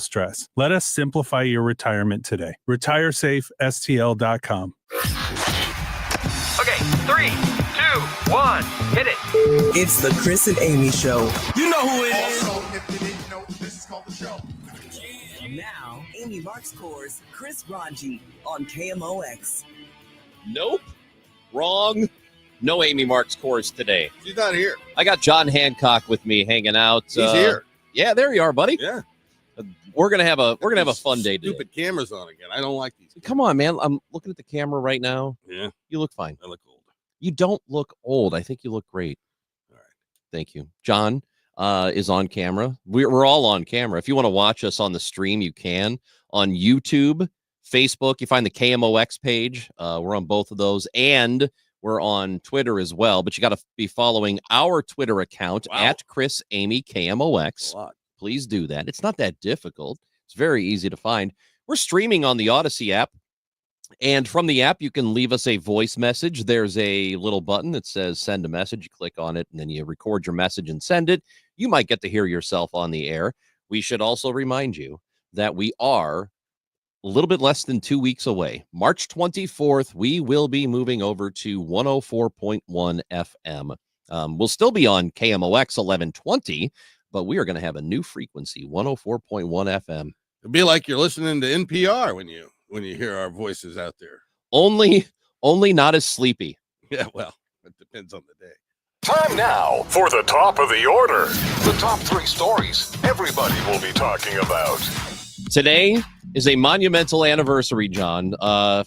stress. Let us simplify your retirement today. RetireSafeSTL.com. Okay, 3, 2, 1, hit it. It's the Chris and Amy Show. You know who it is. Also, if you didn't know, this is called the show. Now, Amy Marks Core's Chris Ranji on KMOX. Nope. Wrong. No Amy Marks Course today. She's not here. I got John Hancock with me hanging out. He's here. Yeah, there you are, buddy. Yeah. We're gonna have a fun day today. Stupid cameras on again. I don't like these. Come on, man. I'm looking at the camera right now. Yeah. You look fine. I look old. You don't look old. I think you look great. All right. Thank you. John is on camera. We're all on camera. If you want to watch us on the stream, you can. On YouTube, Facebook, you find the KMOX page. We're on both of those. And we're on Twitter as well. But you got to be following our Twitter account at Chris Amy KMOX. Please do that. It's not that difficult. It's very easy to find. We're streaming on the Odyssey app. And from the app, you can leave us a voice message. There's a little button that says send a message. You click on it, and then you record your message and send it. You might get to hear yourself on the air. We should also remind you that we are a little bit less than 2 weeks away. March 24th, we will be moving over to 104.1 FM. We'll still be on KMOX 1120, but we are going to have a new frequency, 104.1 FM. It'd be like you're listening to NPR when you hear our voices out there. Only not as sleepy. Yeah, well, it depends on the day. Time now for the top of the order. The top 3 stories everybody will be talking about. Today is a monumental anniversary, John. 5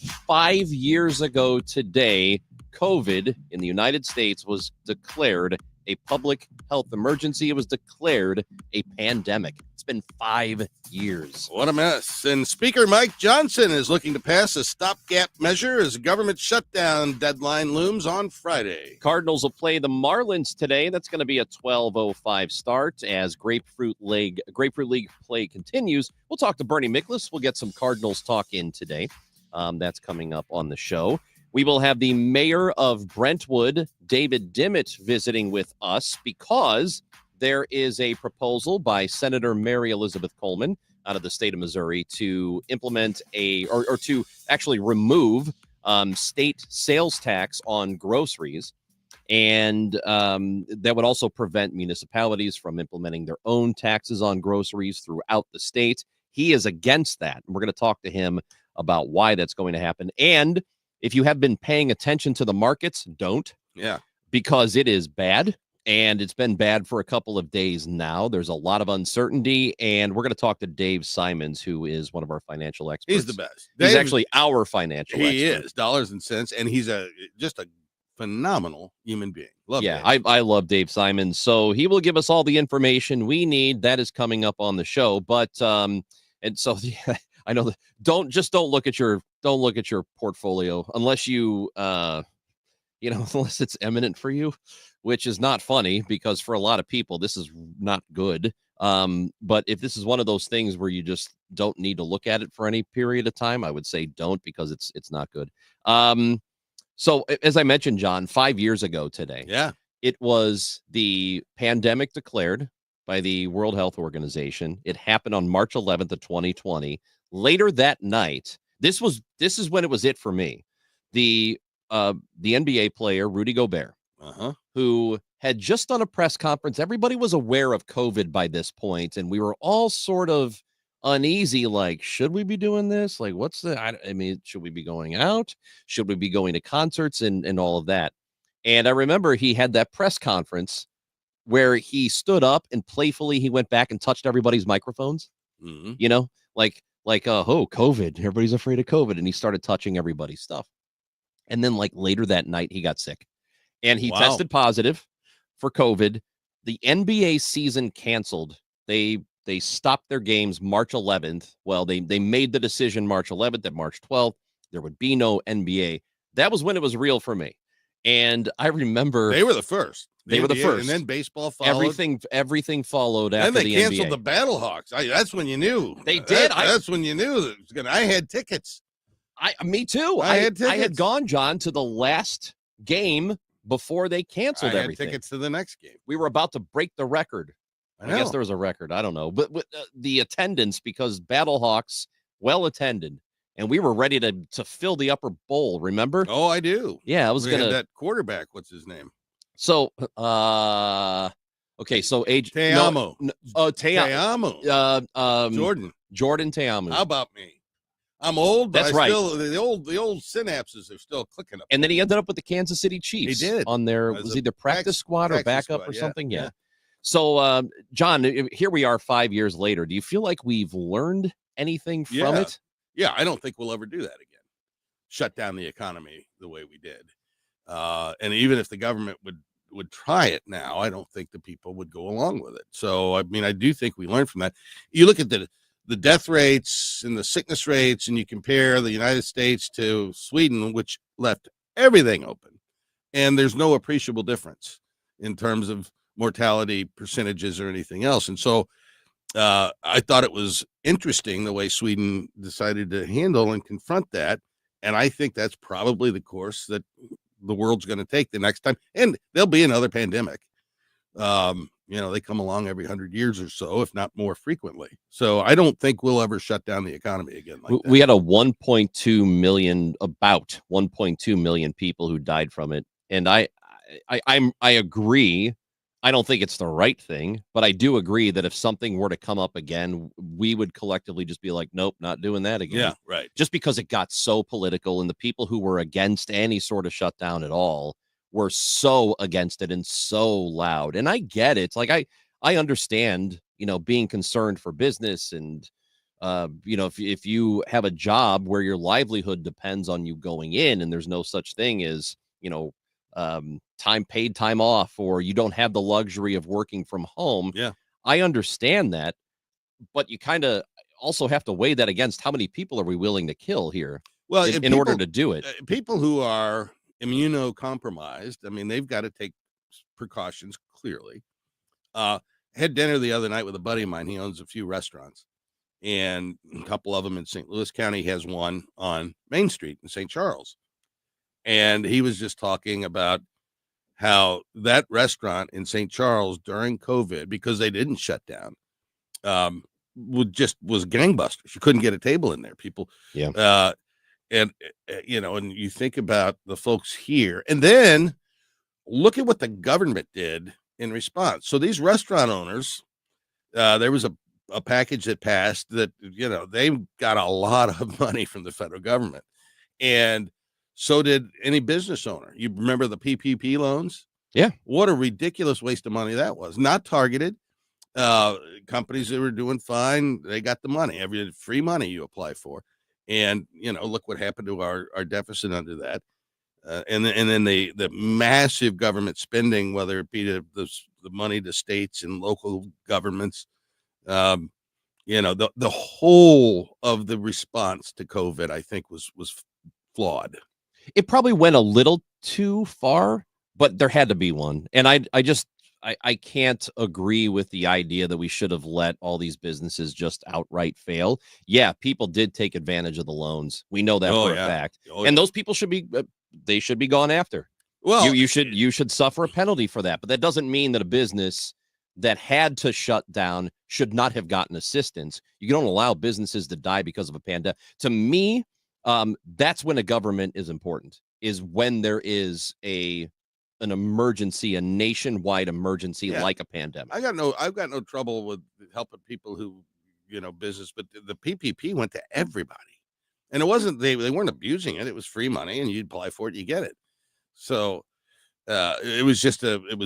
years ago today, COVID in the United States was declared a public health emergency. It was declared a pandemic. It's been 5 years. What a mess. And Speaker Mike Johnson is looking to pass a stopgap measure as a government shutdown deadline looms on Friday. Cardinals will play the Marlins today. That's going to be a 12:05 start as Grapefruit League play continues. We'll talk to Bernie Miklasz. We'll get some Cardinals talk in today. That's coming up on the show. We will have the mayor of Brentwood, David Dimmitt, visiting with us because there is a proposal by Senator Mary Elizabeth Coleman out of the state of Missouri to implement or to actually remove state sales tax on groceries. And that would also prevent municipalities from implementing their own taxes on groceries throughout the state. He is against that. And we're going to talk to him about why that's going to happen. And if you have been paying attention to the markets, don't. Yeah. Because it is bad, and it's been bad for a couple of days now. There's a lot of uncertainty, and we're going to talk to Dave Simons, who is one of our financial experts. He's the best. He's actually our financial expert. He is, dollars and cents, and he's just a phenomenal human being. Love Dave. I love Dave Simons. So he will give us all the information we need. That is coming up on the show. But and so I know that don't look at your portfolio unless you unless it's eminent for you, which is not funny because for a lot of people this is not good. But if this is one of those things where you just don't need to look at it for any period of time, I would say don't, because it's not good. So as I mentioned, John, 5 years ago today, it was the pandemic declared by the World Health Organization. It happened on March 11th of 2020. Later that night, this is when it was it for me. The NBA player Rudy Gobert, who had just done a press conference. Everybody was aware of COVID by this point, and we were all sort of uneasy, like, should we be doing this? Like, what's the, I mean, should we be going out? Should we be going to concerts and all of that? And I remember he had that press conference where he stood up and playfully he went back and touched everybody's microphones, you know, like, oh, COVID, everybody's afraid of COVID. And he started touching everybody's stuff. And then like later that night, he got sick and he tested positive for COVID. The NBA season canceled. They stopped their games March 11th. Well, they made the decision March 11th that March 12th, there would be no NBA. That was when it was real for me. And I remember they were the first. They were the first. And then baseball followed. Everything followed after the NBA. And they canceled the Battlehawks. That's when you knew. They did. That's when you knew that it was gonna. I had tickets. Me too. I had tickets. I had gone, John, to the last game before they canceled everything. I had tickets to the next game. We were about to break the record I guess there was a record. I don't know. But the attendance, because Battlehawks, well attended, and we were ready to fill the upper bowl, remember? Oh, I do. Yeah, I was going to. That quarterback, what's his name? So, okay, so Te'amu. Te'amu. Jordan Te'amu. How about me? I'm old, but That's right. Still, the old synapses are still clicking up. And then he ended up with the Kansas City Chiefs. He did. On their, was either practice squad or backup or something. Yeah. So, John, here we are 5 years later. Do you feel like we've learned anything from it? Yeah, I don't think we'll ever do that again. Shut down the economy the way we did. And even if the government would try it now, I don't think the people would go along with it. So, I mean, I do think we learned from that. You look at the death rates and the sickness rates, and you compare the United States to Sweden, which left everything open, and there's no appreciable difference in terms of mortality percentages or anything else. And so I thought it was interesting the way Sweden decided to handle and confront that. And I think that's probably the course that the world's going to take the next time. And there'll be another pandemic. They come along every 100 years or so, if not more frequently. So I don't think we'll ever shut down the economy again. Like that. We had about 1.2 million people who died from it. And I agree. I don't think it's the right thing, but I do agree that if something were to come up again, we would collectively just be like, nope, not doing that again. Yeah, right. Just because it got so political, and the people who were against any sort of shutdown at all were so against it and so loud. And I get it. Like I understand, being concerned for business and, if you have a job where your livelihood depends on you going in and there's no such thing as, paid time off, or you don't have the luxury of working from home. Yeah. I understand that, but you kind of also have to weigh that against how many people are we willing to kill here in order to do it. People who are immunocompromised, I mean, they've got to take precautions, clearly. Had dinner the other night with a buddy of mine. He owns a few restaurants, and a couple of them in St. Louis County. He has one on Main Street in St. Charles. And he was just talking about how that restaurant in St. Charles during COVID, because they didn't shut down, was gangbusters. You couldn't get a table in there. People, and you think about the folks here, and then look at what the government did in response. So these restaurant owners, there was a package that passed that, they got a lot of money from the federal government, and so did any business owner. You remember the PPP loans? Yeah. What a ridiculous waste of money that was. Not targeted. Companies that were doing fine, they got the money. Every free money you apply for. And, look what happened to our deficit under that. And then the massive government spending, whether it be the money to states and local governments, the whole of the response to COVID, I think was flawed. It probably went a little too far, but there had to be one. And I can't agree with the idea that we should have let all these businesses just outright fail. Yeah, people did take advantage of the loans. We know that for a fact. And those people should be gone after. Well, you should suffer a penalty for that. But that doesn't mean that a business that had to shut down should not have gotten assistance. You don't allow businesses to die because of a pandemic. To me, that's when a government is important, is when there is an emergency, a nationwide emergency like a pandemic. I've got no trouble with helping people who, business, but the PPP went to everybody, and it wasn't, they weren't abusing it. It was free money, and you apply for it, you get it. So it was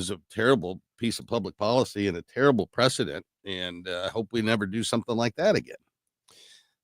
a terrible piece of public policy and a terrible precedent. And I hope we never do something like that again.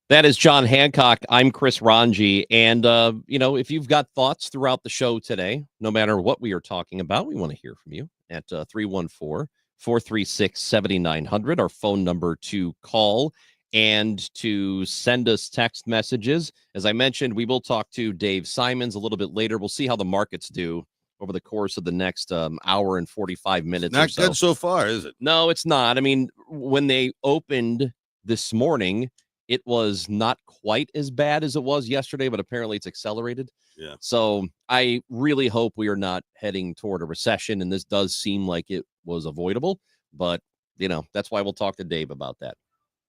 That is John Hancock. I'm Chris Ranji. And, if you've got thoughts throughout the show today, no matter what we are talking about, we want to hear from you at 314-436-7900, our phone number to call and to send us text messages. As I mentioned, we will talk to Dave Simons a little bit later. We'll see how the markets do over the course of the next hour and 45 minutes. Not good so far, is it? No, it's not. I mean, when they opened this morning, it was not quite as bad as it was yesterday, but apparently it's accelerated. Yeah. So I really hope we are not heading toward a recession, and this does seem like it was avoidable, but That's why we'll talk to Dave about that.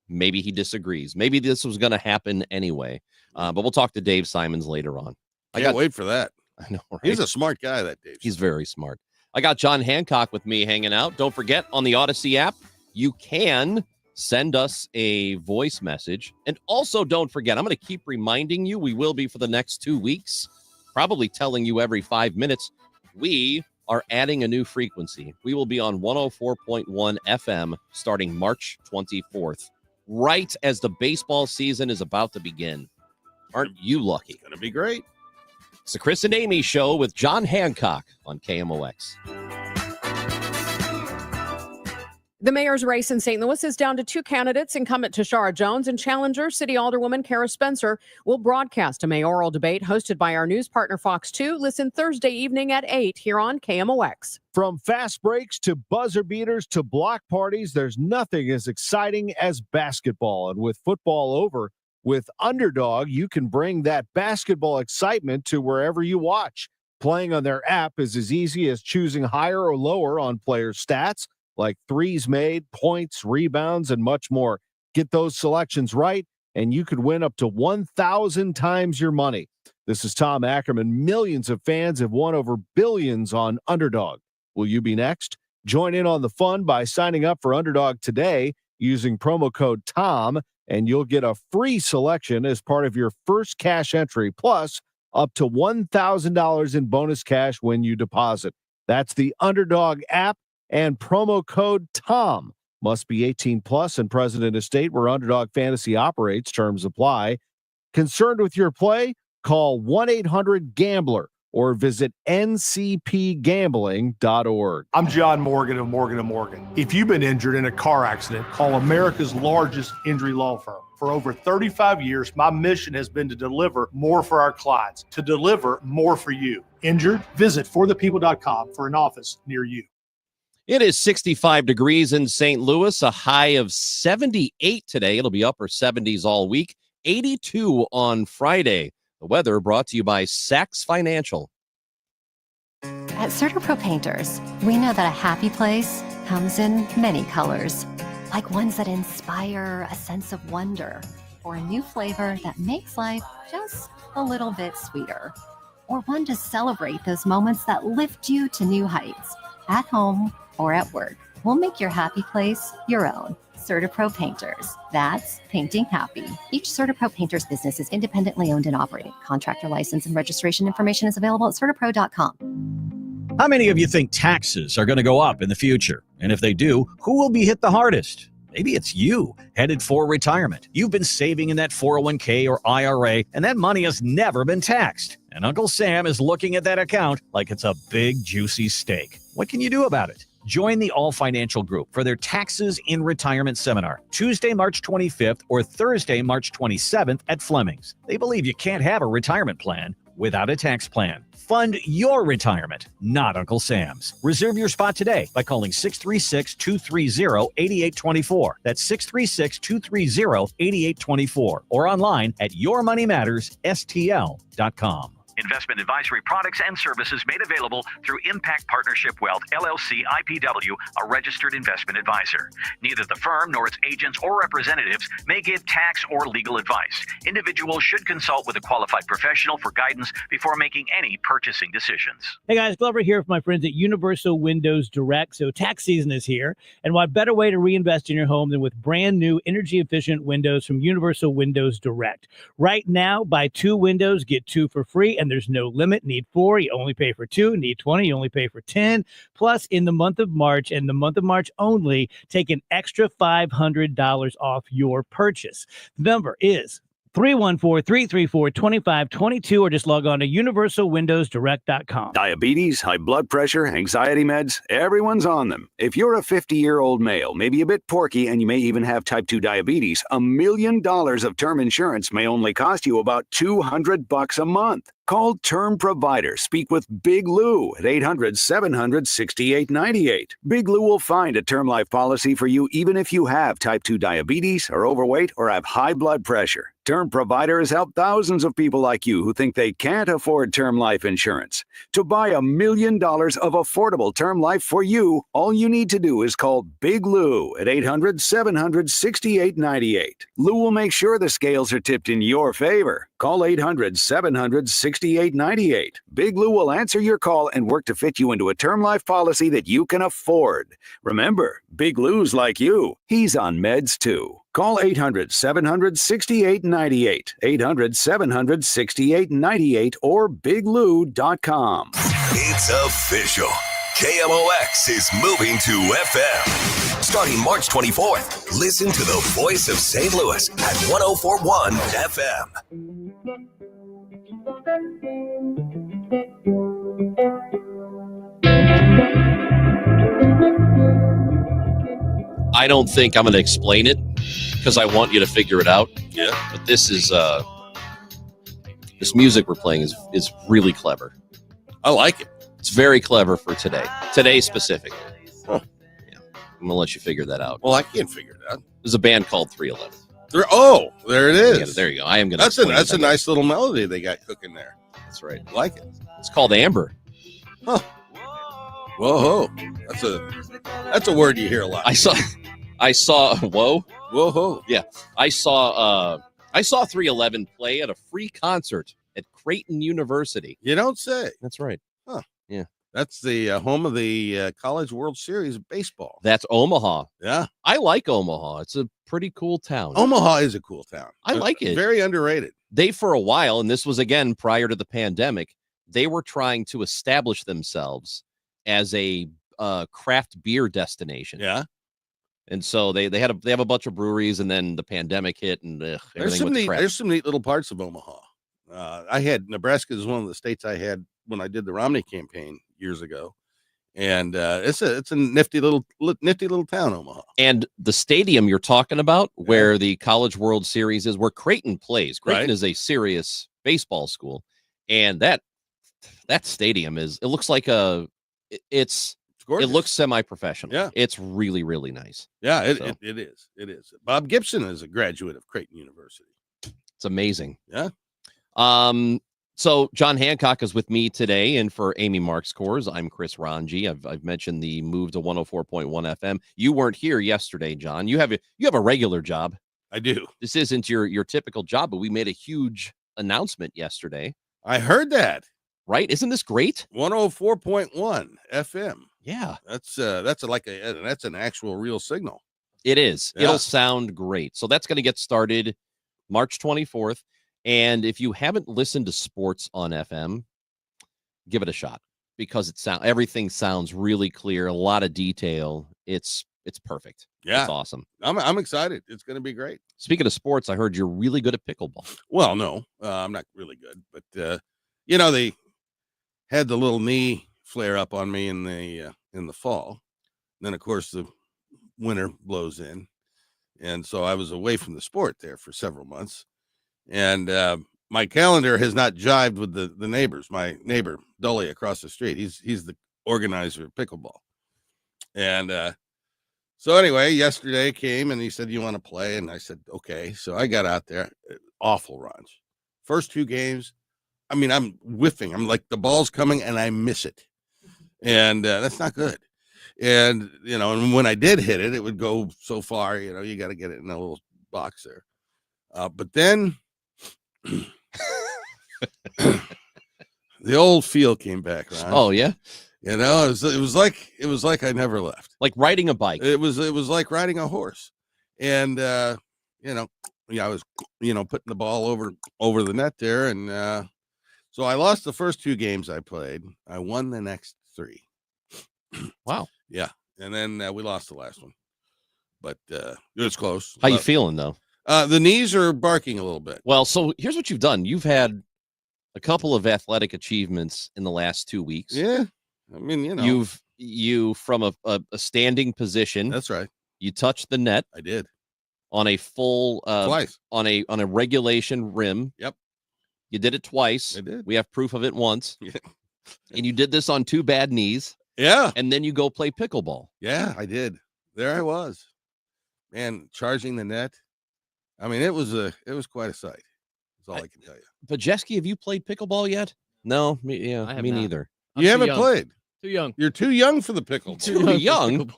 Maybe he disagrees. Maybe this was going to happen anyway. But we'll talk to Dave Simons later on. I can't wait for that. I know, right? He's a smart guy, that Dave. He's very smart. I got John Hancock with me hanging out. Don't forget, on the Odyssey app, you can send us a voice message. And also, don't forget, I'm going to keep reminding you, we will be for the next 2 weeks, probably telling you every 5 minutes, we are adding a new frequency. We will be on 104.1 FM starting March 24th, right as the baseball season is about to begin. Aren't you lucky? It's going to be great. It's the Chris and Amy Show with John Hancock on KMOX. The mayor's race in St. Louis is down to 2 candidates. Incumbent Tashara Jones and challenger City Alderwoman Kara Spencer will broadcast a mayoral debate hosted by our news partner Fox 2. Listen Thursday evening at 8 here on KMOX. From fast breaks to buzzer beaters to block parties, there's nothing as exciting as basketball. And with football over, with Underdog, you can bring that basketball excitement to wherever you watch. Playing on their app is as easy as choosing higher or lower on players' stats, like threes made, points, rebounds, and much more. Get those selections right, and you could win up to 1,000 times your money. This is Tom Ackerman. Millions of fans have won over billions on Underdog. Will you be next? Join in on the fun by signing up for Underdog today using promo code TOM, and you'll get a free selection as part of your first cash entry, plus up to $1,000 in bonus cash when you deposit. That's the Underdog app and promo code TOM. Must be 18 plus and present in a state where Underdog Fantasy operates. Terms apply. Concerned with your play? Call 1-800-GAMBLER or visit ncpgambling.org. I'm John Morgan of Morgan & Morgan. If you've been injured in a car accident, call America's largest injury law firm. For over 35 years, my mission has been to deliver more for our clients, to deliver more for you. Injured? Visit forthepeople.com for an office near you. It is 65 degrees in St. Louis, a high of 78 today. It'll be upper 70s all week, 82 on Friday. The weather brought to you by Saks Financial. At CertaPro Painters, we know that a happy place comes in many colors, like ones that inspire a sense of wonder, or a new flavor that makes life just a little bit sweeter, or one to celebrate those moments that lift you to new heights, at home or at work. We'll make your happy place your own. CertaPro Painters. That's painting happy. Each CertaPro Painters business is independently owned and operated. Contractor license and registration information is available at CertaPro.com. How many of you think taxes are going to go up in the future? And if they do, who will be hit the hardest? Maybe it's you, headed for retirement. You've been saving in that 401k or IRA, and that money has never been taxed. And Uncle Sam is looking at that account like it's a big, juicy steak. What can you do about it? Join the All Financial Group for their Taxes in Retirement Seminar, Tuesday, March 25th or Thursday, March 27th at Fleming's. They believe you can't have a retirement plan without a tax plan. Fund your retirement, not Uncle Sam's. Reserve your spot today by calling 636-230-8824. That's 636-230-8824 or online at yourmoneymattersstl.com. Investment advisory products and services made available through Impact Partnership Wealth, LLC, IPW, a registered investment advisor. Neither the firm nor its agents or representatives may give tax or legal advice. Individuals should consult with a qualified professional for guidance before making any purchasing decisions. Hey guys, Glover here from my friends at Universal Windows Direct. So tax season is here, and what better way to reinvest in your home than with brand new energy efficient windows from Universal Windows Direct. Right now, buy 2 windows, get 2 for free, and there's no limit. Need 4, you only pay for 2. Need 20, you only pay for 10. Plus, in the month of March, and the month of March only, take an extra $500 off your purchase. The number is 314-334-2522, or just log on to universalwindowsdirect.com. Diabetes, high blood pressure, anxiety meds, everyone's on them. If you're a 50-year-old male, maybe a bit porky, and you may even have type 2 diabetes, $1 million of term insurance may only cost you about $200 a month. Call Term Provider. Speak with Big Lou at 800-700-6898. Big Lou will find a term life policy for you even if you have type 2 diabetes, are overweight, or have high blood pressure. Term Provider has helped thousands of people like you who think they can't afford term life insurance. To buy $1 million of affordable term life for you, all you need to do is call Big Lou at 800-700-6898. Lou will make sure the scales are tipped in your favor. Call 800-700-6898. Big Lou will answer your call and work to fit you into a term life policy that you can afford. Remember, Big Lou's like you. He's on meds too. Call 800-700-6898, 800-700-6898, or biglou.com. It's official. KMOX is moving to FM. Starting March 24th, listen to the voice of St. Louis at 104.1 FM. I don't think I'm going to explain it because I want you to figure it out. Yeah. But this is this music we're playing is really clever. I like it. It's very clever for today. Today specifically. Huh. Yeah. I'm going to let you figure that out. Well, I can't figure it out. There's a band called 311. Oh, there it is. Yeah, there you go. I am going to. That's a nice little melody they got cooking there. That's right. I like it. It's called Amber. Huh. Whoa. That's a word you hear a lot. I saw whoa. Yeah. I saw 311 play at a free concert at Creighton University. You don't say. That's right. Huh. Yeah. That's the home of the College World Series of baseball. That's Omaha. Yeah. I like Omaha. It's a pretty cool town. Omaha is a cool town. I like it. Very underrated. They, for a while, and this was again prior to the pandemic, they were trying to establish themselves as a craft beer destination. Yeah. And so they have a bunch of breweries, and then the pandemic hit, and there's some neat little parts of Omaha. I had Nebraska is one of the states I had when I did the Romney campaign years ago, and it's a nifty little town, Omaha. And the stadium you're talking about, where the College World Series is, where Creighton plays. Creighton is a serious baseball school, and that stadium it looks like it's gorgeous. It looks semi-professional. Yeah, it's really, really nice. Yeah, it is. It is. Bob Gibson is a graduate of Creighton University. It's amazing. Yeah. So John Hancock is with me today, and for Amy Marks Coors, I'm Chris Ranji. I've mentioned the move to 104.1 FM. You weren't here yesterday, John. You have a regular job. I do. This isn't your typical job, but we made a huge announcement yesterday. I heard that. Right? Isn't this great? 104.1 FM. Yeah. That's an actual real signal. It is. Yeah. It'll sound great. So that's going to get started March 24th. And if you haven't listened to sports on FM, give it a shot, because everything sounds really clear, a lot of detail. It's perfect. Yeah. It's awesome. I'm excited. It's going to be great. Speaking of sports, I heard you're really good at pickleball. Well, no, I'm not really good, but they had the little knee flare up on me in the fall. Then of course the winter blows in, and so I was away from the sport there for several months. And my calendar has not jived with the neighbors. My neighbor, Dully, across the street, he's the organizer of pickleball. And so anyway, yesterday came and he said, "You want to play?" And I said, "Okay." So I got out there. Awful runs. First two games, I mean, I'm whiffing. I'm like, the ball's coming and I miss it. And that's not good. And, and when I did hit it, it would go so far, you got to get it in a little box there. But then the old feel came back around. Oh yeah. It was like I never left. Like riding a bike. It was like riding a horse. And I was putting the ball over the net there, and so I lost the first two games I played. I won the next three. Wow. Yeah. And then we lost the last one. But it was close. How you feeling though? The knees are barking a little bit. Well, so here's what you've done. You've had a couple of athletic achievements in the last 2 weeks. Yeah. I mean, you from a standing position. That's right. You touched the net. I did. On a full twice. On a regulation rim. Yep. You did it twice. I did. We have proof of it once. And you did this on 2 bad knees. Yeah. And then you go play pickleball. Yeah, I did. There I was. Man, charging the net. I mean, it was quite a sight. That's all I can tell you. But Jeski, have you played pickleball yet? No, me neither. You haven't played. Too young. You're too young for the pickleball. Too young?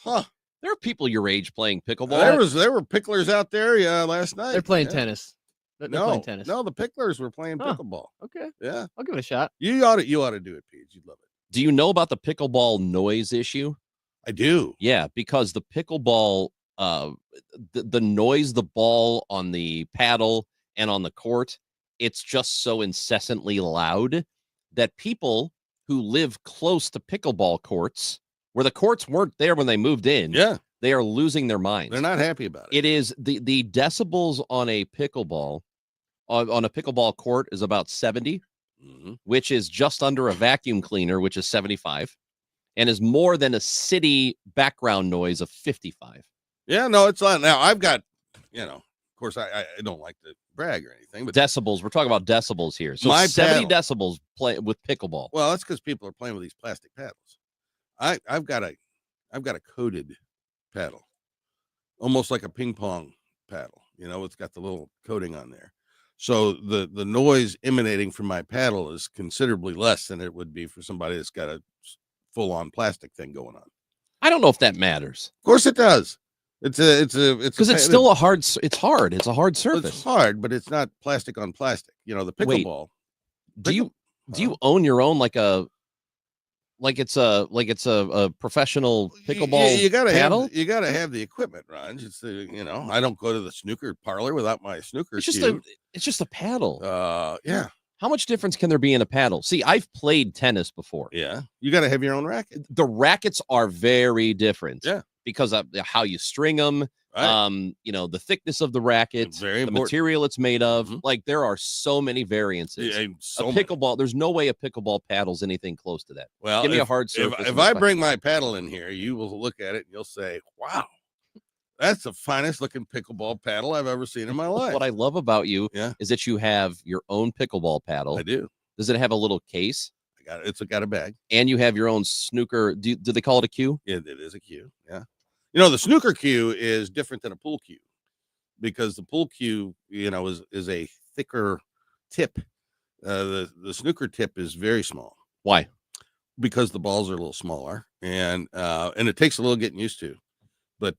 Huh. There are people your age playing pickleball. There were picklers out there last night. They're playing tennis. They're playing tennis. No, the picklers were playing pickleball. Okay. Yeah. I'll give it a shot. You ought to do it, Pete. You'd love it. Do you know about the pickleball noise issue? I do. Yeah, because the pickleball, the noise, the ball on the paddle and on the court, it's just so incessantly loud that people who live close to pickleball courts, where the courts weren't there when they moved in, they are losing their minds. They're not happy about it. It is the decibels on a pickleball court is about 70, which is just under a vacuum cleaner, which is 75, and is more than a city background noise of 55. Yeah, no, it's not. Now I've got, of course, I don't like to brag or anything, but decibels. We're talking about decibels here. So my 70 paddle, decibels play with pickleball. Well, that's because people are playing with these plastic paddles. I've got a coated paddle, almost like a ping pong paddle. It's got the little coating on there. So the noise emanating from my paddle is considerably less than it would be for somebody that's got a full-on plastic thing going on. I don't know if that matters. Of course it does. It's because it's still it's hard. It's a hard surface. It's hard, but it's not plastic on plastic. The pickleball. Do you own your own like it's a professional pickleball you gotta paddle? You gotta have the equipment, Ron. It's I don't go to the snooker parlor without my snooker cue. It's just a paddle. Yeah. How much difference can there be in a paddle? See, I've played tennis before. Yeah. You got to have your own racket. The rackets are very different. Yeah. Because of how you string them, right. The thickness of the racket, the material it's made of. Like there are so many variances. Yeah, a pickleball, there's no way a pickleball paddle's anything close to that. Well, give me a hard surface. If I bring my paddle in here, you will look at it and you'll say, "Wow, that's the finest looking pickleball paddle I've ever seen in my life." What I love about you is that you have your own pickleball paddle. I do. Does it have a little case? I got it. It's got a bag. And you have your own snooker. Do they call it a cue? Yeah, it is a cue. Yeah. The snooker cue is different than a pool cue because the pool cue, is a thicker tip. The snooker tip is very small. Why? Because the balls are a little smaller and it takes a little getting used to. But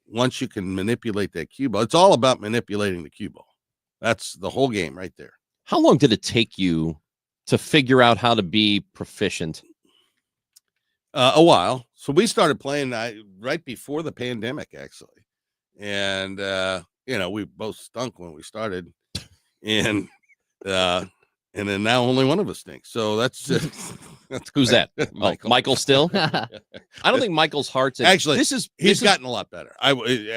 once you can manipulate that cue ball, it's all about manipulating the cue ball. That's the whole game right there. How long did it take you to figure out how to be proficient? A while. So we started playing right before the pandemic, actually. And, we both stunk when we started. And then now only one of us stinks. So that's who's that? Michael still? I don't think Michael's heart's in. Actually, he's gotten a lot better.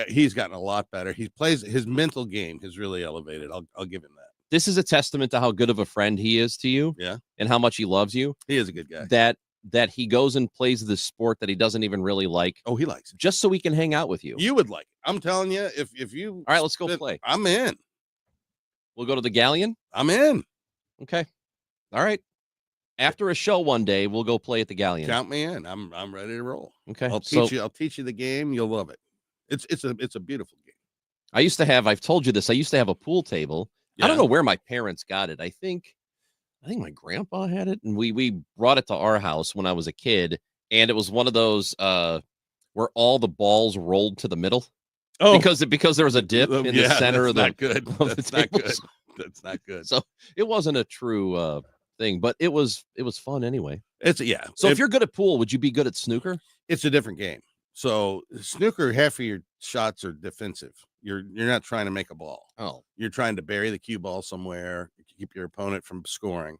He's gotten a lot better. His mental game has really elevated. I'll give him that. This is a testament to how good of a friend he is to you. Yeah. And how much he loves you. He is a good guy. That he goes and plays this sport that he doesn't even really like. Oh, he likes it. Just so he can hang out with you. You would like it. I'm telling you, if you all right, let's go play. I'm in. We'll go to the Galleon. I'm in. Okay. All right. After a show one day, we'll go play at the Galleon. Count me in. I'm ready to roll. Okay. I'll teach you the game. You'll love it. It's a beautiful game. I've told you this. I used to have a pool table. Yeah. I don't know where my parents got it. I think my grandpa had it, and we brought it to our house when I was a kid, and it was one of those where all the balls rolled to the middle. Oh, because there was a dip in the center of the. Not good. That's not good. That's not good. So it wasn't a true thing, but it was fun anyway. So if you're good at pool, would you be good at snooker? It's a different game. So snooker, half of your shots are defensive. You're not trying to make a ball. Oh, you're trying to bury the cue ball somewhere, keep your opponent from scoring,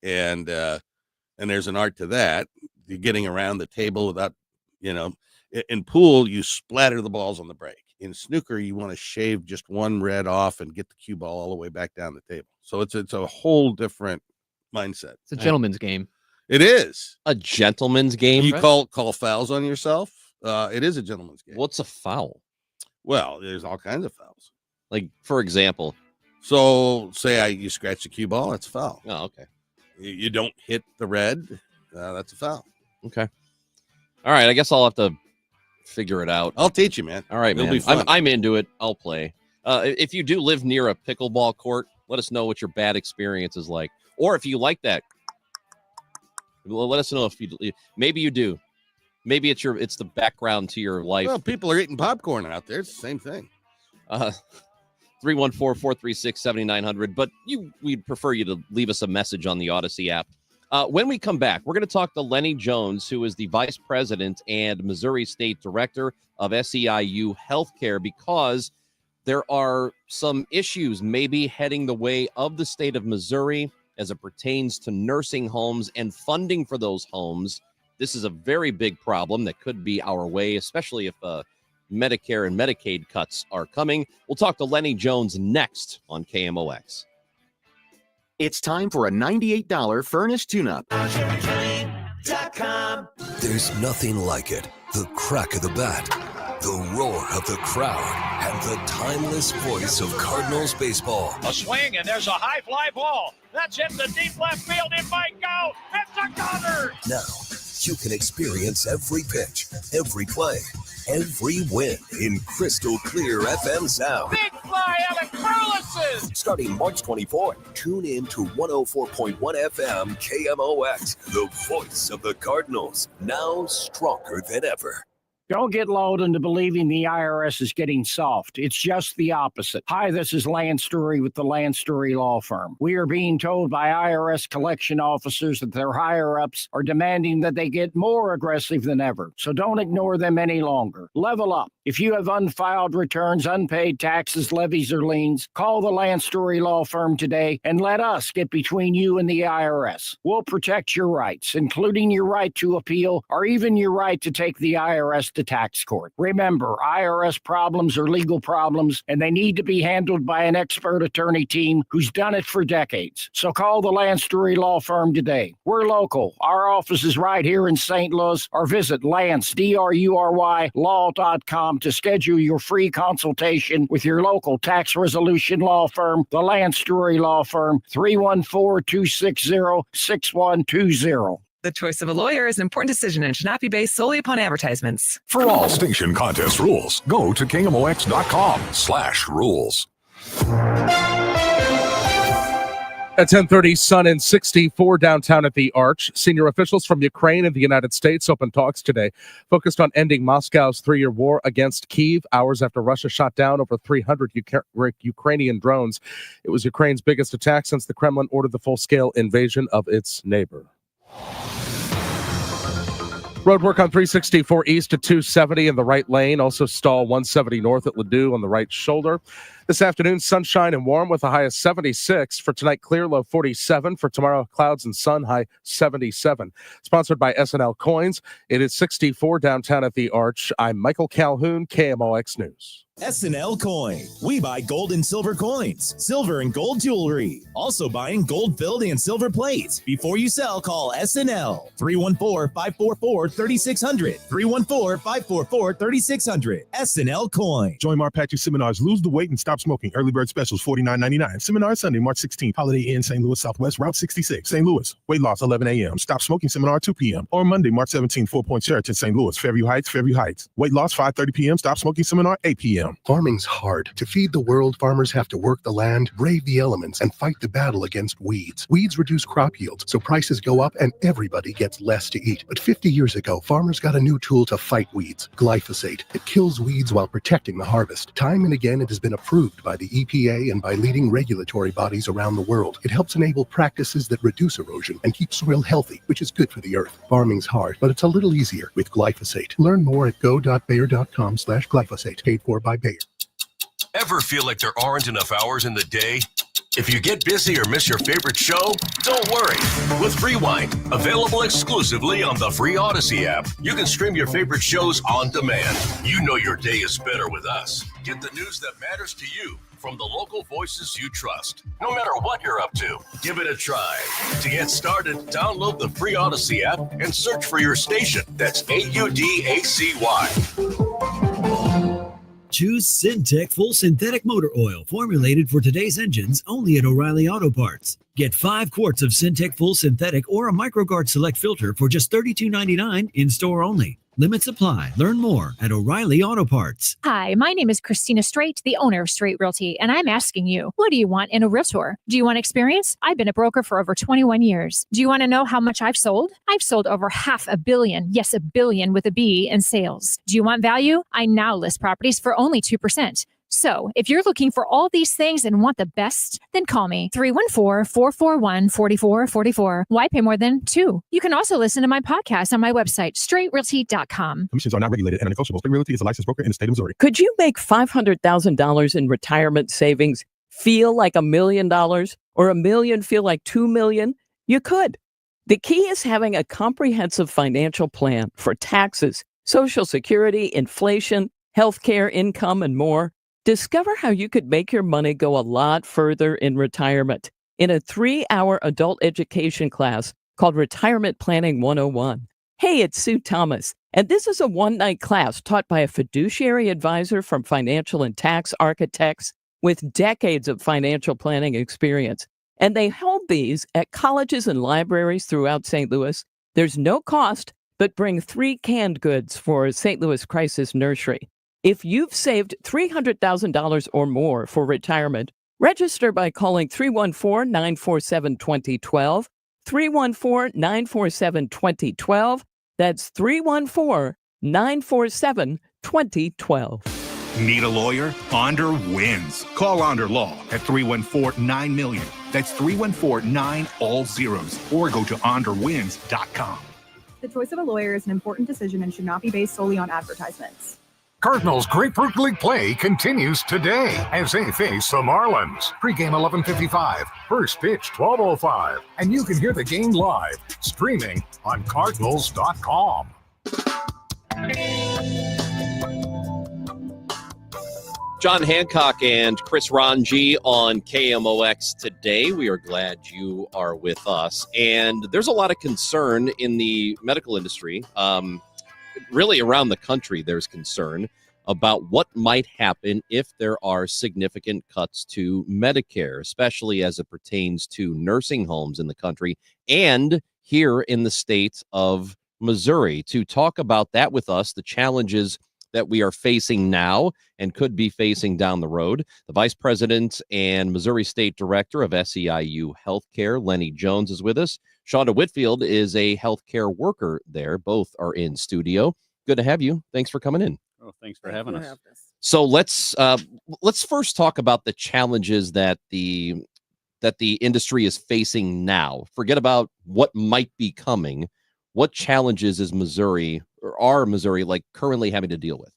and there's an art to that. You're getting around the table without, in pool you splatter the balls on the break. In snooker, you want to shave just one red off and get the cue ball all the way back down the table. So it's a whole different mindset. It's a gentleman's game. It is a gentleman's game. You call fouls on yourself. It is a gentleman's game. What's a foul? Well, there's all kinds of fouls. Like, for example, So say you scratch the cue ball, that's a foul. Oh, okay. You don't hit the red, that's a foul. Okay. All right. I guess I'll have to figure it out. I'll teach you, man. All right, It'll man. be fun. I'm into it. I'll play. If you do live near a pickleball court, let us know what your bad experience is like. Or if you like that, let us know if maybe you do. Maybe it's the background to your life. Well, people are eating popcorn out there. It's the same thing. 314-436-7900. But we'd prefer you to leave us a message on the Odyssey app. When we come back, we're going to talk to Lenny Jones, who is the Vice President and Missouri State Director of SEIU Healthcare, because there are some issues maybe heading the way of the state of Missouri as it pertains to nursing homes and funding for those homes. This is a very big problem that could be our way, especially if Medicare and Medicaid cuts are coming. We'll talk to Lenny Jones next on KMOX. It's time for a $98 furnace tune-up. There's nothing like it. The crack of the bat, the roar of the crowd, and the timeless voice of Cardinals baseball. A swing, and there's a high fly ball. That's hit the deep left field. It might go. It's a gunner. Now, you can experience every pitch, every play, every win in crystal clear FM sound. Big fly, Alec Burleson. Starting March 24th, tune in to 104.1 FM KMOX, the voice of the Cardinals, now stronger than ever. Don't get lulled into believing the IRS is getting soft. It's just the opposite. Hi, this is Lance Story with the Lance Story Law Firm. We are being told by IRS collection officers that their higher-ups are demanding that they get more aggressive than ever. So don't ignore them any longer. Level up. If you have unfiled returns, unpaid taxes, levies, or liens, call the Lance Story Law Firm today and let us get between you and the IRS. We'll protect your rights, including your right to appeal or even your right to take the IRS to tax court. Remember, IRS problems are legal problems, and they need to be handled by an expert attorney team who's done it for decades. So call the Lance Story Law Firm today. We're local. Our office is right here in St. Louis, or visit Lance, DRURY, law.com to schedule your free consultation with your local tax resolution law firm, the Lance Story Law Firm, 314-260-6120. The choice of a lawyer is an important decision and should not be based solely upon advertisements. For all station contest rules, go to KMOX.com/rules. At 10:30, sun and 64 downtown at the Arch. Senior officials from Ukraine and the United States opened talks today, focused on ending Moscow's 3-year war against Kyiv, hours after Russia shot down over 300 Ukrainian drones. It was Ukraine's biggest attack since the Kremlin ordered the full-scale invasion of its neighbor. Road work on 364 east to 270 in the right lane. Also stall 170 north at Ladue on the right shoulder. This afternoon, sunshine and warm with a high of 76. For tonight, clear, low 47. For tomorrow, clouds and sun, high 77. Sponsored by SNL Coins. It is 64 downtown at the Arch. I'm Michael Calhoun, KMOX News. SNL Coin. We buy gold and silver coins, silver and gold jewelry. Also buying gold-filled and silver plates. Before you sell, call SNL. 314-544-3600. 314-544-3600. SNL Coin. Join Mark Patrick seminars. Lose the weight and stop smoking. Early bird specials, $49.99. Seminar Sunday, March 16th. Holiday Inn, St. Louis Southwest, Route 66, St. Louis. Weight loss, 11 a.m. Stop smoking seminar, 2 p.m. Or Monday, March 17th, 4 Point Sheraton, St. Louis. Fairview Heights. Weight loss, 5:30 p.m. Stop smoking seminar, 8 p.m. Farming's hard. To feed the world, farmers have to work the land, brave the elements, and fight the battle against weeds. Weeds reduce crop yields, so prices go up and everybody gets less to eat. But 50 years ago, farmers got a new tool to fight weeds, glyphosate. It kills weeds while protecting the harvest. Time and again, it has been approved by the EPA and by leading regulatory bodies around the world. It helps enable practices that reduce erosion and keep soil healthy, which is good for the earth. Farming's hard, but it's a little easier with glyphosate. Learn more at go.bayer.com/glyphosate. Paid for by Bayer. Ever feel like there aren't enough hours in the day? If you get busy or miss your favorite show, don't worry. With Rewind, available exclusively on the free Odyssey app, you can stream your favorite shows on demand. You know your day is better with us. Get the news that matters to you from the local voices you trust. No matter what you're up to, give it a try. To get started, download the free Odyssey app and search for your station. That's AUDACY. Choose Syntec Full Synthetic Motor Oil, formulated for today's engines, only at O'Reilly Auto Parts. Get 5 quarts of Syntec Full Synthetic or a MicroGuard Select filter for just $32.99 in-store only. Limits apply. Learn more at O'Reilly Auto Parts. Hi, my name is Christina Straight, the owner of Straight Realty, and I'm asking you, what do you want in a realtor? Do you want experience? I've been a broker for over 21 years. Do you want to know how much I've sold? I've sold over $500 million, yes, $1 billion with a B, in sales. Do you want value? I now list properties for only 2%. So, if you're looking for all these things and want the best, then call me 314-441-4444. Why pay more than 2? You can also listen to my podcast on my website, straightrealty.com. Commissions are not regulated and negotiable. Straight Realty is a licensed broker in the state of Missouri. Could you make $500,000 in retirement savings feel like $1 million, or $1 million feel like $2 million? You could. The key is having a comprehensive financial plan for taxes, Social Security, inflation, healthcare, income, and more. Discover how you could make your money go a lot further in retirement in a 3-hour adult education class called Retirement Planning 101. Hey, it's Sue Thomas, and this is a one-night class taught by a fiduciary advisor from financial and tax architects with decades of financial planning experience. And they hold these at colleges and libraries throughout St. Louis. There's no cost, but bring 3 canned goods for St. Louis Crisis Nursery. If you've saved $300,000 or more for retirement, register by calling 314-947-2012, 314-947-2012. That's 314-947-2012. Need a lawyer? Onder wins. Call Onder Law at 314-9-MILLION. That's 314-9-all-zeros. Or go to onderwins.com. The choice of a lawyer is an important decision and should not be based solely on advertisements. Cardinals Grapefruit League play continues today as they face the Marlins. Pre-game 11:55, first pitch 12:05, and you can hear the game live, streaming on Cardinals.com. John Hancock and Chris Ranji on KMOX today. We are glad you are with us. And there's a lot of concern in the medical industry. Really around the country, there's concern about what might happen if there are significant cuts to Medicare, especially as it pertains to nursing homes in the country and here in the state of Missouri. To talk about that with us, the challenges that we are facing now and could be facing down the road, the Vice President and Missouri State Director of SEIU Healthcare, Lenny Jones, is with us. Shonda Whitfield is a healthcare worker there. Both are in studio. Good to have you. Thanks for coming in. Oh, thanks for having us. So let's first talk about the challenges that the industry is facing now. Forget about what might be coming. What challenges is Missouri like currently having to deal with?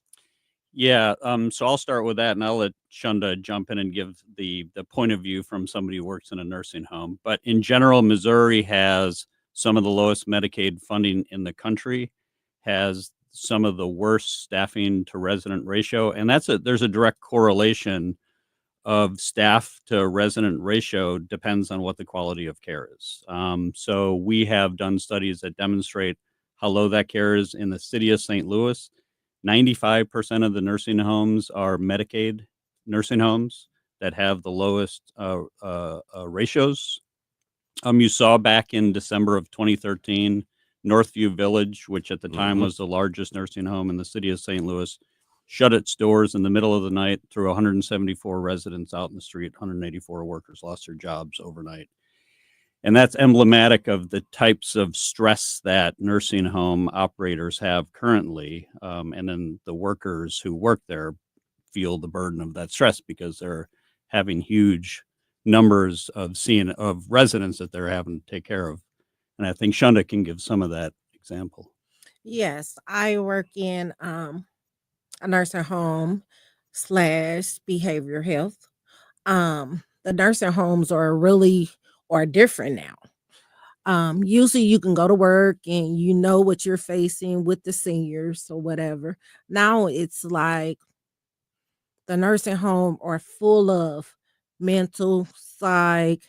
Yeah, so I'll start with that, and I'll let Shonda jump in and give the point of view from somebody who works in a nursing home. But in general, Missouri has some of the lowest Medicaid funding in the country, has some of the worst staffing to resident ratio, and there's a direct correlation of staff to resident ratio depends on what the quality of care is. So we have done studies that demonstrate how low that care is in the city of St. Louis. 95% of the nursing homes are Medicaid nursing homes that have the lowest ratios. You saw back in December of 2013, Northview Village, which at the time was the largest nursing home in the city of St. Louis, shut its doors in the middle of the night, threw 174 residents out in the street. 184 workers lost their jobs overnight. And that's emblematic of the types of stress that nursing home operators have currently. And then the workers who work there feel the burden of that stress because they're having huge numbers of residents that they're having to take care of. And I think Shonda can give some of that example. Yes, I work in a nursing home / behavioral health. The nursing homes are different now. Usually you can go to work and you know what you're facing with the seniors or whatever. Now it's like the nursing home are full of mental, psych,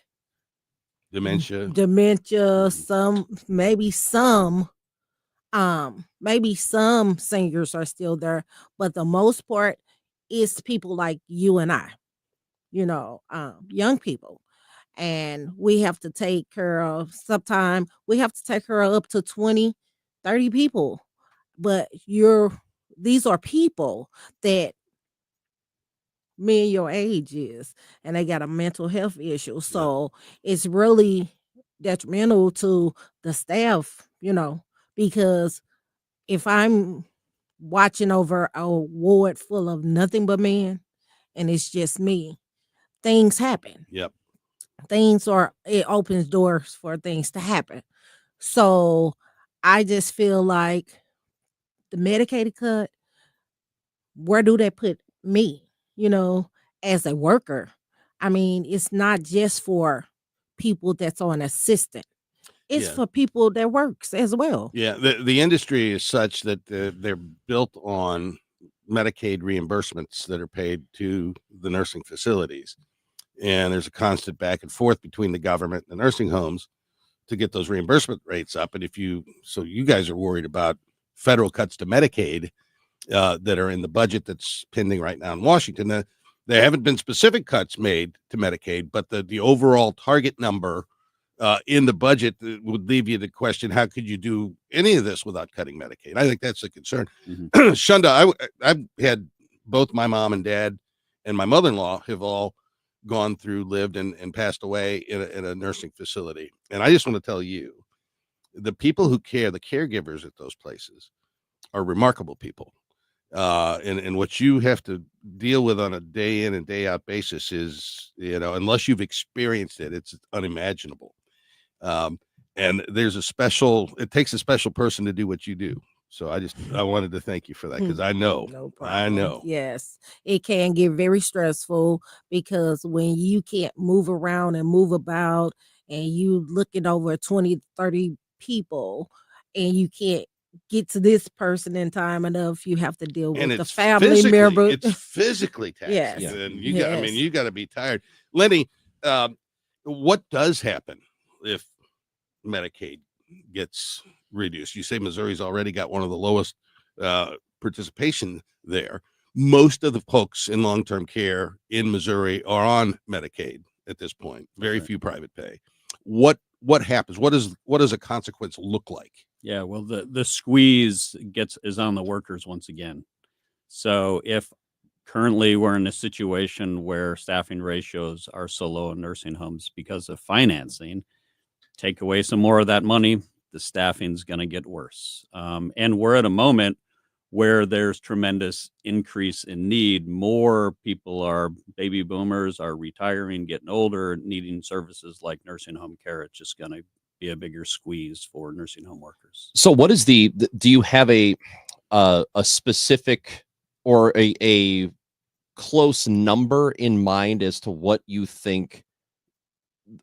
dementia, maybe some seniors are still there, but the most part it's people like you and I, young people. And we have to take care of, sometime we have to take care of up to 20, 30 people. But these are people that me and your age is, and they got a mental health issue. So it's really detrimental to the staff, because if I'm watching over a ward full of nothing but men and it's just me, things happen. Yep. It opens doors for things to happen. So I just feel like the Medicaid cut, where do they put me, as a worker? I mean, it's not just for people that's on assistant. It's Yeah. for people that works as well. Yeah, the industry is such that they're built on Medicaid reimbursements that are paid to the nursing facilities. And there's a constant back and forth between the government and the nursing homes to get those reimbursement rates up. And so you guys are worried about federal cuts to Medicaid that are in the budget that's pending right now in Washington. There haven't been specific cuts made to Medicaid, but the overall target number in the budget would leave you the question, how could you do any of this without cutting Medicaid? I think that's a concern. Shunda, I've had both my mom and dad and my mother-in-law have all gone through, lived, and passed away in a nursing facility. And I just want to tell you, the people who care, the caregivers at those places, are remarkable people. And what you have to deal with on a day in and day out basis is, unless you've experienced it, it's unimaginable. And it takes a special person to do what you do. So I wanted to thank you for that, because I know. Yes, it can get very stressful, because when you can't move around and move about, and you looking over 20, 30 people, and you can't get to this person in time enough, you have to deal with the family member. It's physically taxing. Yes. And you got to be tired. Lenny, what does happen if Medicaid gets reduced? You say Missouri's already got one of the lowest participation there. Most of the folks in long-term care in Missouri are on Medicaid at this point. Very few private pay. What happens? What does a consequence look like? Yeah, well, the squeeze is on the workers once again. So if currently we're in a situation where staffing ratios are so low in nursing homes because of financing, take away some more of that money, the staffing's going to get worse. And we're at a moment where there's tremendous increase in need. More people baby boomers are retiring, getting older, needing services like nursing home care. It's just going to be a bigger squeeze for nursing home workers. So what is do you have a specific or a close number in mind as to what you think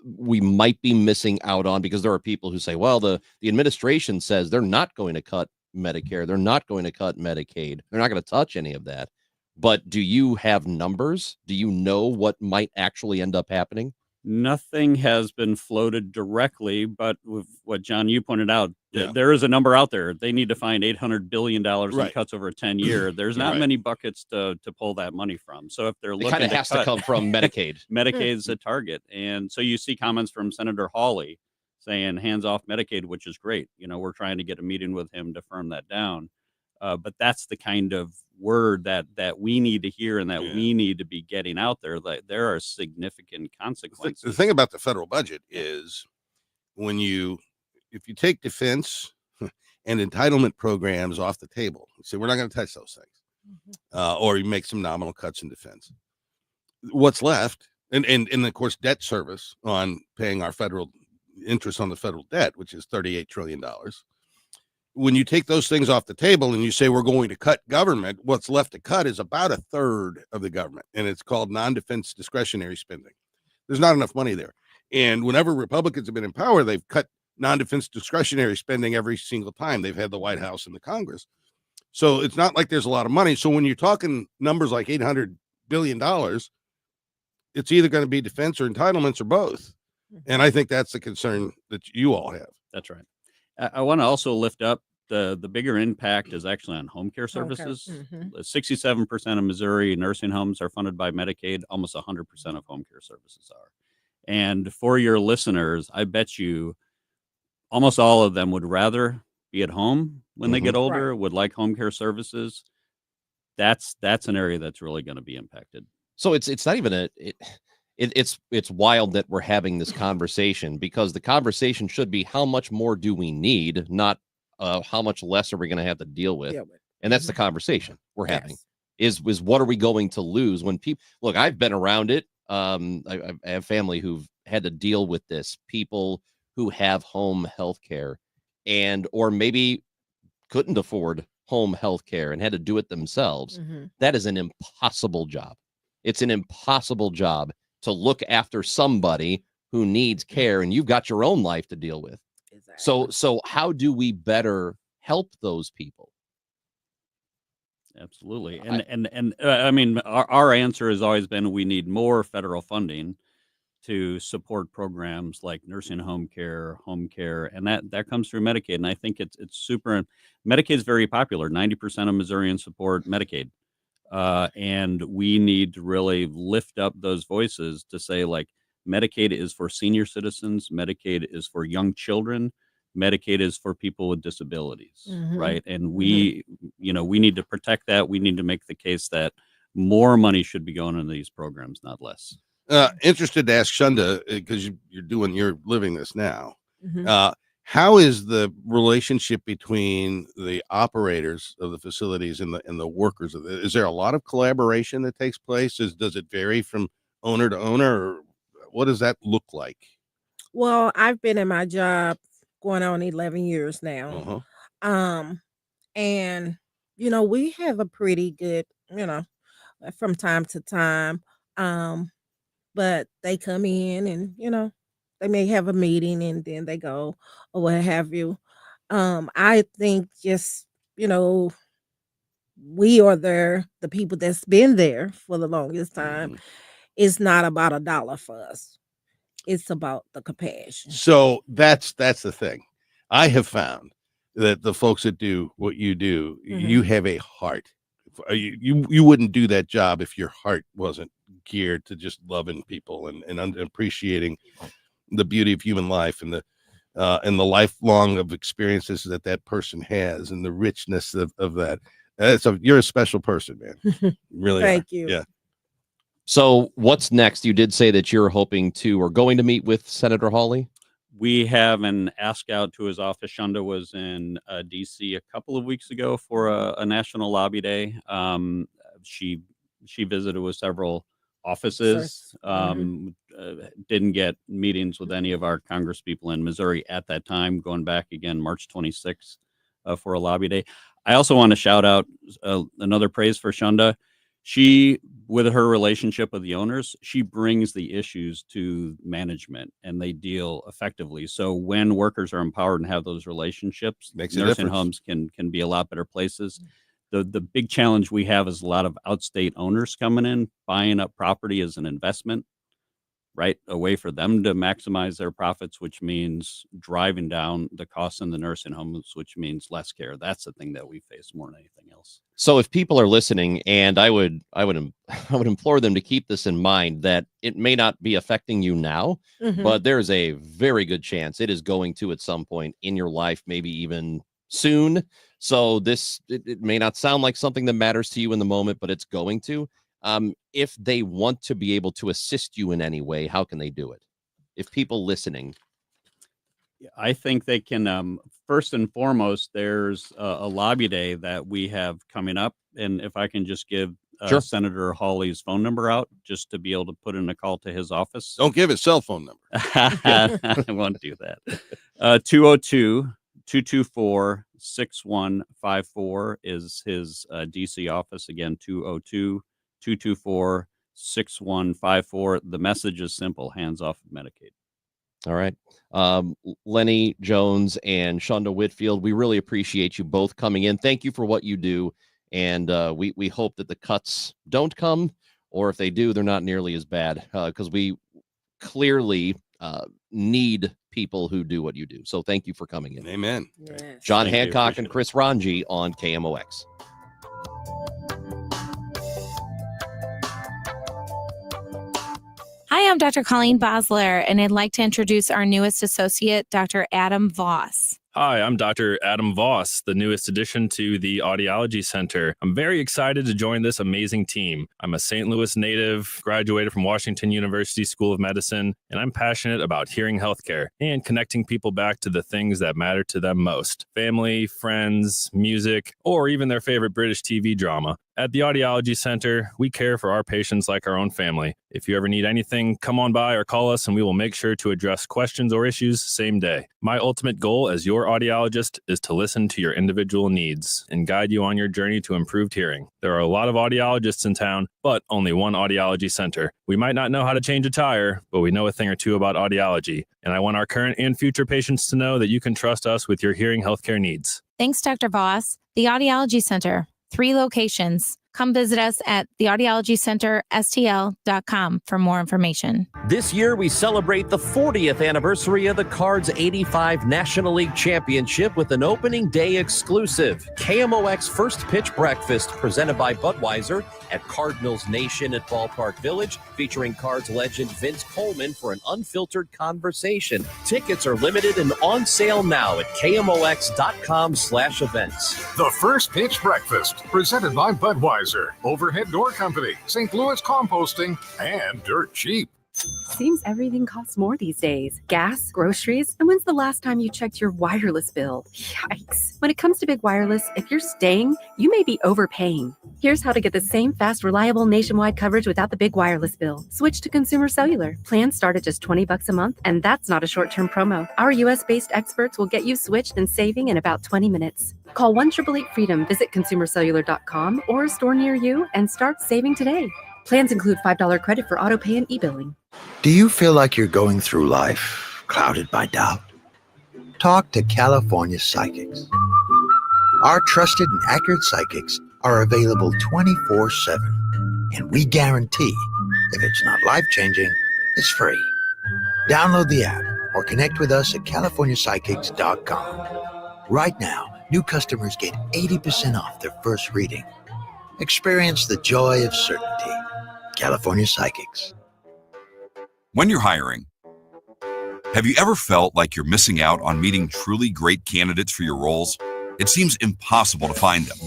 we might be missing out on? Because there are people who say, well, the administration says they're not going to cut Medicare, they're not going to cut Medicaid, they're not going to touch any of that. But do you have numbers? Do you know what might actually end up happening? Nothing has been floated directly, but with what, John, you pointed out, there is a number out there. They need to find $800 billion in cuts over a 10-year. There's not many buckets to pull that money from. So if they're looking, it kind of has to come from Medicaid. Medicaid's a target. And so you see comments from Senator Hawley saying hands off Medicaid, which is great. We're trying to get a meeting with him to firm that down. But that's the kind of word that we need to hear, and that we need to be getting out there. That there are significant consequences. The thing about the federal budget is if you take defense and entitlement programs off the table, you say we're not going to touch those things, or you make some nominal cuts in defense. What's left, and of course debt service on paying our federal interest on the federal debt, which is $38 trillion. When you take those things off the table and you say we're going to cut government, what's left to cut is about a third of the government, and it's called non-defense discretionary spending. There's not enough money there. And whenever Republicans have been in power, they've cut non-defense discretionary spending every single time they've had the White House and the Congress. So it's not like there's a lot of money. So when you're talking numbers like $800 billion, it's either going to be defense or entitlements or both. And I think that's the concern that you all have. That's right. I want to also lift up the bigger impact is actually on home care Home care, services. mhm. 67% of Missouri nursing homes are funded by Medicaid. Almost 100% of home care services are. And for your listeners, I bet you almost all of them would rather be at home when they get older, would like home care services. That's an area that's really going to be impacted. So it's not even it's wild that we're having this conversation, because the conversation should be how much more do we need, not how much less are we going to have to deal with. And that's the conversation we're having. Is what are we going to lose when people look? I've been around it. I have family who've had to deal with this. People who have home health care or maybe couldn't afford home health care and had to do it themselves. That is an impossible job. It's an impossible job to look after somebody who needs care, and you've got your own life to deal with. So how do we better help those people? Absolutely. And I mean, our answer has always been we need more federal funding to support programs like nursing home care, and that comes through Medicaid. And I think it's super. Medicaid is very popular. 90% of Missourians support Medicaid. And we need to really lift up those voices to say, like, Medicaid is for senior citizens. Medicaid is for young children. Medicaid is for people with disabilities, right? And we need to protect that. We need to make the case that more money should be going into these programs, not less. Interested to ask Shunda, because you're living this now. How is the relationship between the operators of the facilities and the workers? Is there a lot of collaboration that takes place? Does it vary from owner to owner, or what does that look like? Well, I've been in my job going on 11 years now. And we have a pretty good, from time to time. But they come in and, they may have a meeting and then they go or what have you. I think just, we are the people that's been there for the longest time. It's not about a dollar for us. It's about the compassion. So that's the thing. I have found that the folks that do what you do, you have a heart. You wouldn't do that job if your heart wasn't geared to just loving people and appreciating the beauty of human life and the lifelong of experiences that person has and the richness of that. So you're a special person, man. Really. Thank you. Yeah. So what's next? You did say that you're hoping to or going to meet with Senator Hawley. We have an ask out to his office. Shunda was in D.C. a couple of weeks ago for a national lobby day. She visited with several offices. Didn't get meetings with any of our congresspeople in Missouri at that time. Going back again, March 26th for a lobby day. I also want to shout out another praise for Shunda. She, with her relationship with the owners, she brings the issues to management and they deal effectively. So when workers are empowered and have those relationships, nursing homes can be a lot better places. The big challenge we have is a lot of outstate owners coming in, buying up property as an investment, right? A way for them to maximize their profits, which means driving down the costs in the nursing homes, which means less care. That's the thing that we face more than anything else. So if people are listening, and I would implore them to keep this in mind, that it may not be affecting you now, but there's a very good chance it is going to at some point in your life, maybe even soon. So it may not sound like something that matters to you in the moment, but it's going to. If they want to be able to assist you in any way, how can they do it? If people listening, I think they can. First and foremost, there's a lobby day that we have coming up, and if I can just give Senator Hawley's phone number out, just to be able to put in a call to his office. Don't give his cell phone number. I won't do that. 202-224-6154 is his DC office. Again, 202-224-6154. The message is simple: hands off of Medicaid. All right. Lenny Jones and Shunda Whitfield, we really appreciate you both coming in. Thank you for what you do. And we hope that the cuts don't come, or if they do, they're not nearly as bad, because we clearly need people who do what you do. So thank you for coming in. Amen. Yes. John Thank you. Hancock Appreciate and Chris Ranji on KMOX. Hi, I'm Dr. Colleen Bosler, and I'd like to introduce our newest associate, Dr. Adam Voss. Hi, I'm Dr. Adam Voss, the newest addition to the Audiology Center. I'm very excited to join this amazing team. I'm a St. Louis native, graduated from Washington University School of Medicine, and I'm passionate about hearing healthcare and connecting people back to the things that matter to them most: family, friends, music, or even their favorite British TV drama. At the Audiology Center, we care for our patients like our own family. If you ever need anything, come on by or call us and we will make sure to address questions or issues same day. My ultimate goal as your audiologist is to listen to your individual needs and guide you on your journey to improved hearing. There are a lot of audiologists in town, but only one Audiology Center. We might not know how to change a tire, but we know a thing or two about audiology. And I want our current and future patients to know that you can trust us with your hearing healthcare needs. Thanks, Dr. Voss. The Audiology Center, 3 locations. Come visit us at theaudiologycenterstl.com for more information. This year, we celebrate the 40th anniversary of the Cards 85 National League Championship with an opening day exclusive. KMOX First Pitch Breakfast, presented by Budweiser at Cardinals Nation at Ballpark Village, featuring Cards legend Vince Coleman for an unfiltered conversation. Tickets are limited and on sale now at KMOX.com/events. The First Pitch Breakfast, presented by Budweiser, Overhead Door Company, St. Louis Composting, and Dirt Cheap. Seems everything costs more these days. Gas, groceries, and when's the last time you checked your wireless bill? Yikes. When it comes to big wireless, if you're staying, you may be overpaying. Here's how to get the same fast, reliable nationwide coverage without the big wireless bill. Switch to Consumer Cellular. Plans start at just $20 a month, and that's not a short-term promo. Our US-based experts will get you switched and saving in about 20 minutes. Call 1-888-FREEDOM, visit consumercellular.com or a store near you, and start saving today. Plans include $5 credit for auto pay and e-billing. Do you feel like you're going through life clouded by doubt? Talk to California Psychics. Our trusted and accurate psychics are available 24/7, and we guarantee if it's not life-changing, it's free. Download the app or connect with us at californiapsychics.com. Right now, new customers get 80% off their first reading. Experience the joy of certainty. California Psychics. When you're hiring, have you ever felt like you're missing out on meeting truly great candidates for your roles? It seems impossible to find them,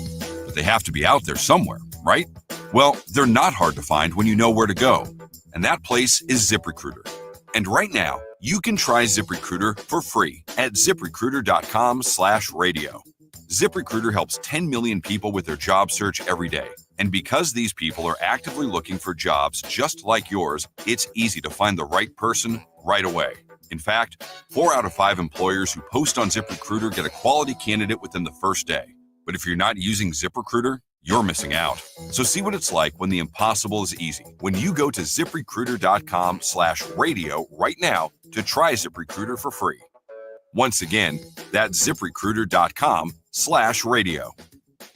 but they have to be out there somewhere, right? Well, they're not hard to find when you know where to go, and that place is ZipRecruiter. And right now, you can try ZipRecruiter for free at ZipRecruiter.com/radio. ZipRecruiter helps 10 million people with their job search every day. And because these people are actively looking for jobs just like yours, it's easy to find the right person right away. In fact, 4 out of 5 employers who post on ZipRecruiter get a quality candidate within the first day. But if you're not using ZipRecruiter, you're missing out. So see what it's like when the impossible is easy. When you go to ZipRecruiter.com/radio right now to try ZipRecruiter for free. Once again, that's ZipRecruiter.com/radio.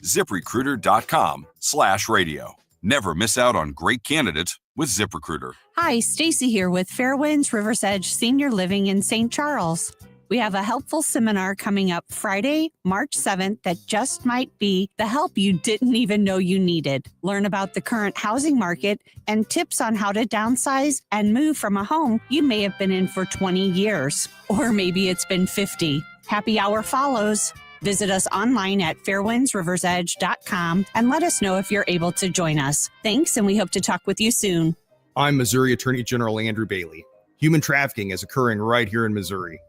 ZipRecruiter.com/radio. Never miss out on great candidates with ZipRecruiter. Hi, Stacy here with Fairwinds Rivers Edge Senior Living in St. Charles. We have a helpful seminar coming up Friday, March 7th that just might be the help you didn't even know you needed. Learn about the current housing market and tips on how to downsize and move from a home you may have been in for 20 years, or maybe it's been 50. Happy hour follows. Visit us online at fairwindsriversedge.com and let us know if you're able to join us. Thanks, and we hope to talk with you soon. I'm Missouri Attorney General Andrew Bailey. Human trafficking is occurring right here in Missouri.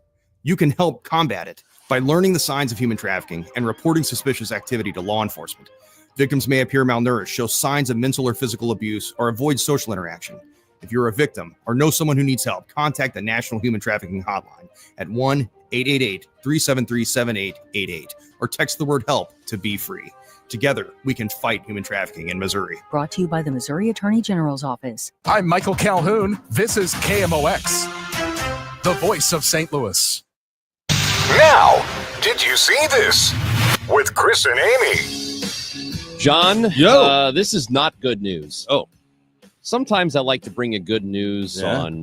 You can help combat it by learning the signs of human trafficking and reporting suspicious activity to law enforcement. Victims may appear malnourished, show signs of mental or physical abuse, or avoid social interaction. If you're a victim or know someone who needs help, contact the National Human Trafficking Hotline at 1-888-373-7888 or text the word HELP to Be Free. Together, we can fight human trafficking in Missouri. Brought to you by the Missouri Attorney General's Office. I'm Michael Calhoun. This is KMOX, the voice of St. Louis. Now, did you see this? With Chris and Amy. John, this is not good news. Oh. Sometimes I like to bring you good news on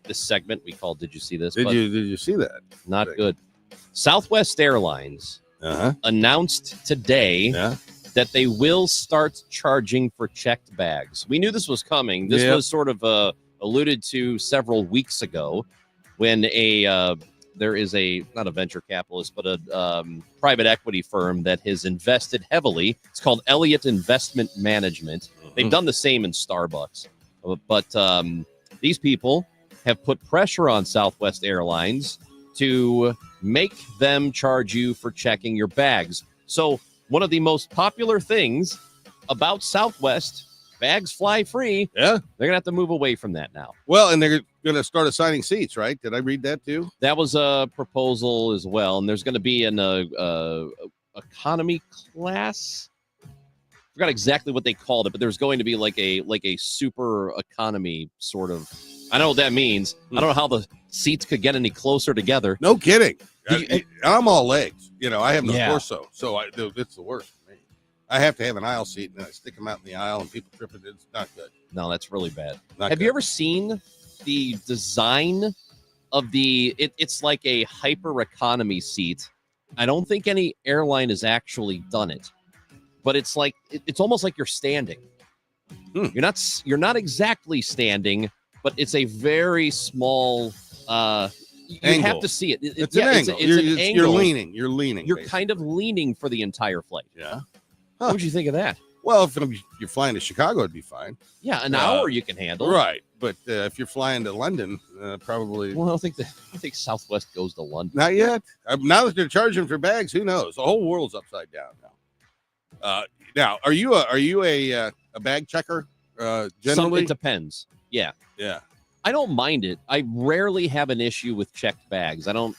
this segment we call Did You See This? Did But you see that? Not good. Southwest Airlines announced today that they will start charging for checked bags. We knew this was coming. This was sort of alluded to several weeks ago when there is not a venture capitalist, but a private equity firm that has invested heavily. It's called Elliott Investment Management. They've done the same in Starbucks. But these people have put pressure on Southwest Airlines to make them charge you for checking your bags. So one of the most popular things about Southwest, bags fly free. Yeah. They're going to have to move away from that now. Well, and they're going to start assigning seats, right? Did I read that too? That was a proposal as well. And there's going to be an economy class. I forgot exactly what they called it, but there's going to be like a super economy sort of. I know what that means. I don't know how the seats could get any closer together. No kidding. I'm all legs. I have no torso, so it's the worst for me. I have to have an aisle seat, and then I stick them out in the aisle, and people trip it. It's not good. No, that's really bad. Not have good. you ever seen the design of it's like a hyper economy seat? I don't think any airline has actually done it, but it's like it's almost like you're standing. You're not exactly standing, but it's a very small. You Angle. have to see it. It's an angle. You're leaning. You're leaning. You're kind of leaning for the entire flight. Yeah. What would you think of that? Well, if you're flying to Chicago, it'd be fine. Yeah, an hour you can handle. Right, but if you're flying to London, probably. Well, I don't think Southwest goes to London. Not yet. Now that they're charging for bags, who knows? The whole world's upside down now. Now, are you a bag checker? Generally, It depends. Yeah. Yeah. I don't mind it. I rarely have an issue with checked bags. I don't.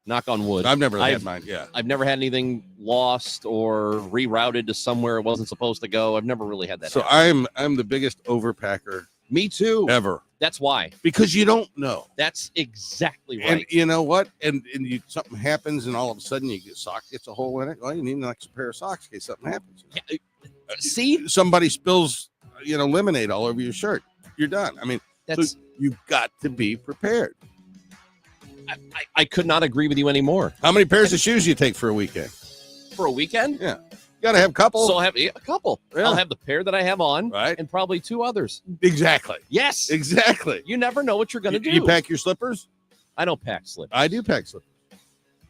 Knock on wood. I've never had mine. Yeah. I've never had anything lost or rerouted to somewhere it wasn't supposed to go. I've never really had that. So happen. I'm the biggest overpacker. Me too. Ever. That's why. Because you don't know. That's exactly right. And you know what? And something happens, and all of a sudden your sock gets a hole in it. Well, you need an extra pair of socks in case something happens. Yeah. See, somebody spills, lemonade all over your shirt. You're done. I mean, so you've got to be prepared. I could not agree with you anymore. How many pairs of shoes do you take for a weekend? For a weekend? Yeah. You got to have a couple. So I'll have a couple. Yeah. I'll have the pair that I have on, right, and probably two others. Exactly. Yes. Exactly. You never know what you're going to do. You pack your slippers? I don't pack slippers. I do pack slippers.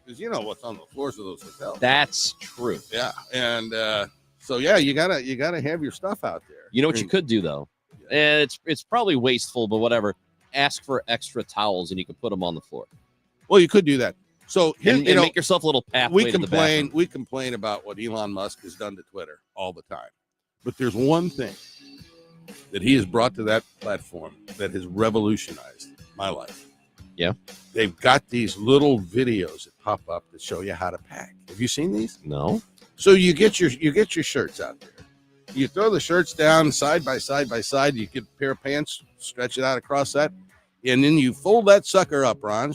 Because you know what's on the floors of those hotels. That's true. Yeah. And so, yeah, you gotta have your stuff out there. You know what you could do, though? And it's probably wasteful, but whatever. Ask for extra towels, and you can put them on the floor. Well, you could do that. So and make yourself a little pathway to the bathroom. We complain about what Elon Musk has done to Twitter all the time. But there's one thing that he has brought to that platform that has revolutionized my life. Yeah. They've got these little videos that pop up that show you how to pack. Have you seen these? No. So you get your shirts out there. You throw the shirts down side by side by side. You get a pair of pants, stretch it out across that, and then you fold that sucker up, Ron,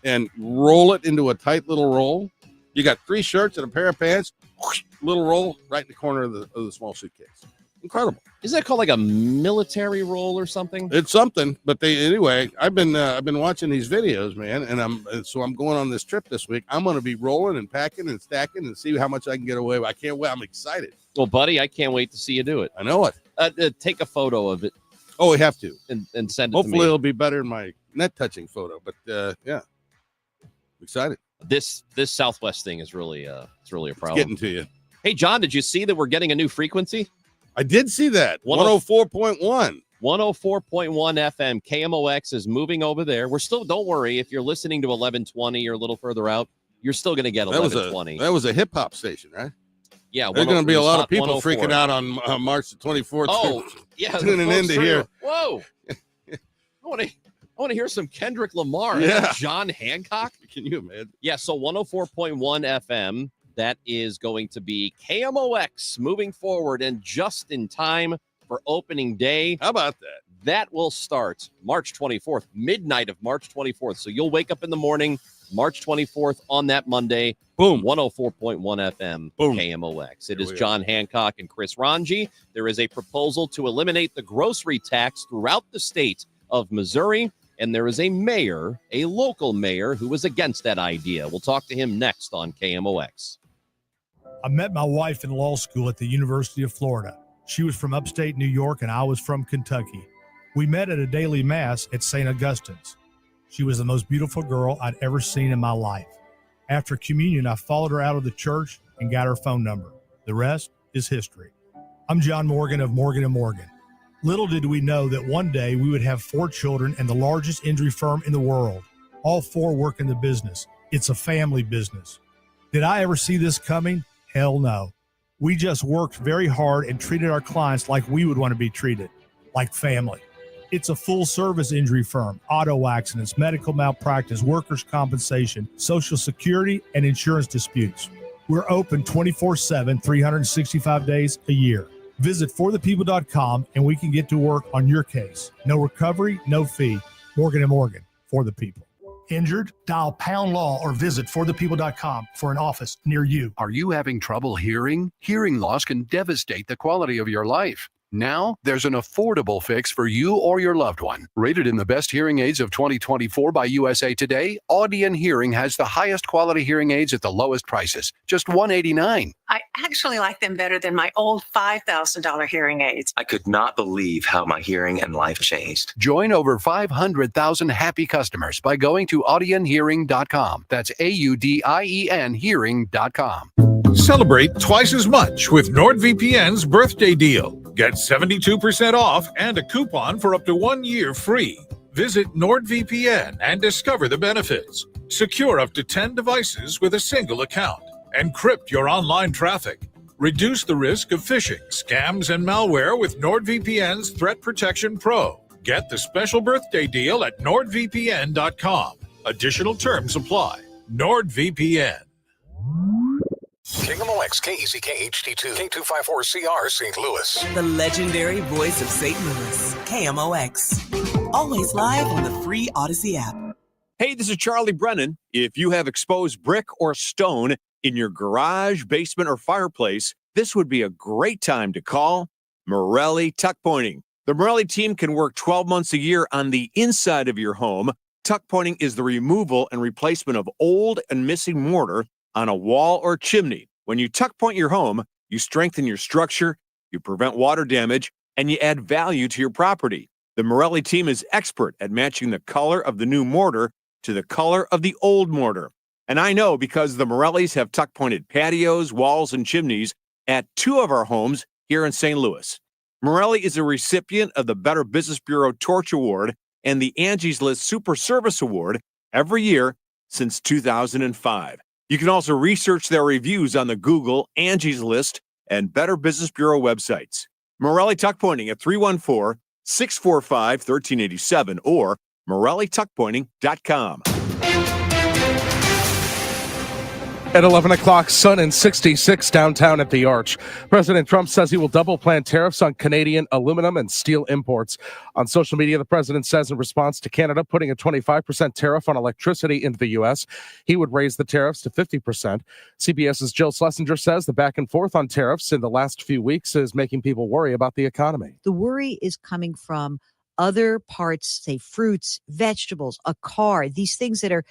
and roll it into a tight little roll. You got 3 shirts and a pair of pants, whoosh, little roll right in the corner of the small suitcase. Incredible. Is that called like a military roll or something? It's something, but anyway. I've been watching these videos, man, and I'm going on this trip this week. I'm going to be rolling and packing and stacking and see how much I can get away with. I can't wait. I'm excited. Well, buddy, I can't wait to see you do it. I know it. Take a photo of it. Oh, we have to, and send it. Hopefully, to me. it'll be better in my net touching photo. But yeah, excited. This Southwest thing is really it's really a problem. It's getting to you. Hey, John, did you see that we're getting a new frequency? I did see that. 104.1. 104.1 FM. KMOX is moving over there. We're still, don't worry, if you're listening to 1120 or a little further out, you're still going to get 1120. That was a hip hop station, right? Yeah. There's going to be a lot of people 104. freaking out on March the 24th. Oh, yeah. Tuning in to hear. Whoa. I want to hear some Kendrick Lamar. Yeah. John Hancock. Can you imagine? Yeah. So 104.1 FM. That is going to be KMOX moving forward and just in time for opening day. How about that? That will start March 24th, midnight of March 24th. So you'll wake up in the morning, March 24th on that Monday. Boom. 104.1 FM. Boom. KMOX. It is we John Hancock and Chris Ranji. There is a proposal to eliminate the grocery tax throughout the state of Missouri. And there is a mayor, a local mayor, who is against that idea. We'll talk to him next on KMOX. I met my wife in law school at the University of Florida. She was from upstate New York and I was from Kentucky. We met at a daily mass at St. Augustine's. She was the most beautiful girl I'd ever seen in my life. After communion, I followed her out of the church and got her phone number. The rest is history. I'm John Morgan of Morgan & Morgan. Little did we know that one day we would have 4 children and the largest injury firm in the world. All 4 work in the business. It's a family business. Did I ever see this coming? Hell no. We just worked very hard and treated our clients like we would want to be treated, like family. It's a full-service injury firm, auto accidents, medical malpractice, workers' compensation, Social Security, and insurance disputes. We're open 24/7, 365 days a year. Visit forthepeople.com and we can get to work on your case. No recovery, no fee. Morgan & Morgan, for the people. Injured? Dial pound law or visit forthepeople.com for an office near you. Are you having trouble hearing? Hearing loss can devastate the quality of your life. Now, there's an affordable fix for you or your loved one. Rated in the best hearing aids of 2024 by USA Today, Audion Hearing has the highest quality hearing aids at the lowest prices, just $189. I actually like them better than my old $5,000 hearing aids. I could not believe how my hearing and life changed. Join over 500,000 happy customers by going to audionhearing.com. That's AUDIEN hearing.com. Celebrate twice as much with NordVPN's birthday deal. Get 72% off and a coupon for up to 1 year free. Visit NordVPN and discover the benefits. Secure up to 10 devices with a single account. Encrypt your online traffic. Reduce the risk of phishing, scams, and malware with NordVPN's Threat Protection Pro. Get the special birthday deal at NordVPN.com. Additional terms apply. NordVPN. KMOX, KEZK HD2, K254CR, St. Louis. The legendary voice of St. Louis, KMOX. Always live on the free Odyssey app. Hey, this is Charlie Brennan. If you have exposed brick or stone in your garage, basement, or fireplace, this would be a great time to call Morelli Tuck Pointing. The Morelli team can work 12 months a year on the inside of your home. Tuck pointing is the removal and replacement of old and missing mortar on a wall or chimney. When you tuck point your home, you strengthen your structure, you prevent water damage, and you add value to your property. The Morelli team is expert at matching the color of the new mortar to the color of the old mortar. And I know because the Morellis have tuck pointed patios, walls, and chimneys at 2 of our homes here in St. Louis. Morelli is a recipient of the Better Business Bureau Torch Award and the Angie's List Super Service Award every year since 2005. You can also research their reviews on the Google, Angie's List, and Better Business Bureau websites. Morelli Tuck Pointing at 314-645-1387 or MorelliTuckPointing.com. At 11 o'clock, sun and 66 downtown at the Arch. President Trump says he will double planned tariffs on Canadian aluminum and steel imports. On social media, the president says in response to Canada putting a 25% tariff on electricity into the U.S., he would raise the tariffs to 50%. CBS's Jill Schlesinger says the back and forth on tariffs in the last few weeks is making people worry about the economy. The worry is coming from other parts, say fruits, vegetables, a car, these things that are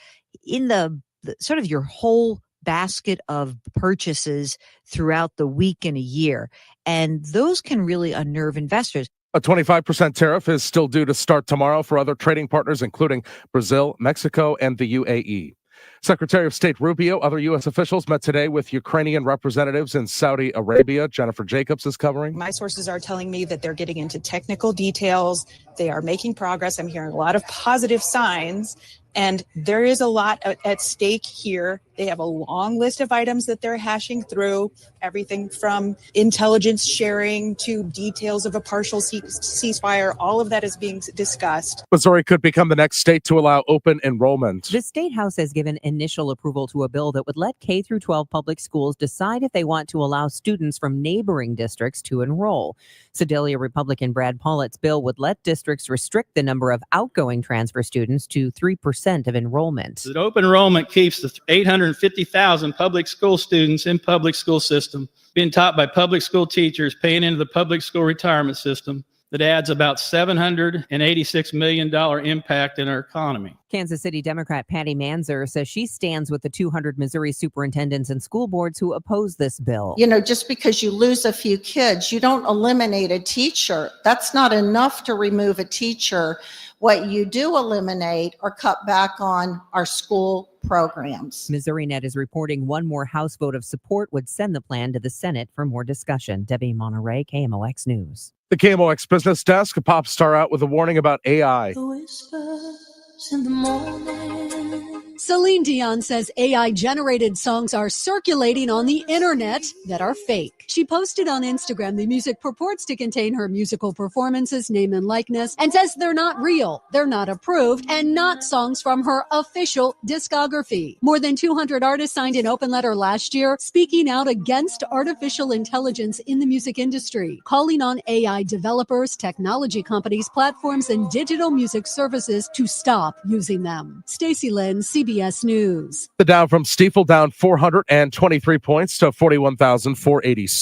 in the sort of your whole basket of purchases throughout the week and a year. And those can really unnerve investors. A 25% tariff is still due to start tomorrow for other trading partners, including Brazil, Mexico, and the UAE. Secretary of State Rubio, other U.S. officials met today with Ukrainian representatives in Saudi Arabia. Jennifer Jacobs is covering. My sources are telling me that they're getting into technical details. They are making progress. I'm hearing a lot of positive signs. And there is a lot at stake here. They have a long list of items that they're hashing through, everything from intelligence sharing to details of a partial ceasefire. All of that is being discussed. Missouri could become the next state to allow open enrollment. The State House has given initial approval to a bill that would let K through 12 public schools decide if they want to allow students from neighboring districts to enroll. Sedalia Republican Brad Pollitt's bill would let districts restrict the number of outgoing transfer students to 3% of enrollment. That open enrollment keeps the 850,000 public school students in public school system being taught by public school teachers, paying into the public school retirement system. that adds about $786 million impact in our economy. Kansas City Democrat Patty Manzer says she stands with the 200 Missouri superintendents and school boards who oppose this bill. You know, just because you lose a few kids, you don't eliminate a teacher. That's not enough to remove a teacher. What you do eliminate or cut back on are school programs. MissouriNet is reporting one more House vote of support would send the plan to the Senate for more discussion. Debbie Monterey, KMOX News. The KMOX Business Desk, a pop star out with a warning about AI. In the morning. Celine Dion says AI-generated songs are circulating on the internet that are fake. She posted on Instagram the music purports to contain her musical performances, name and likeness, and says they're not real, they're not approved, and not songs from her official discography. More than 200 artists signed an open letter last year speaking out against artificial intelligence in the music industry, calling on AI developers, technology companies, platforms, and digital music services to stop using them. Stacey Lynn, CBS News. The Dow from Stifel down 423 points to 41,487.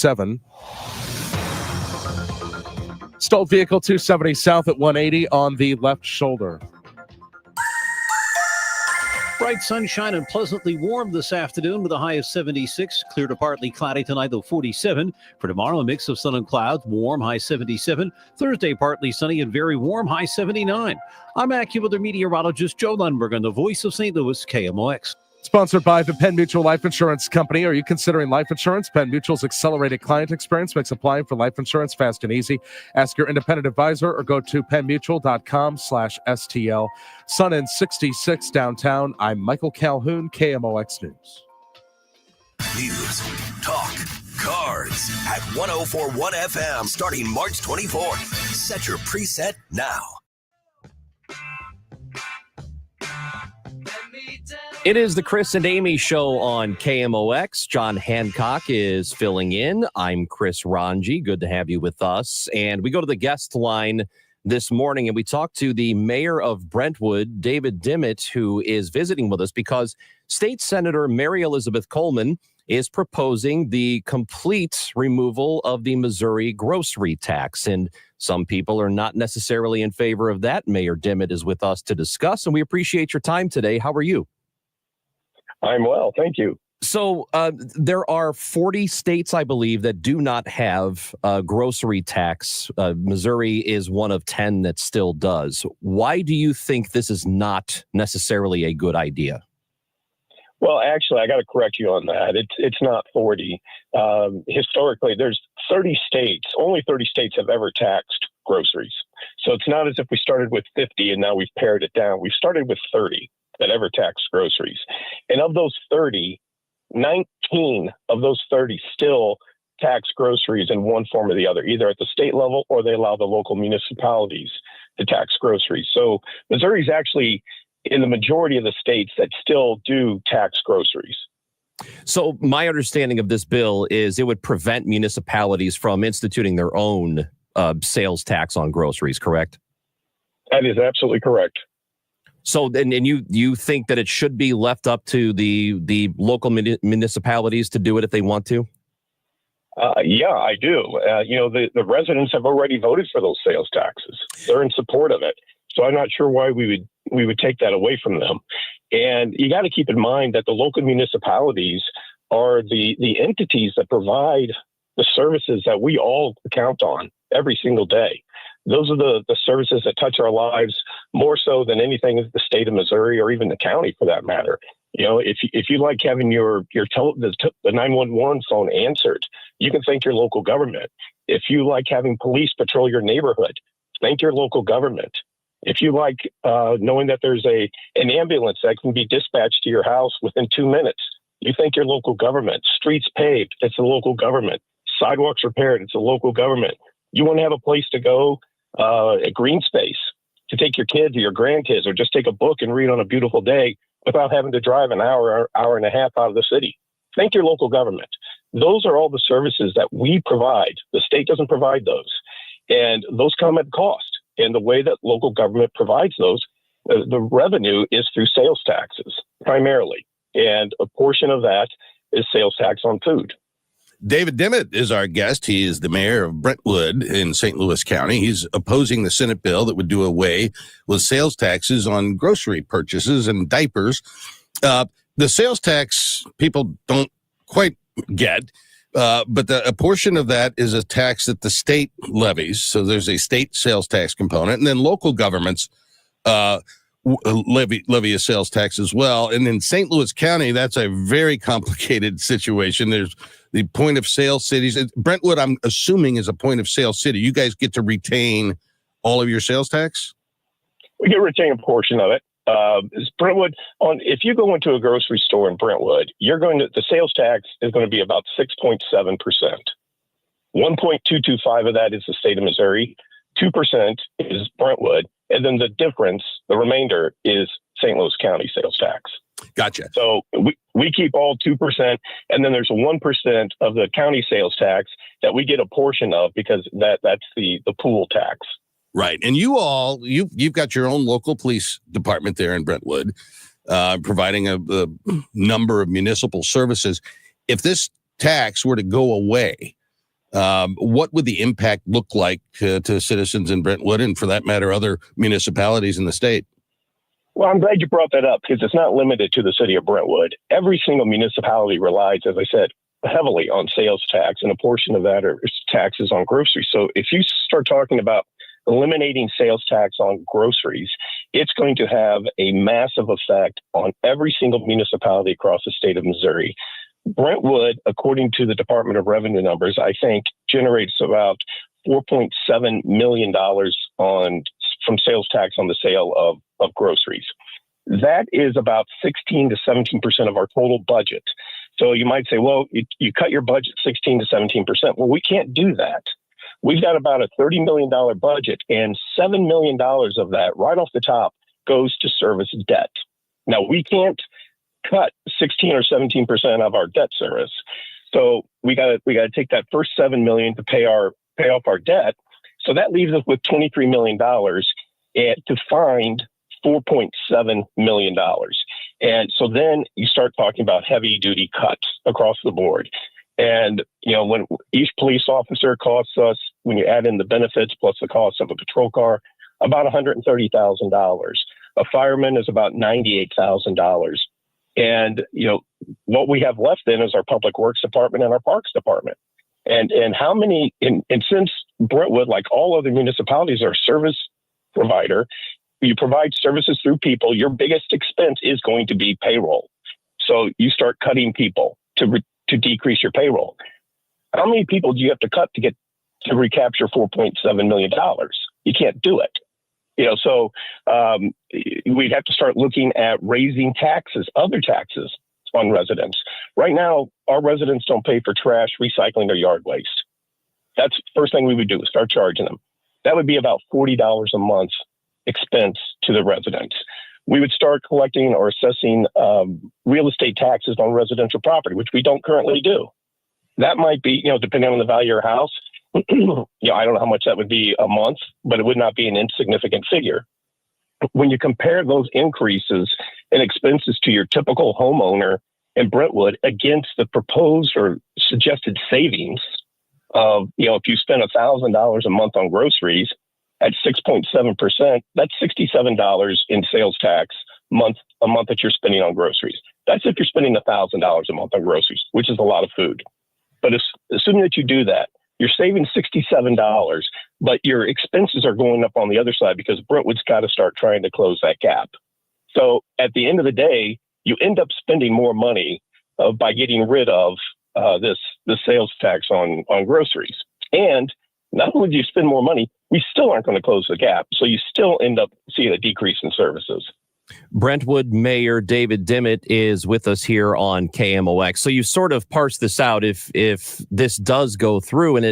Stalled vehicle 270 south at 180 on the left shoulder. Bright sunshine and pleasantly warm this afternoon with a high of 76. Clear to partly cloudy tonight, though 47. For tomorrow, a mix of sun and clouds, warm, high 77. Thursday, partly sunny and very warm, high 79. I'm AccuWeather meteorologist Joe Lundberg on the Voice of St. Louis, KMOX. Sponsored by the Penn Mutual Life Insurance Company. Are you considering life insurance? Penn Mutual's accelerated client experience makes applying for life insurance fast and easy. Ask your independent advisor or go to pennmutual.com/STL. Sun in 66 downtown. I'm Michael Calhoun, KMOX News. News, talk, cards at 104.1 FM starting March 24th. Set your preset now. It is the Chris and Amy show on KMOX. John Hancock is filling in. I'm Chris Ranji. Good to have you with us. And we go to the guest line this morning and we talk to the mayor of Brentwood, David Dimmitt, who is visiting with us because State Senator Mary Elizabeth Coleman is proposing the complete removal of the Missouri grocery tax. And some people are not necessarily in favor of that. Mayor Dimmitt is with us to discuss, and we appreciate your time today. How are you? I'm well, thank you. So there are 40 states, I believe, that do not have a grocery tax. Missouri is one of 10 that still does. Why do you think this is not necessarily a good idea? Well, actually, I got to correct you on that. It's not 40. Historically, there's 30 states. Only 30 states have ever taxed groceries. So it's not as if we started with 50 and now we've pared it down. We've started with 30 that ever taxed groceries. And of those 30, 19 of those 30 still tax groceries in one form or the other, either at the state level or they allow the local municipalities to tax groceries. So Missouri is actually in the majority of the states that still do tax groceries. So my understanding of this bill is it would prevent municipalities from instituting their own sales tax on groceries, correct? That is absolutely correct. So then, and you think that it should be left up to the local municipalities to do it if they want to? Yeah, I do. The residents have already voted for those sales taxes. They're in support of it. So I'm not sure why we would take that away from them. And you got to keep in mind that the local municipalities are the entities that provide the services that we all count on every single day. Those are the services that touch our lives more so than anything in the state of Missouri or even the county for that matter. You know, if you like having the 911 phone answered, you can thank your local government. If you like having police patrol your neighborhood, thank your local government. If you like knowing that there's an ambulance that can be dispatched to your house within 2 minutes, you thank your local government. Streets paved, it's the local government. Sidewalks repaired, it's the local government. You want to have a place to go, a green space to take your kids or your grandkids, or just take a book and read on a beautiful day without having to drive an hour and a half out of the city. Thank your local government. Those are all the services that we provide. The state doesn't provide those. And those come at cost. And the way that local government provides those, the revenue is through sales taxes primarily. And a portion of that is sales tax on food. David Dimmitt is our guest. He is the mayor of Brentwood in St. Louis County. He's opposing the Senate bill that would do away with sales taxes on grocery purchases and diapers. The sales tax people don't quite get, but a portion of that is a tax that the state levies. So there's a state sales tax component, and then local governments levy a sales tax as well. And in St. Louis County, that's a very complicated situation. There's the point of sale cities. Brentwood, I'm assuming, is a point of sale city. You guys get to retain all of your sales tax? We get to retain a portion of it. Brentwood, if you go into a grocery store in Brentwood, the sales tax is going to be about 6.7%. 1.225 of that is the state of Missouri. 2% is Brentwood. And then the difference, the remainder, is St. Louis County sales tax. Gotcha. So we keep all 2%, and then there's 1% of the county sales tax that we get a portion of because that's the pool tax. Right. And you've got your own local police department there in Brentwood, providing a number of municipal services. If this tax were to go away, what would the impact look like to citizens in Brentwood and, for that matter, other municipalities in the state? Well, I'm glad you brought that up because it's not limited to the city of Brentwood. Every single municipality relies, as I said, heavily on sales tax, and a portion of that are taxes on groceries. So if you start talking about eliminating sales tax on groceries, it's going to have a massive effect on every single municipality across the state of Missouri. Brentwood, according to the Department of Revenue numbers, I think generates about $4.7 million from sales tax on the sale of groceries. That is about 16 to 17% of our total budget. So you might say, well, you cut your budget 16 to 17%. Well, we can't do that. We've got about a $30 million budget, and $7 million of that right off the top goes to service debt. Now, we can't cut 16 or 17% of our debt service. So we got to take that first $7 million to pay off our debt. So that leaves us with $23 million to find $4.7 million. And so then you start talking about heavy duty cuts across the board. And, when each police officer costs us, when you add in the benefits plus the cost of a patrol car, about $130,000. A fireman is about $98,000. And, what we have left then is our public works department and our parks department. And how many, and since Brentwood, like all other municipalities, are a service provider, you provide services through people, your biggest expense is going to be payroll. So you start cutting people to decrease your payroll. How many people do you have to cut to recapture $4.7 million? You can't do it. So we'd have to start looking at raising taxes, other taxes on residents. Right now, our residents don't pay for trash, recycling, or yard waste. That's the first thing we would do, is start charging them. That would be about $40 a month expense to the residents. We would start collecting or assessing real estate taxes on residential property, which we don't currently do. That might be, depending on the value of your house, I don't know how much that would be a month, but it would not be an insignificant figure. When you compare those increases in expenses to your typical homeowner in Brentwood against the proposed or suggested savings of, if you spend $1,000 a month on groceries at 6.7%, that's $67 in sales tax a month that you're spending on groceries. That's if you're spending $1,000 a month on groceries, which is a lot of food. But assuming that you do that, you're saving $67, but your expenses are going up on the other side because Brentwood's got to start trying to close that gap. So at the end of the day, you end up spending more money by getting rid of the sales tax on groceries. And not only do you spend more money, we still aren't going to close the gap. So you still end up seeing a decrease in services. Brentwood Mayor David Dimmitt is with us here on KMOX. So you sort of parse this out if this does go through, and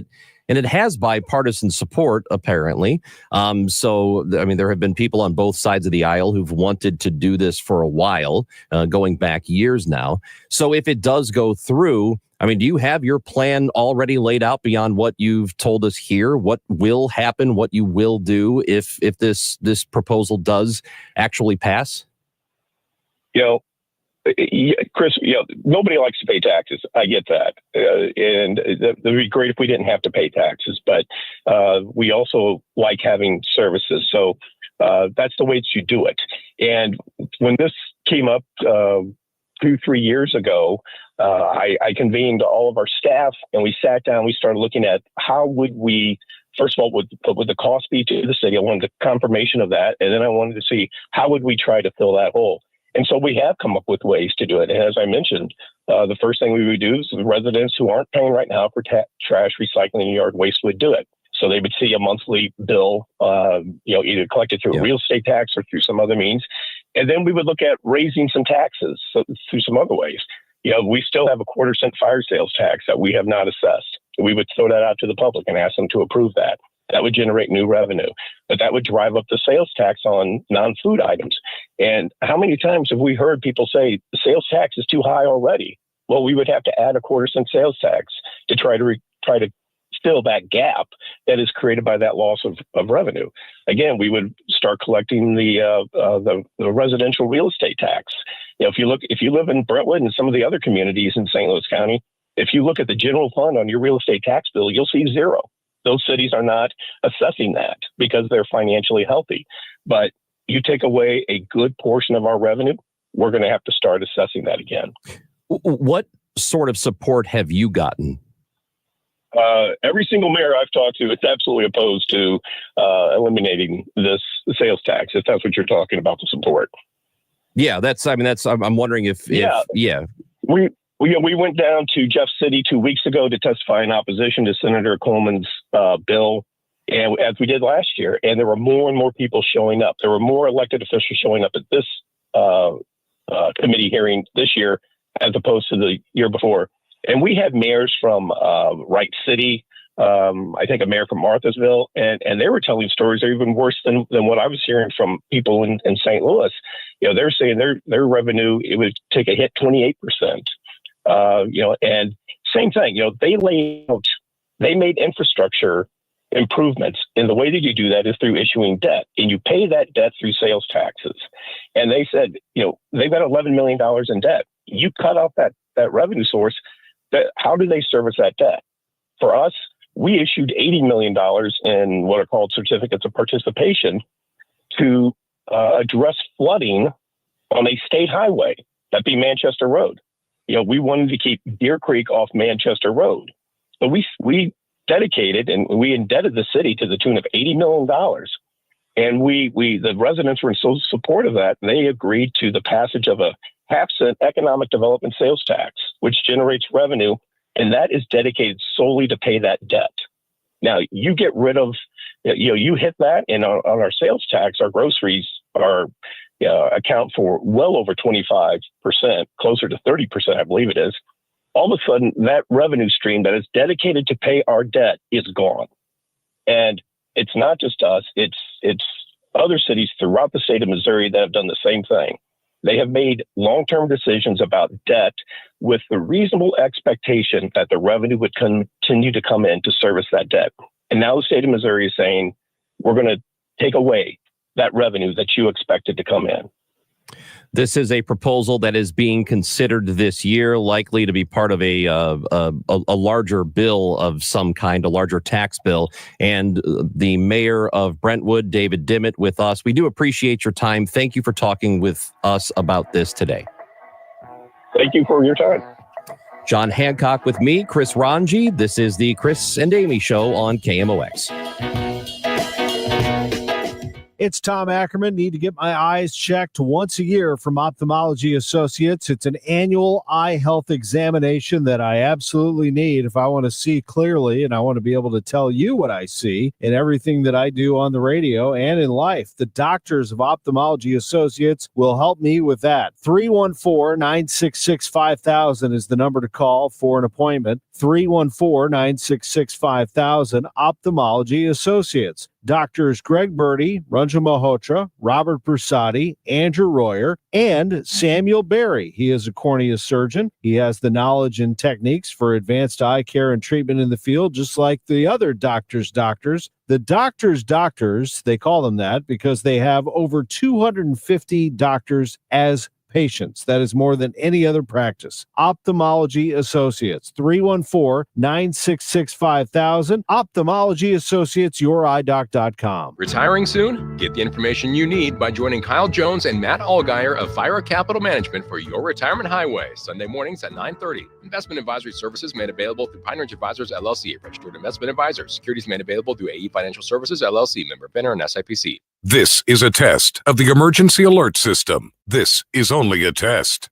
it has bipartisan support, apparently. There have been people on both sides of the aisle who've wanted to do this for a while, going back years now. So if it does go through, do you have your plan already laid out beyond what you've told us here? What will happen, what you will do if this proposal does actually pass? Chris, nobody likes to pay taxes. I get that. And it would be great if we didn't have to pay taxes, but we also like having services. So that's the way that you do it. And when this came up 2-3 years ago, I convened all of our staff and we sat down, we started looking at how would we, first of all, what would the cost be to the city? I wanted the confirmation of that. And then I wanted to see how would we try to fill that hole? And so we have come up with ways to do it. And as I mentioned, the first thing we would do is the residents who aren't paying right now for trash, recycling, and yard waste would do it. So they would see a monthly bill, either collected through a real estate tax or through some other means. And then we would look at raising some taxes through some other ways. We still have a 1/4-cent fire sales tax that we have not assessed. We would throw that out to the public and ask them to approve that. That would generate new revenue, but that would drive up the sales tax on non-food items. And how many times have we heard people say the sales tax is too high already? Well, we would have to add a 1/4-cent sales tax to try to fill that gap that is created by that loss of revenue. Again, we would start collecting the residential real estate tax. If you live in Brentwood and some of the other communities in St. Louis County, if you look at the general fund on your real estate tax bill, you'll see zero. Those cities are not assessing that because they're financially healthy. But you take away a good portion of our revenue, we're going to have to start assessing that again. What sort of support have you gotten? Every single mayor I've talked to is absolutely opposed to eliminating this sales tax, if that's what you're talking about, the support. Yeah, I'm wondering if We went down to Jeff City 2 weeks ago to testify in opposition to Senator Coleman's bill, and as we did last year. And there were more and more people showing up. There were more elected officials showing up at this committee hearing this year as opposed to the year before. And we had mayors from Wright City, I think a mayor from Marthasville, and they were telling stories that are even worse than what I was hearing from people in St. Louis. They're saying their revenue, it would take a hit 28%. And same thing, they made infrastructure improvements. And the way that you do that is through issuing debt, and you pay that debt through sales taxes. And they said, they've got $11 million in debt. You cut off that revenue source. How do they service that debt? For us, we issued $80 million in what are called certificates of participation to address flooding on a state highway, that be Manchester Road. We wanted to keep Deer Creek off Manchester Road. So we dedicated and we indebted the city to the tune of $80 million. And the residents were in so support of that, they agreed to the passage of a 0.5-cent economic development sales tax, which generates revenue, and that is dedicated solely to pay that debt. Now, you get rid of, you hit that, and on our sales tax, our groceries account for well over 25%, closer to 30%, I believe it is. All of a sudden, that revenue stream that is dedicated to pay our debt is gone. And it's not just us, it's other cities throughout the state of Missouri that have done the same thing. They have made long-term decisions about debt with the reasonable expectation that the revenue would continue to come in to service that debt. And now the state of Missouri is saying, we're going to take away that revenue that you expected to come in. This is a proposal that is being considered this year, likely to be part of a larger bill of some kind, a larger tax bill. And the mayor of Brentwood, David Dimmitt, with us. We do appreciate your time. Thank you for talking with us about this today. Thank you for your time. John Hancock with me, Chris Ranji. This is the Chris and Amy Show on KMOX. It's Tom Ackerman. Need to get my eyes checked once a year from Ophthalmology Associates. It's an annual eye health examination that I absolutely need if I want to see clearly, and I want to be able to tell you what I see in everything that I do on the radio and in life. The doctors of Ophthalmology Associates will help me with that. 314-966-5000 is the number to call for an appointment. 314-966-5000, Ophthalmology Associates. Doctors Greg Birdie, Ranjan Malhotra, Robert Brusati, Andrew Royer, and Samuel Berry. He is a cornea surgeon. He has the knowledge and techniques for advanced eye care and treatment in the field, just like the other doctors. The doctors, they call them that because they have over 250 doctors as patients. That is more than any other practice. Ophthalmology Associates, 314-966-5000. Ophthalmology Associates, yourEyeDoc.com. Retiring soon? Get the information you need by joining Kyle Jones and Matt Allgeier of Fira Capital Management for Your Retirement Highway, Sunday mornings at 9:30. Investment advisory services made available through Pine Ridge Advisors, LLC, registered investment advisors. Securities made available through AE Financial Services, LLC, member FINRA and SIPC. This is a test of the emergency alert system. This is only a test.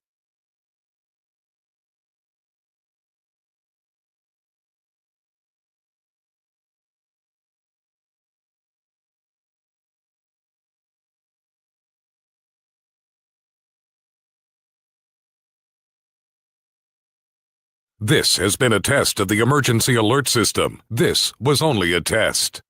This has been a test of the emergency alert system. This was only a test.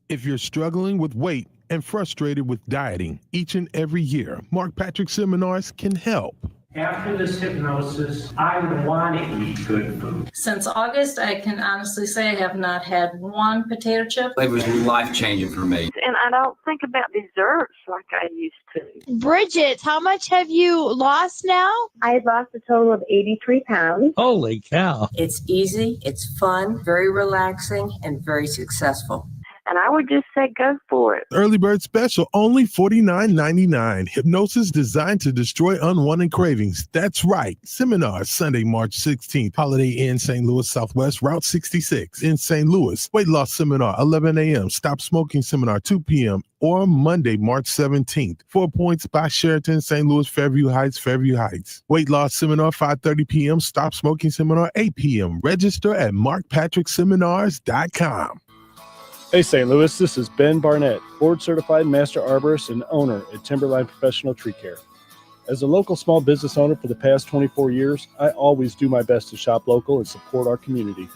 If you're struggling with weight and frustrated with dieting each and every year, Mark Patrick Seminars can help. After this hypnosis, I want to eat good food. Since August, I can honestly say I have not had one potato chip. It was life-changing for me. And I don't think about desserts like I used to. Bridget, how much have you lost now? I lost a total of 83 pounds. Holy cow. It's easy, it's fun, very relaxing, and very successful. And I would just say go for it. Early bird special, only $49.99. Hypnosis designed to destroy unwanted cravings. That's right. Seminars, Sunday, March 16th. Holiday Inn, St. Louis Southwest, Route 66 in St. Louis. Weight loss seminar, 11 a.m. Stop smoking seminar, 2 p.m. Or Monday, March 17th. 4 Points by Sheraton, St. Louis, Fairview Heights, Fairview Heights. Weight loss seminar, 5:30 p.m. Stop smoking seminar, 8 p.m. Register at markpatrickseminars.com. Hey St. Louis, this is Ben Barnett, board certified master arborist and owner at Timberline Professional Tree Care. As a local small business owner for the past 24 years, I always do my best to shop local and support our community.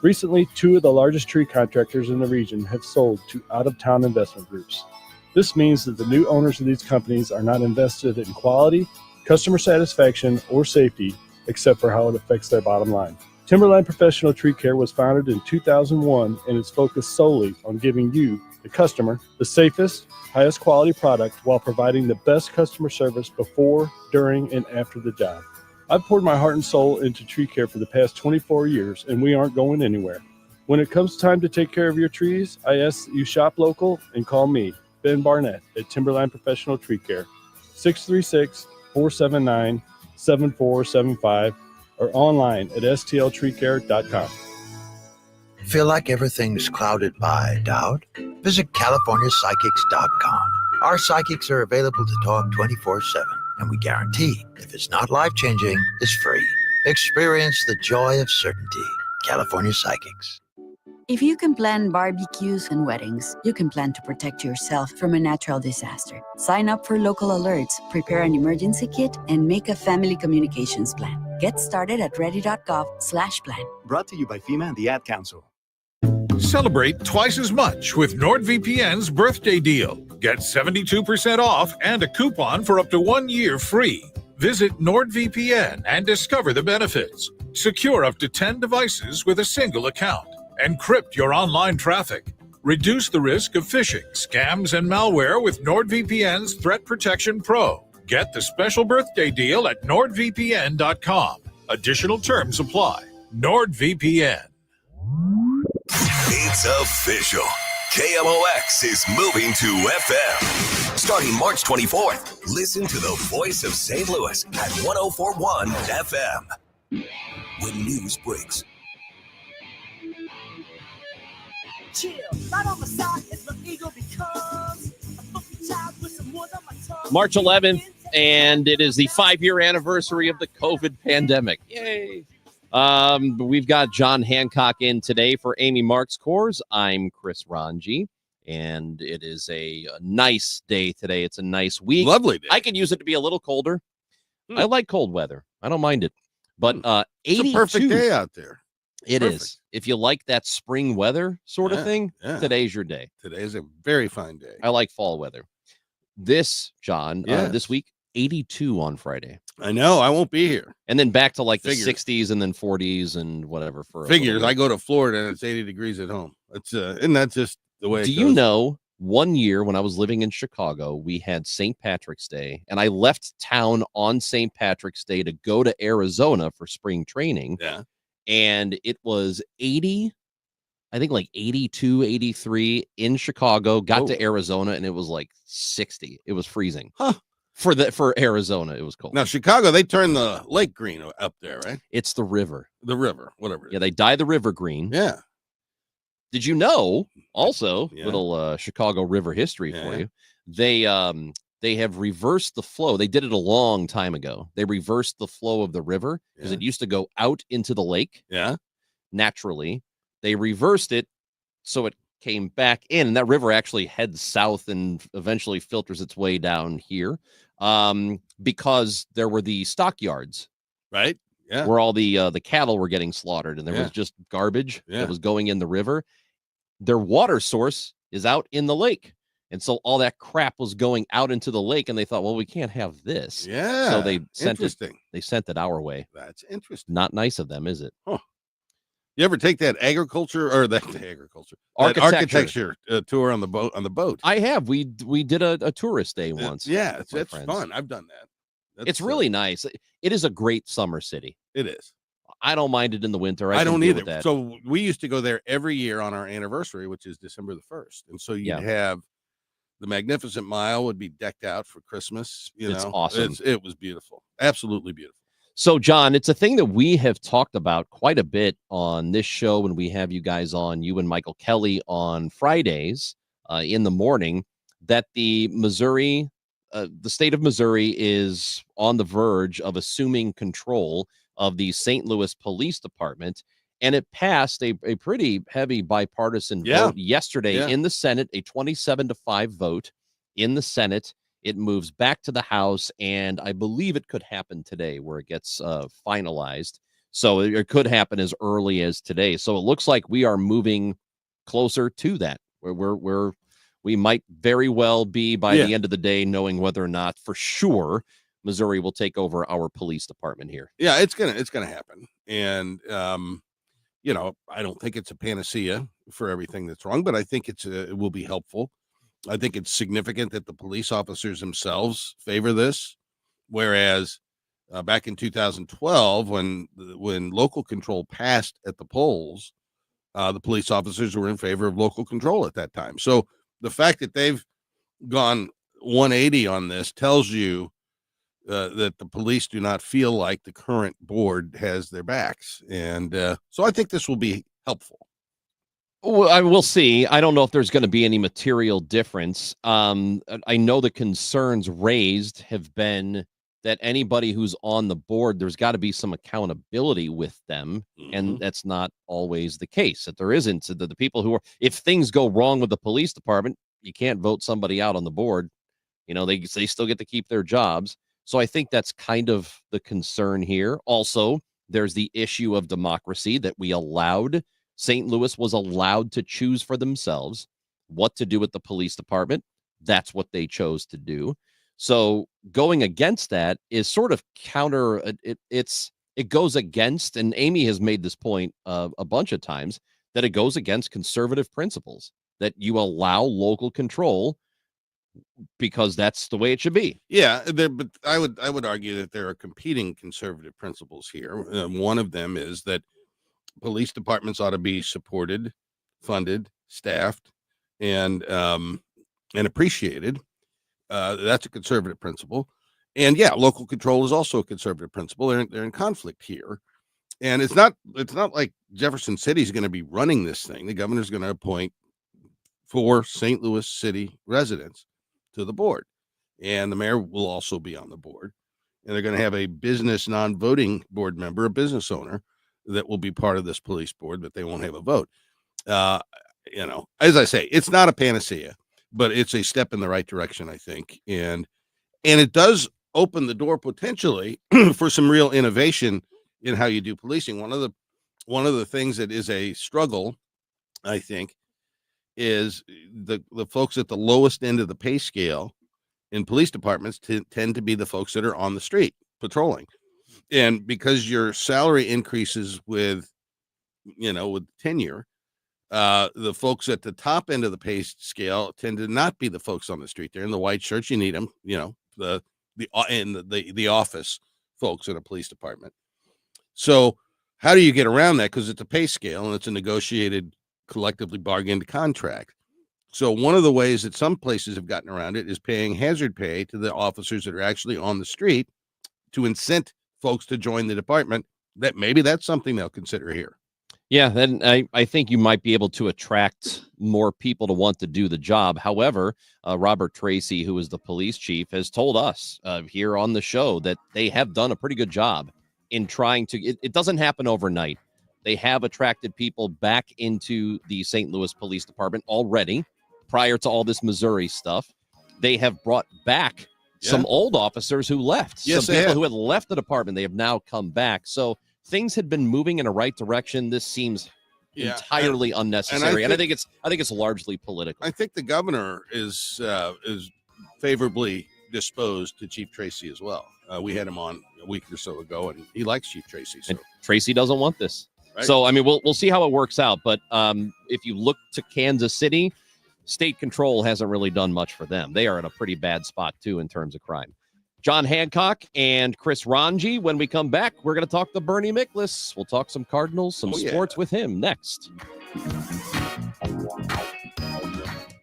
Recently, 2 of the largest tree contractors in the region have sold to out-of-town investment groups. This means that the new owners of these companies are not invested in quality, customer satisfaction, or safety, except for how it affects their bottom line. Timberline Professional Tree Care was founded in 2001 and is focused solely on giving you, the customer, the safest, highest quality product while providing the best customer service before, during, and after the job. I've poured my heart and soul into tree care for the past 24 years, and we aren't going anywhere. When it comes time to take care of your trees, I ask that you shop local and call me, Ben Barnett, at Timberline Professional Tree Care, 636-479-7475, or online at stltreecare.com. Feel like everything's clouded by doubt? Visit CaliforniaPsychics.com. Our psychics are available to talk 24/7, and we guarantee if it's not life-changing, it's free. Experience the joy of certainty. California Psychics. If you can plan barbecues and weddings, you can plan to protect yourself from a natural disaster. Sign up for local alerts, prepare an emergency kit, and make a family communications plan. Get started at ready.gov/plan. Brought to you by FEMA and the Ad Council. Celebrate twice as much with NordVPN's birthday deal. Get 72% off and a coupon for up to 1 year free. Visit NordVPN and discover the benefits. Secure up to 10 devices with a single account. Encrypt your online traffic. Reduce the risk of phishing, scams, and malware with NordVPN's Threat Protection Pro. Get the special birthday deal at nordvpn.com. Additional terms apply. NordVPN. It's official. KMOX is moving to FM. Starting March 24th, listen to the voice of St. Louis at 104.1 FM. When news breaks. Chill, right on my side as the eagle becomes a funky child with some wood on my tongue. March 11th, and it is the 5-year anniversary of the COVID pandemic. Yay! We've got John Hancock in today for Amy Mark's Course. I'm Chris Ranji, and it is a nice day today. It's a nice week. Lovely day. I could use it to be a little colder. I like cold weather. I don't mind it. But 82. It's a perfect day out there. It Perfect. is. If you like that spring weather sort of thing, today's your day. Today's a very fine day. I like fall weather. This, John, Yes. this week, 82 on Friday. I know. I won't be here. And then back to like Figures. the 60s and then 40s and whatever. For a Figures. little I bit. go to Florida and it's 80 degrees at home. It's isn't that just the way it Do you goes? know one year when I was living in Chicago, we had St. Patrick's Day, and I left town on St. Patrick's Day to go to Arizona for spring training. Yeah. And it was 80, I think like 82, 83 in Chicago, got to Arizona, and it was like 60. It was freezing. Huh. For Arizona, it was cold. Now, Chicago, they turn the lake green up there, right? It's the river. The river, whatever. Yeah, they dye the river green. Yeah. Did you know, also, little Chicago River history for you, they have reversed the flow. They did it a long time ago. They reversed the flow of the river because it used to go out into the lake. Yeah. Naturally. They reversed it so it came back in, and that river actually heads south and eventually filters its way down here because there were the stockyards. Right. Yeah. Where all the cattle were getting slaughtered, and there was just garbage that was going in the river. Their water source is out in the lake. And so all that crap was going out into the lake, and they thought, well, we can't have this. Yeah. So they sent it our way. That's interesting. Not nice of them, is it? Huh. You ever take that agriculture architecture tour on the boat? I have. We did a tourist day once. Yeah, it's fun. I've done that. It's really nice. It is a great summer city. It is. I don't mind it in the winter. I don't either. So we used to go there every year on our anniversary, which is December the 1st. And so you'd have the Magnificent Mile would be decked out for Christmas. It's awesome. It was beautiful. Absolutely beautiful. So, John, it's a thing that we have talked about quite a bit on this show when we have you guys on, you and Michael Kelly on Fridays in the morning, that the state of Missouri is on the verge of assuming control of the St. Louis Police Department. And it passed a pretty heavy bipartisan vote yesterday in the Senate, a 27-5 vote in the Senate. It moves back to the House, and I believe it could happen today where it gets finalized. So it could happen as early as today. So it looks like we are moving closer to that, where we might very well be by the end of the day knowing whether or not for sure Missouri will take over our police department here. Yeah, it's gonna happen. And I don't think it's a panacea for everything that's wrong, but I think it will be helpful. I think it's significant that the police officers themselves favor this, whereas back in 2012, when local control passed at the polls, the police officers were in favor of local control at that time. So the fact that they've gone 180 on this tells you that the police do not feel like the current board has their backs. And so I think this will be helpful. Well, I will see. I don't know if there's going to be any material difference. I know the concerns raised have been that anybody who's on the board, there's got to be some accountability with them. And that's not always the case. That there isn't. So the people who are, if things go wrong with the police department, you can't vote somebody out on the board. They still get to keep their jobs. So I think that's kind of the concern here. Also, there's the issue of democracy that St. Louis was allowed to choose for themselves what to do with the police department. That's what they chose to do. So going against that is sort of counter. It goes against, and Amy has made this point a bunch of times, that it goes against conservative principles, that you allow local control because that's the way it should be. Yeah, but I would argue that there are competing conservative principles here. One of them is that police departments ought to be supported, funded, staffed, and appreciated. That's a conservative principle. And local control is also a conservative principle. They're in conflict here. And it's not like Jefferson City is going to be running this thing. The governor's going to appoint 4 St. Louis City residents to the board. And the mayor will also be on the board. And they're going to have a business non-voting board member, a business owner, that will be part of this police board, but they won't have a vote. As I say, it's not a panacea, but it's a step in the right direction, I think. And it does open the door potentially for some real innovation in how you do policing. One of the things that is a struggle, I think, is the folks at the lowest end of the pay scale in police departments tend to be the folks that are on the street patrolling. And because your salary increases with tenure, The folks at the top end of the pay scale tend to not be the folks on the street. They're in the white shirts. You need them, the office folks in a police department. So how do you get around that? Because it's a pay scale and it's a negotiated, collectively bargained contract. So one of the ways that some places have gotten around it is paying hazard pay to the officers that are actually on the street to incent folks to join the department. That's something they'll consider here. Yeah, then I think you might be able to attract more people to want to do the job. However, Robert Tracy, who is the police chief, has told us here on the show that they have done a pretty good job in trying to, it doesn't happen overnight. They have attracted people back into the St. Louis Police Department already prior to all this Missouri stuff. They have brought back some old officers who left. Yes, some people who had left the department. They have now come back. So things had been moving in a right direction. This seems entirely unnecessary, and I think it's largely political. I think the governor is favorably disposed to Chief Tracy as well. We had him on a week or so ago, and he likes Chief Tracy. So. And Tracy doesn't want this. Right. So I mean, we'll see how it works out. But if you look to Kansas City, state control hasn't really done much for them. They are in a pretty bad spot too in terms of crime. John Hancock and Chris Ranji. When we come back, we're going to talk to Bernie Miklasz. We'll talk some Cardinals, some sports with him next.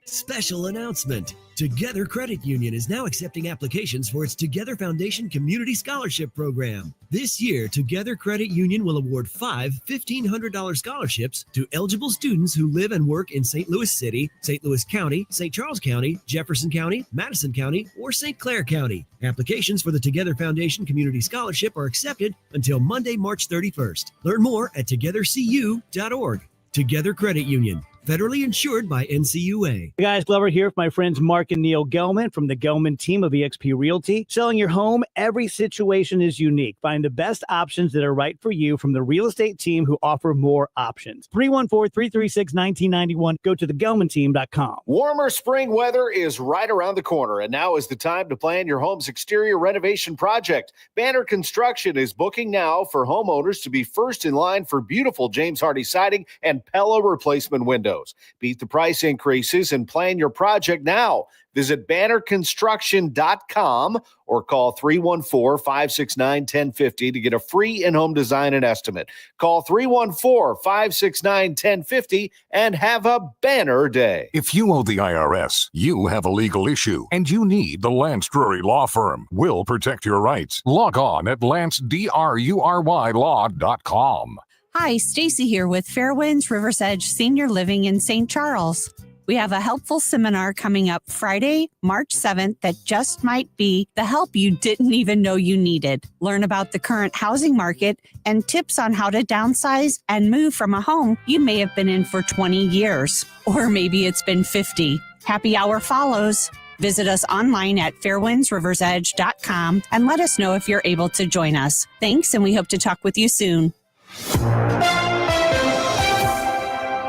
Special announcement. Together Credit Union is now accepting applications for its Together Foundation Community Scholarship Program. This year, Together Credit Union will award 5 $1,500 scholarships to eligible students who live and work in St. Louis City, St. Louis County, St. Charles County, Jefferson County, Madison County, or St. Clair County. Applications for the Together Foundation Community Scholarship are accepted until Monday, March 31st. Learn more at togethercu.org. Together Credit Union. Federally insured by NCUA. Hey guys, Glover here with my friends Mark and Neil Gelman from the Gelman team of eXp Realty. Selling your home, every situation is unique. Find the best options that are right for you from the real estate team who offer more options. 314-336-1991. Go to thegelmanteam.com. Warmer spring weather is right around the corner, and now is the time to plan your home's exterior renovation project. Banner Construction is booking now for homeowners to be first in line for beautiful James Hardy siding and Pella replacement windows. Beat the price increases and plan your project now. Visit bannerconstruction.com or call 314-569-1050 to get a free in-home design and estimate. Call 314-569-1050 and have a banner day. If you owe the IRS, you have a legal issue, and you need the Lance Drury Law Firm. We'll protect your rights. Log on at lancedrurylaw.com. Hi, Stacy here with Fairwinds Rivers Edge Senior Living in St. Charles. We have a helpful seminar coming up Friday, March 7th that just might be the help you didn't even know you needed. Learn about the current housing market and tips on how to downsize and move from a home you may have been in for 20 years, or maybe it's been 50. Happy hour follows. Visit us online at fairwindsriversedge.com and let us know if you're able to join us. Thanks, and we hope to talk with you soon.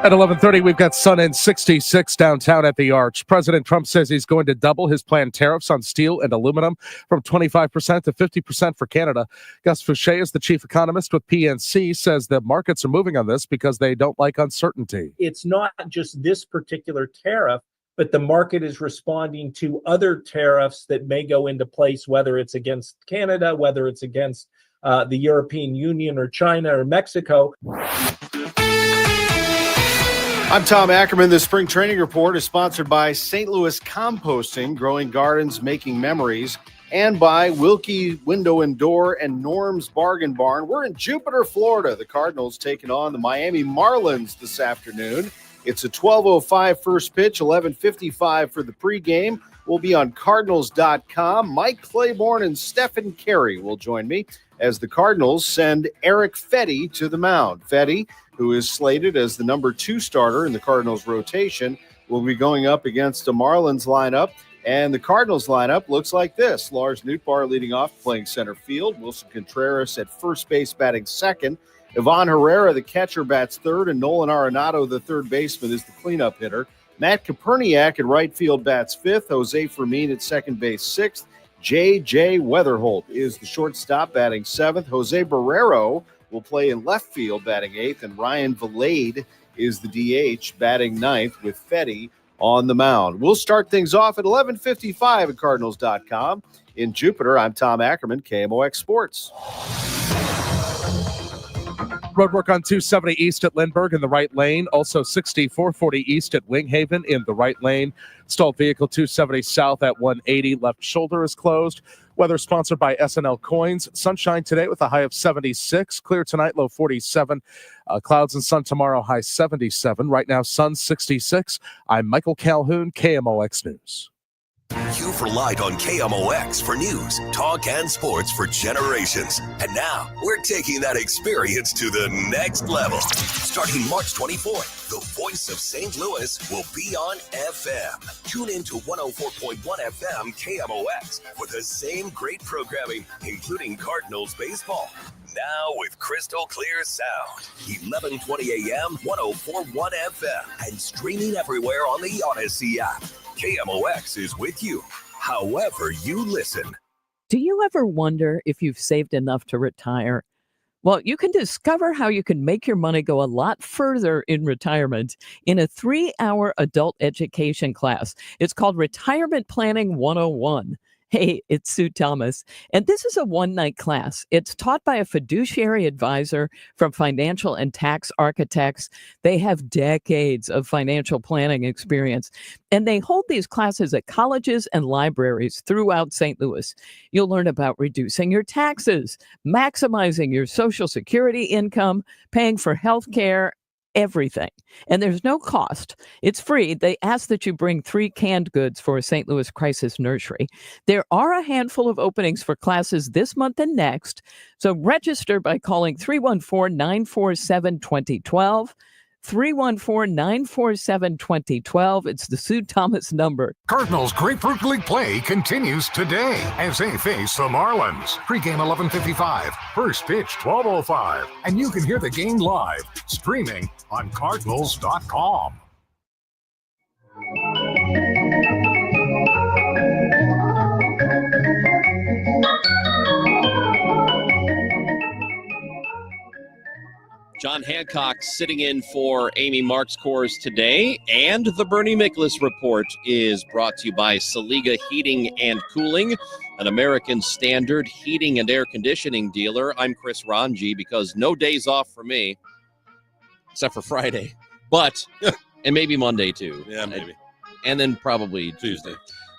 At 11:30, we've got sun in 66 downtown at the Arch. President Trump says he's going to double his planned tariffs on steel and aluminum from 25% to 50% for Canada. Gus Fouché is the chief economist with PNC, says the markets are moving on this because they don't like uncertainty. It's not just this particular tariff, but the market is responding to other tariffs that may go into place, whether it's against Canada, whether it's against the European Union or China or Mexico. I'm Tom Ackerman. The Spring Training Report is sponsored by St. Louis Composting, Growing Gardens, Making Memories, and by Wilkie Window and Door and Norm's Bargain Barn. We're in Jupiter, Florida. The Cardinals taking on the Miami Marlins this afternoon. It's a 12:05 first pitch, 11:55 for the pregame. We'll be on Cardinals.com. Mike Claiborne and Stephen Carey will join me as the Cardinals send Eric Fetty to the mound. Fetty, who is slated as the number 2 starter in the Cardinals rotation, will be going up against the Marlins lineup. And the Cardinals lineup looks like this. Lars Nootbaar leading off, playing center field. Wilson Contreras at first base, batting second. Ivan Herrera, the catcher, bats third. And Nolan Arenado, the third baseman, is the cleanup hitter. Matt Koperniak at right field bats fifth. Jose Fermin at second base sixth. J.J. Weatherholt is the shortstop, batting seventh. Jose Barrero will play in left field, batting eighth. And Ryan Valade is the DH, batting ninth with Fetty on the mound. We'll start things off at 11:55 at Cardinals.com. In Jupiter, I'm Tom Ackerman, KMOX Sports. Road work on 270 east at Lindbergh in the right lane. Also 6440 east at Winghaven in the right lane. Stalled vehicle 270 south at 180. Left shoulder is closed. Weather sponsored by SNL Coins. Sunshine today with a high of 76. Clear tonight, low 47. Clouds and sun tomorrow, high 77. Right now, sun 66. I'm Michael Calhoun, KMOX News. You've relied on KMOX for news, talk, and sports for generations. And now we're taking that experience to the next level. Starting March 24th, the voice of St. Louis will be on FM. Tune in to 104.1 FM KMOX for the same great programming, including Cardinals baseball. Now with crystal clear sound, 11:20 a.m., 104.1 FM, and streaming everywhere on the Odyssey app. KMOX is with you, however you listen. Do you ever wonder if you've saved enough to retire? Well, you can discover how you can make your money go a lot further in retirement in a 3-hour adult education class. It's called Retirement Planning 101. Hey, it's Sue Thomas, and this is a one-night class. It's taught by a fiduciary advisor from Financial and Tax Architects. They have decades of financial planning experience, and they hold these classes at colleges and libraries throughout St. Louis. You'll learn about reducing your taxes, maximizing your Social Security income, paying for health care, everything. And there's no cost. It's free. They ask that you bring 3 canned goods for a St. Louis crisis nursery. There are a handful of openings for classes this month and next. So register by calling 314-947-2012. 314-947-2012. It's the Sue Thomas number. Cardinals Grapefruit League play continues today as they face the Marlins. Pre-game 11:55, first pitch 12:05, and you can hear the game live streaming on Cardinals.com. John Hancock sitting in for Amy Marks Kors today, and the Bernie Miklasz Report is brought to you by Saliga Heating and Cooling, an American Standard heating and air conditioning dealer. I'm Chris Ranji, because no days off for me, except for Friday, but and maybe Monday too. Yeah, maybe. And then probably Tuesday.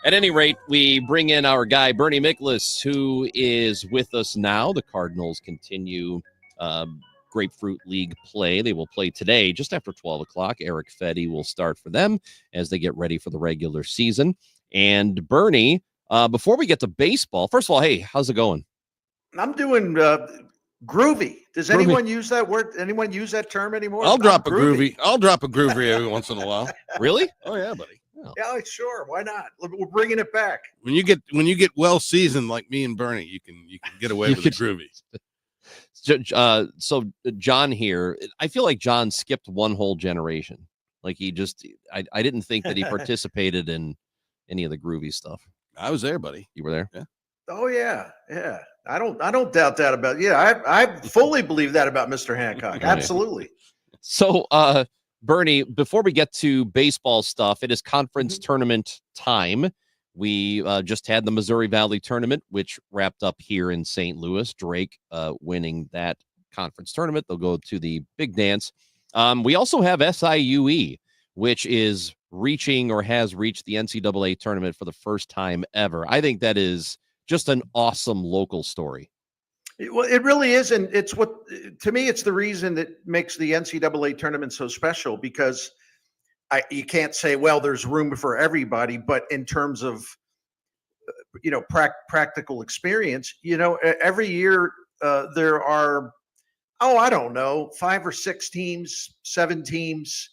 At any rate, we bring in our guy, Bernie Miklasz, who is with us now. The Cardinals continue Grapefruit League play. They will play today just after 12 o'clock. Eric Fetty will start for them as they get ready for the regular season. And Bernie, before we get to baseball, first of all, hey, how's it going? I'm doing groovy. Does anyone use that word? Anyone use that term anymore? I'll drop a groovy. I'll drop a groovy every once in a while. Really? Oh yeah, buddy. Yeah, sure. Why not? We're bringing it back. When you get well seasoned like me and Bernie, you can get away with the groovy. So John here, I feel like John skipped one whole generation. Like he just, I didn't think that he participated in any of the groovy stuff. I was there, buddy. You were there? Yeah. Oh yeah. Yeah. I don't doubt that about, I fully believe that about Mr. Hancock. Absolutely. So, Bernie, before we get to baseball stuff, it is conference tournament time. We just had the Missouri Valley tournament, which wrapped up here in St. Louis. Drake winning that conference tournament. They'll go to the big dance. We also have SIUE, which is reaching or has reached the NCAA tournament for the first time ever. I think that is just an awesome local story. Well, it really is. And it's to me, it's the reason that makes the NCAA tournament so special, because you can't say, well, there's room for everybody, but in terms of, practical experience, every year there are, I don't know, 5 or 6 teams, 7 teams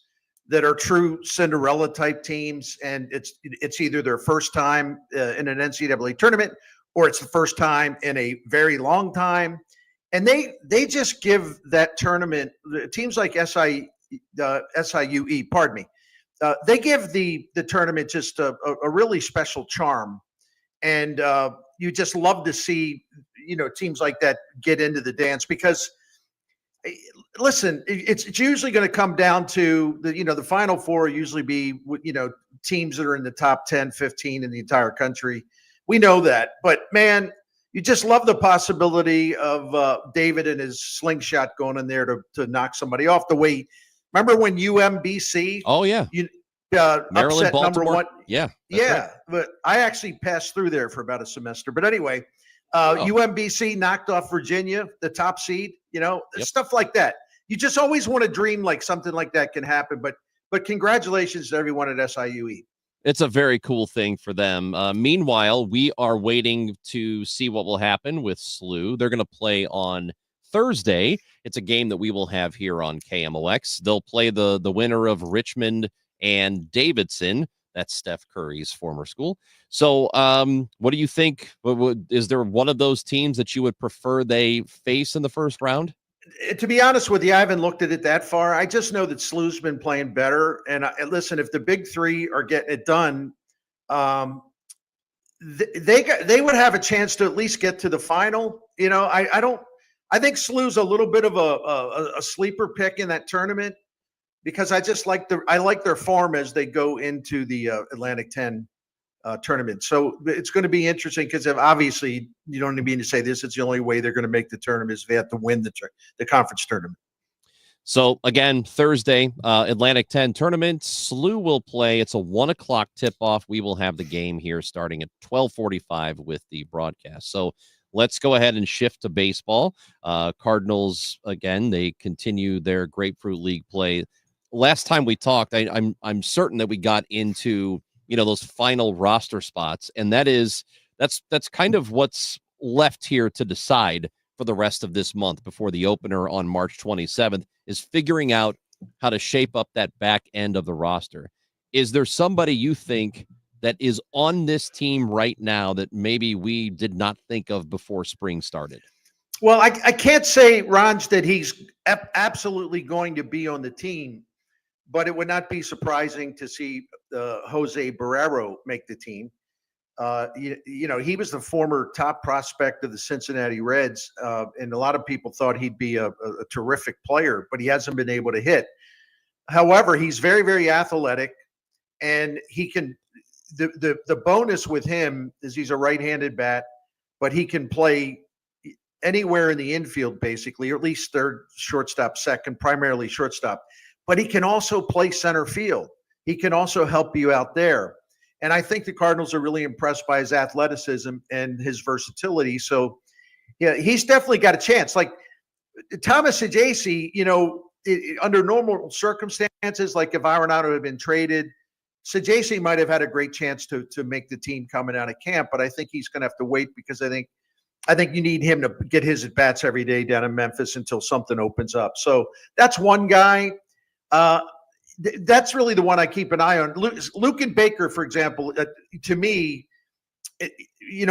that are true Cinderella type teams. And it's either their first time in an NCAA tournament, or it's the first time in a very long time. And they just give that tournament, teams like SIUE, pardon me, they give the tournament just a really special charm. And you just love to see, teams like that get into the dance, because listen, it's usually going to come down to the Final Four usually be, teams that are in the top 10, 15 in the entire country. We know that, but man, you just love the possibility of David and his slingshot going in there to knock somebody off the way. Remember when UMBC? Oh yeah. Maryland, Upset number Baltimore. one. Yeah. Yeah. Right. But I actually passed through there for about a semester. But anyway, UMBC knocked off Virginia, the top seed, stuff like that. You just always want to dream like something like that can happen. But congratulations to everyone at SIUE. It's a very cool thing for them. Meanwhile, we are waiting to see what will happen with SLU. They're going to play on Thursday. It's a game that we will have here on KMOX. They'll play the winner of Richmond and Davidson. That's Steph Curry's former school. So what do you think? Is there one of those teams that you would prefer they face in the first round? To be honest with you, I haven't looked at it that far. I just know that SLU's been playing better. And listen, if the big three are getting it done, they would have a chance to at least get to the final. I think SLU's a little bit of a sleeper pick in that tournament because I like their form as they go into the Atlantic 10 tournament. So it's going to be interesting because obviously you don't need to say this. It's the only way they're going to make the tournament is they have to win the conference tournament. So again, Thursday, Atlantic 10 tournament. SLU will play. It's a 1:00 tip-off. We will have the game here starting at 12:45 with the broadcast. So let's go ahead and shift to baseball. Cardinals, again, they continue their Grapefruit League play. Last time we talked, I'm certain that we got into those final roster spots, and that's kind of what's left here to decide for the rest of this month before the opener on March 27th is figuring out how to shape up that back end of the roster. Is there somebody you think that is on this team right now that maybe we did not think of before spring started? Well, I can't say, Ranj, that he's absolutely going to be on the team, but it would not be surprising to see Jose Barrero make the team. He was the former top prospect of the Cincinnati Reds, and a lot of people thought he'd be a terrific player, but he hasn't been able to hit. However, he's very, very athletic, and he can. The bonus with him is he's a right-handed bat, but he can play anywhere in the infield, basically, or at least third, shortstop, second, primarily shortstop. But he can also play center field. He can also help you out there. And I think the Cardinals are really impressed by his athleticism and his versatility. So, yeah, he's definitely got a chance. Like Thomas Saggese, under normal circumstances, like if Arenado had been traded, Saggese might have had a great chance to make the team coming out of camp. But I think he's going to have to wait because I think you need him to get his at-bats every day down in Memphis until something opens up. So that's one guy. That's really the one I keep an eye on. Lucan Baker, for example, to me, and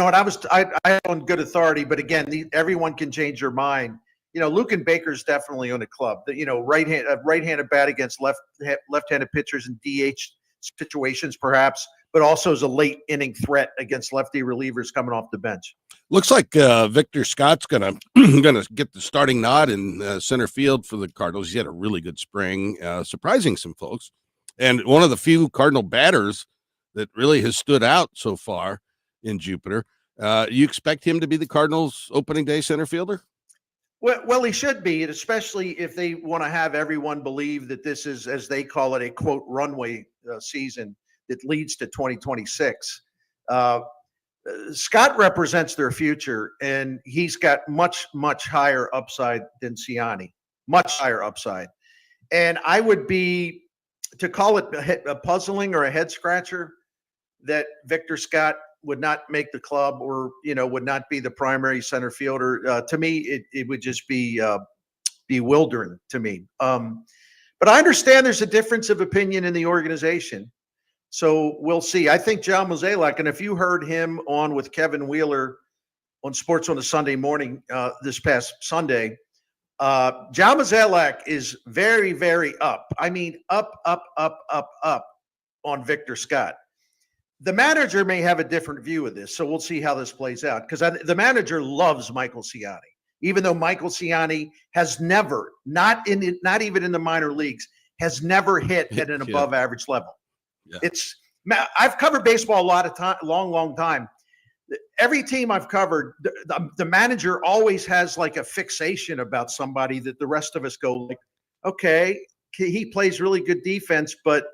I on good authority, but again, everyone can change their mind. Lucan Baker's definitely on the club. Right-handed bat against left-handed pitchers in DH situations, perhaps, but also as a late inning threat against lefty relievers coming off the bench. Looks like Victor Scott's gonna get the starting nod in center field for the Cardinals. He had a really good spring, surprising some folks, and one of the few Cardinal batters that really has stood out so far in Jupiter. You expect him to be the Cardinals' opening day center fielder? Well, he should be, and especially if they want to have everyone believe that this is, as they call it, a quote runway season that leads to 2026. Scott represents their future, and he's got much, much higher upside than Ciani, much higher upside. And I would be, to call it a puzzling or a head scratcher, that Victor Scott would not make the club or, would not be the primary center fielder. To me, it would just be bewildering to me. But I understand there's a difference of opinion in the organization. So we'll see. I think John Mozeliak, and if you heard him on with Kevin Wheeler on Sports on a Sunday morning this past Sunday, John Mozeliak is very, very up. I mean, up on Victor Scott. The manager may have a different view of this, so we'll see how this plays out because the manager loves Michael Ciani. even though Michael Ciani has never, not even in the minor leagues, has never hit at an above average level. Yeah. I've covered baseball a lot of time, long time. Every team I've covered, the manager always has like a fixation about somebody that the rest of us go like, okay, he plays really good defense, but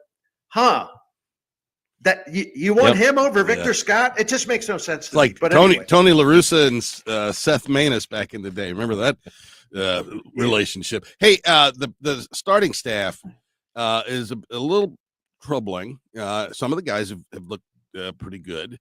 that you want him over Victor Scott? It just makes no sense to me. Like But Tony anyway. La Russa and Seth Manus back in the day. Remember that relationship? Hey, the starting staff is a little troubling. Some of the guys have looked pretty good.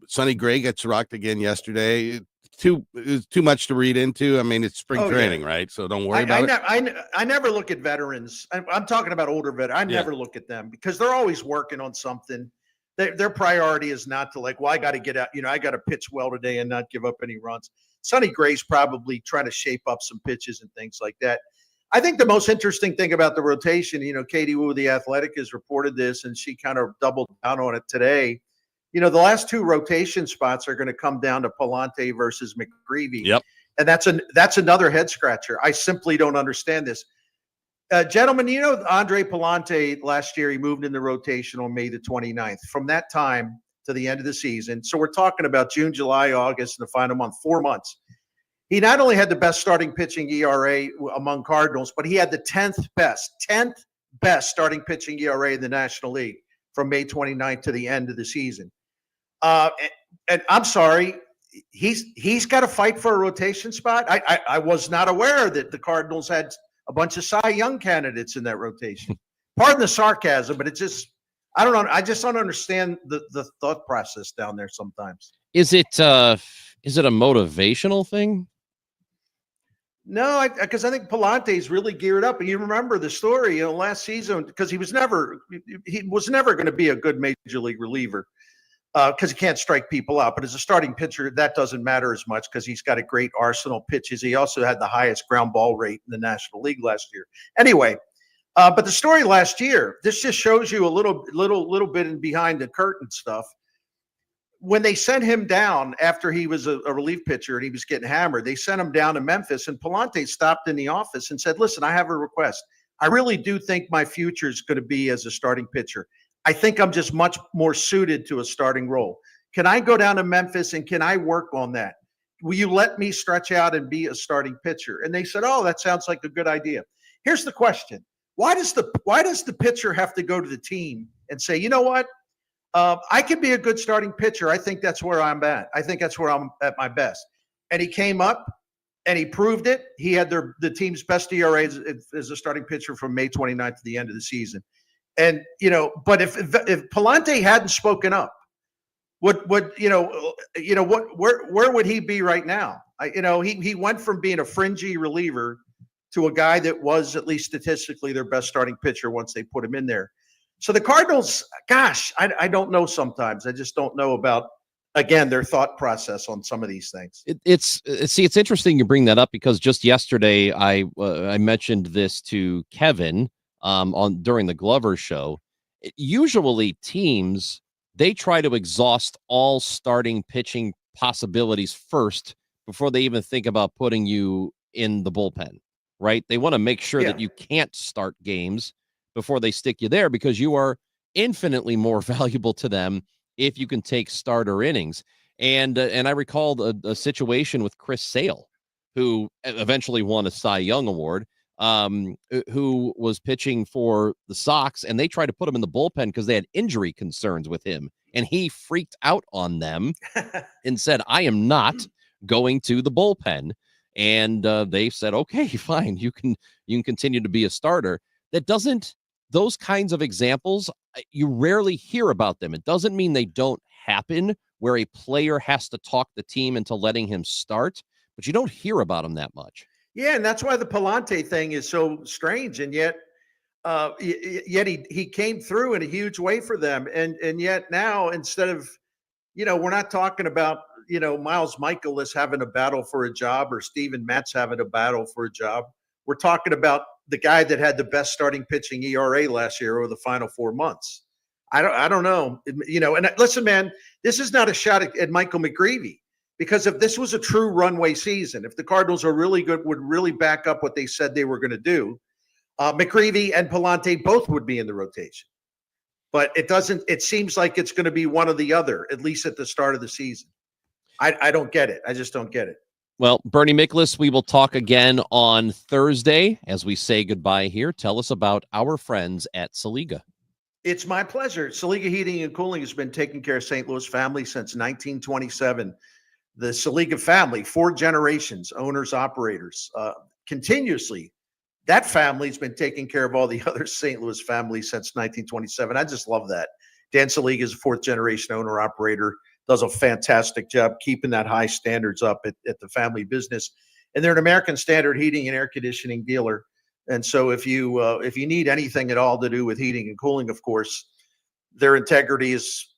Sonny Gray gets rocked again yesterday. It's too much to read into. I mean, it's spring training, right? So don't worry about it. I never look at veterans. I'm talking about older veterans. I never look at them because they're always working on something. Their priority is not to like, well, I got to get out. I got to pitch well today and not give up any runs. Sonny Gray's probably trying to shape up some pitches and things like that. I think the most interesting thing about the rotation, Katie Wu, the Athletic, has reported this, and she kind of doubled down on it today. The last two rotation spots are going to come down to Palante versus McGreevy. Yep. And that's another head scratcher. I simply don't understand this. Gentlemen, Andre Palante last year, he moved in the rotation on May the 29th. From that time to the end of the season, so we're talking about June, July, August, and the final month, 4 months. He not only had the best starting pitching ERA among Cardinals, but he had the 10th best starting pitching ERA in the National League from May 29th to the end of the season. And I'm sorry, he's got to fight for a rotation spot. I was not aware that the Cardinals had a bunch of Cy Young candidates in that rotation. Pardon the sarcasm, but I don't know. I just don't understand the thought process down there sometimes. Is it a motivational thing? No, because I think Palante's really geared up, and you remember the story, last season, because he was never going to be a good major league reliever because he can't strike people out. But as a starting pitcher, that doesn't matter as much because he's got a great arsenal of pitches. He also had the highest ground ball rate in the National League last year. Anyway, but the story last year, this just shows you a little bit in behind the curtain stuff. When they sent him down after he was a relief pitcher and he was getting hammered, they sent him down to Memphis, and Palante stopped in the office and said, listen, I have a request. I really do think my future is going to be as a starting pitcher. I think I'm just much more suited to a starting role. Can I go down to Memphis and can I work on that? Will you let me stretch out and be a starting pitcher? And they said, oh, that sounds like a good idea. Here's the question. Why does the pitcher have to go to the team and say, you know what? I could be a good starting pitcher. I think that's where I'm at. I think that's where I'm at my best. And he came up and he proved it. He had the team's best ERA as a starting pitcher from May 29th to the end of the season. And, but if Palante hadn't spoken up, where would he be right now? He went from being a fringy reliever to a guy that was, at least statistically, their best starting pitcher once they put him in there. So the Cardinals, gosh, I don't know sometimes. I just don't know about, again, their thought process on some of these things. It's interesting you bring that up because just yesterday I mentioned this to Kevin during the Glover show. Usually teams, they try to exhaust all starting pitching possibilities first before they even think about putting you in the bullpen, right? They want to make sure that you can't start games before they stick you there because you are infinitely more valuable to them if you can take starter innings. And I recalled a situation with Chris Sale, who eventually won a Cy Young Award, who was pitching for the Sox, and they tried to put him in the bullpen because they had injury concerns with him. And he freaked out on them and said, I am not going to the bullpen. And they said, okay, fine. You can continue to be a starter. Those kinds of examples, you rarely hear about them. It doesn't mean they don't happen where a player has to talk the team into letting him start, but you don't hear about them that much. Yeah, and that's why the Palante thing is so strange. And yet he came through in a huge way for them. And yet now, instead of, we're not talking about, Miles Michaelis having a battle for a job or Steven Matz having a battle for a job. We're talking about the guy that had the best starting pitching ERA last year over the final 4 months. I don't know. And listen, man, this is not a shot at Michael McGreevy. Because if this was a true runway season, if the Cardinals are really good, would really back up what they said they were going to do, McCreevy and Palante both would be in the rotation. But it doesn't. It seems like it's going to be one or the other, at least at the start of the season. I don't get it. I just don't get it. Well, Bernie Miklasz, we will talk again on Thursday as we say goodbye here. Tell us about our friends at Saliga. It's my pleasure. Saliga Heating and Cooling has been taking care of St. Louis family since 1927. The Saliga family, 4 generations, owners, operators, continuously. That family's been taking care of all the other St. Louis families since 1927. I just love that. Dan Saliga is a 4th generation owner operator, does a fantastic job keeping that high standards up at the family business. And they're an American Standard heating and air conditioning dealer. And so if you need anything at all to do with heating and cooling, of course, their integrity is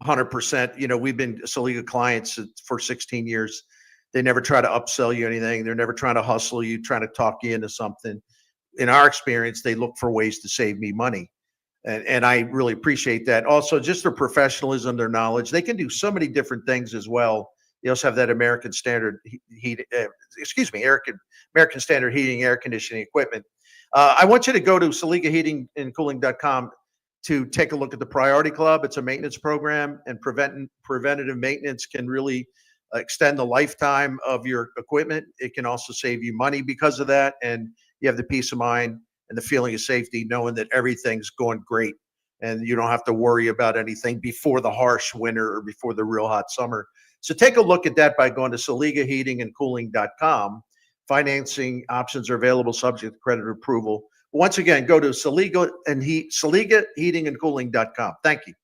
100%. We've been Saliga clients for 16 years. They never try to upsell you anything. They're never trying to hustle you, trying to talk you into something. In our experience, they look for ways to save me money. And I really appreciate that. Also, just their professionalism, their knowledge. They can do so many different things as well. They also have that American Standard American Standard heating, air conditioning equipment. I want you to go to SaligaHeatingandCooling.com to take a look at the Priority Club. It's a maintenance program, and preventative maintenance can really extend the lifetime of your equipment. It can also save you money because of that, and you have the peace of mind and the feeling of safety knowing that everything's going great and you don't have to worry about anything before the harsh winter or before the real hot summer. So take a look at that by going to SaligaHeatingandCooling.com. Financing options are available subject to credit approval. Once again, go to SaligaHeatingandCooling.com. Thank you.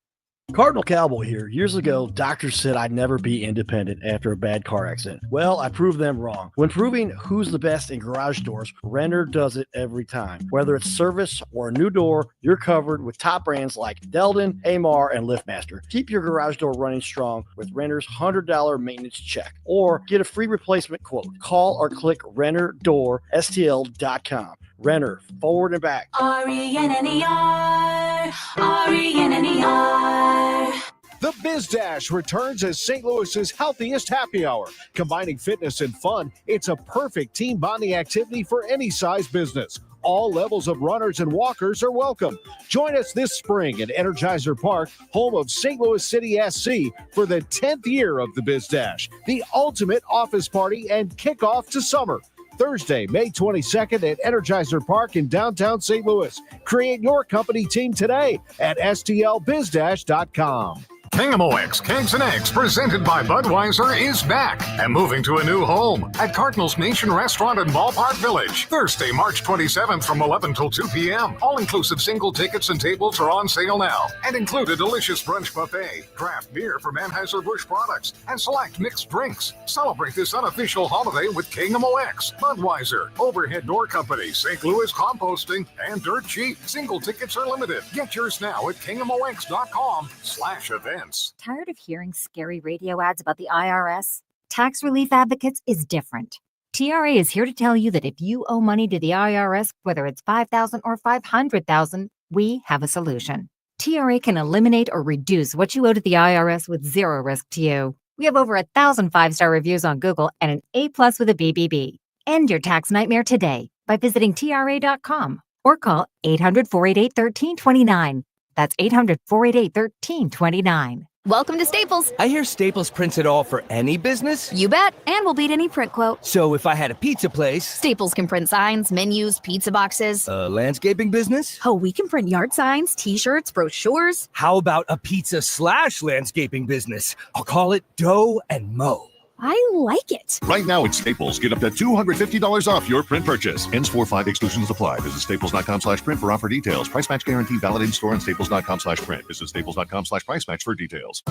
Cardinal Cowboy here. Years ago, doctors said I'd never be independent after a bad car accident. Well, I proved them wrong. When proving who's the best in garage doors, Renner does it every time. Whether it's service or a new door, you're covered with top brands like Delden, Amar, and LiftMaster. Keep your garage door running strong with Renner's $100 maintenance check, or get a free replacement quote. Call or click RennerDoorSTL.com. Renner, forward and back. RENNER, RENNER. The Biz Dash returns as St. Louis's healthiest happy hour. Combining fitness and fun, it's a perfect team bonding activity for any size business. All levels of runners and walkers are welcome. Join us this spring at Energizer Park, home of St. Louis City SC, for the 10th year of the Biz Dash, the ultimate office party and kickoff to summer. Thursday, May 22nd at Energizer Park in downtown St. Louis. Create your company team today at stlbizdash.com. KMOX Kegs and Eggs, presented by Budweiser, is back and moving to a new home at Cardinals Nation Restaurant in Ballpark Village. Thursday, March 27th from 11 till 2 p.m. All-inclusive single tickets and tables are on sale now and include a delicious brunch buffet, craft beer from Anheuser-Busch products, and select mixed drinks. Celebrate this unofficial holiday with KMOX, Budweiser, Overhead Door Company, St. Louis Composting, and Dirt Cheap. Single tickets are limited. Get yours now at KMOX.com/event. Tired of hearing scary radio ads about the IRS? Tax Relief Advocates is different. TRA is here to tell you that if you owe money to the IRS, whether it's $5,000 or $500,000, we have a solution. TRA can eliminate or reduce what you owe to the IRS with zero risk to you. We have over 1,000 5-star reviews on Google and an A+ with a BBB. End your tax nightmare today by visiting TRA.com or call 800-488-1329. That's 800-488-1329. Welcome to Staples. I hear Staples prints it all for any business. You bet, and we'll beat any print quote. So if I had a pizza place... Staples can print signs, menus, pizza boxes. A landscaping business? Oh, we can print yard signs, t-shirts, brochures. How about a pizza/landscaping business? I'll call it Dough and Mo. I like it. Right now at Staples, get up to $250 off your print purchase. Ends 4/5, exclusions apply. Visit staples.com/print for offer details. Price match guarantee valid in store and staples.com/print. Visit staples.com/price match for details.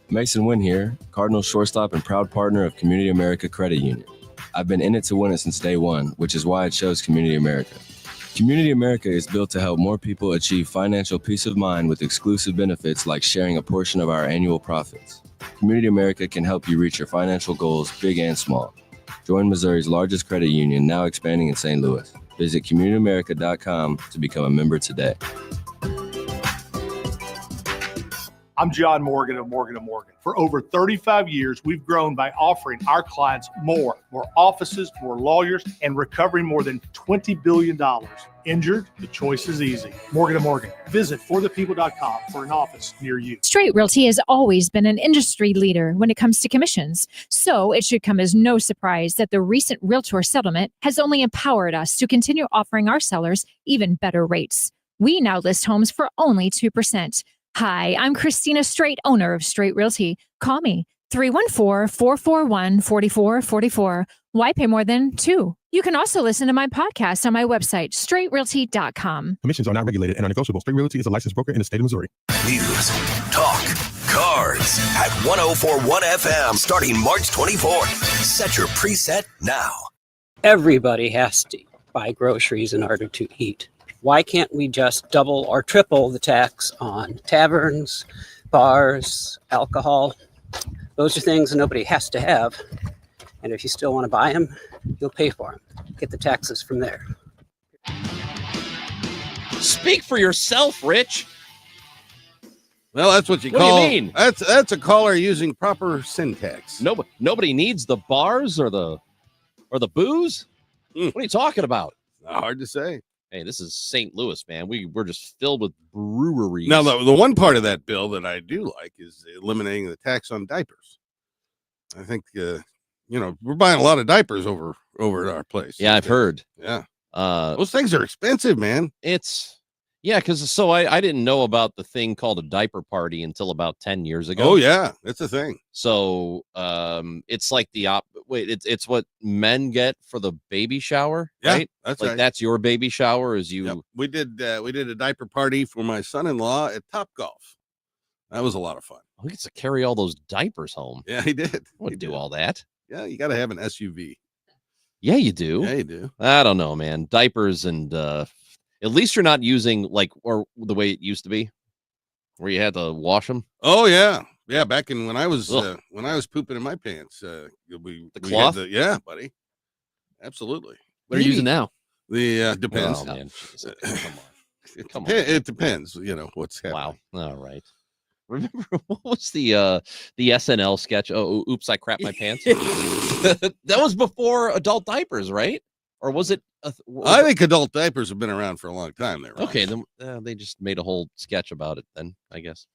Mason Wynn here, Cardinals shortstop and proud partner of Community America Credit Union. I've been in it to win it since day one, which is why I chose Community America. Community America is built to help more people achieve financial peace of mind with exclusive benefits like sharing a portion of our annual profits. Community America can help you reach your financial goals, big and small. Join Missouri's largest credit union, now expanding in St. Louis. Visit communityamerica.com to become a member today. I'm John Morgan of Morgan & Morgan. For over 35 years, we've grown by offering our clients more offices, more lawyers, and recovering more than $20 billion. Injured? The choice is easy. Morgan & Morgan. Visit forthepeople.com for an office near you. Straight Realty has always been an industry leader when it comes to commissions, so it should come as no surprise that the recent Realtor settlement has only empowered us to continue offering our sellers even better rates. We now list homes for only 2%. Hi, I'm Christina Straight, owner of Straight Realty. Call me 314-441-4444. Why pay more than 2? You can also listen to my podcast on my website, straightrealty.com. Commissions are not regulated and are negotiable. Straight Realty is a licensed broker in the state of Missouri. News, talk, cards at 104.1 FM starting March 24th. Set your preset now. Everybody has to buy groceries in order to eat. Why can't we just double or triple the tax on taverns, bars, alcohol? Those are things that nobody has to have. And if you still want to buy them, you'll pay for them. Get the taxes from there. Speak for yourself, Rich. Well, that's what you What call. do you mean? That's a caller using proper syntax. Nobody needs the bars or the booze. What are you talking about? Hard to say. Hey, this is St. Louis, man. We're just filled with breweries. Now, the one part of that bill that I do like is eliminating the tax on diapers. I think we're buying a lot of diapers over at our place. Yeah, I've heard. Yeah, those things are expensive, man. Because I didn't know about the thing called a diaper party until about 10 years ago. Oh yeah, it's a thing. So it's like it's what men get for the baby shower, Yeah, right? that's like right. That's your baby shower. Is you? Yep. We did a diaper party for my son-in-law at Topgolf. That was a lot of fun. He gets to carry all those diapers home. Yeah, he did. Would do all that. Yeah, you got to have an SUV. Yeah, you do. Yeah, you do. I don't know, man. Diapers and at least you're not using or the way it used to be, where you had to wash them. Oh yeah, back in when I was pooping in my pants, the cloth. cloth? Yeah, buddy, absolutely. What are you using now? The depends. Oh, man. Jesus, come on. Come on. It depends. What's happening. Wow. All right. Remember what was the SNL sketch? Oh, oops! I crapped my pants. That was before adult diapers, right? Or was it? I think adult diapers have been around for a long time. There. Okay, then they just made a whole sketch about it. Then I guess.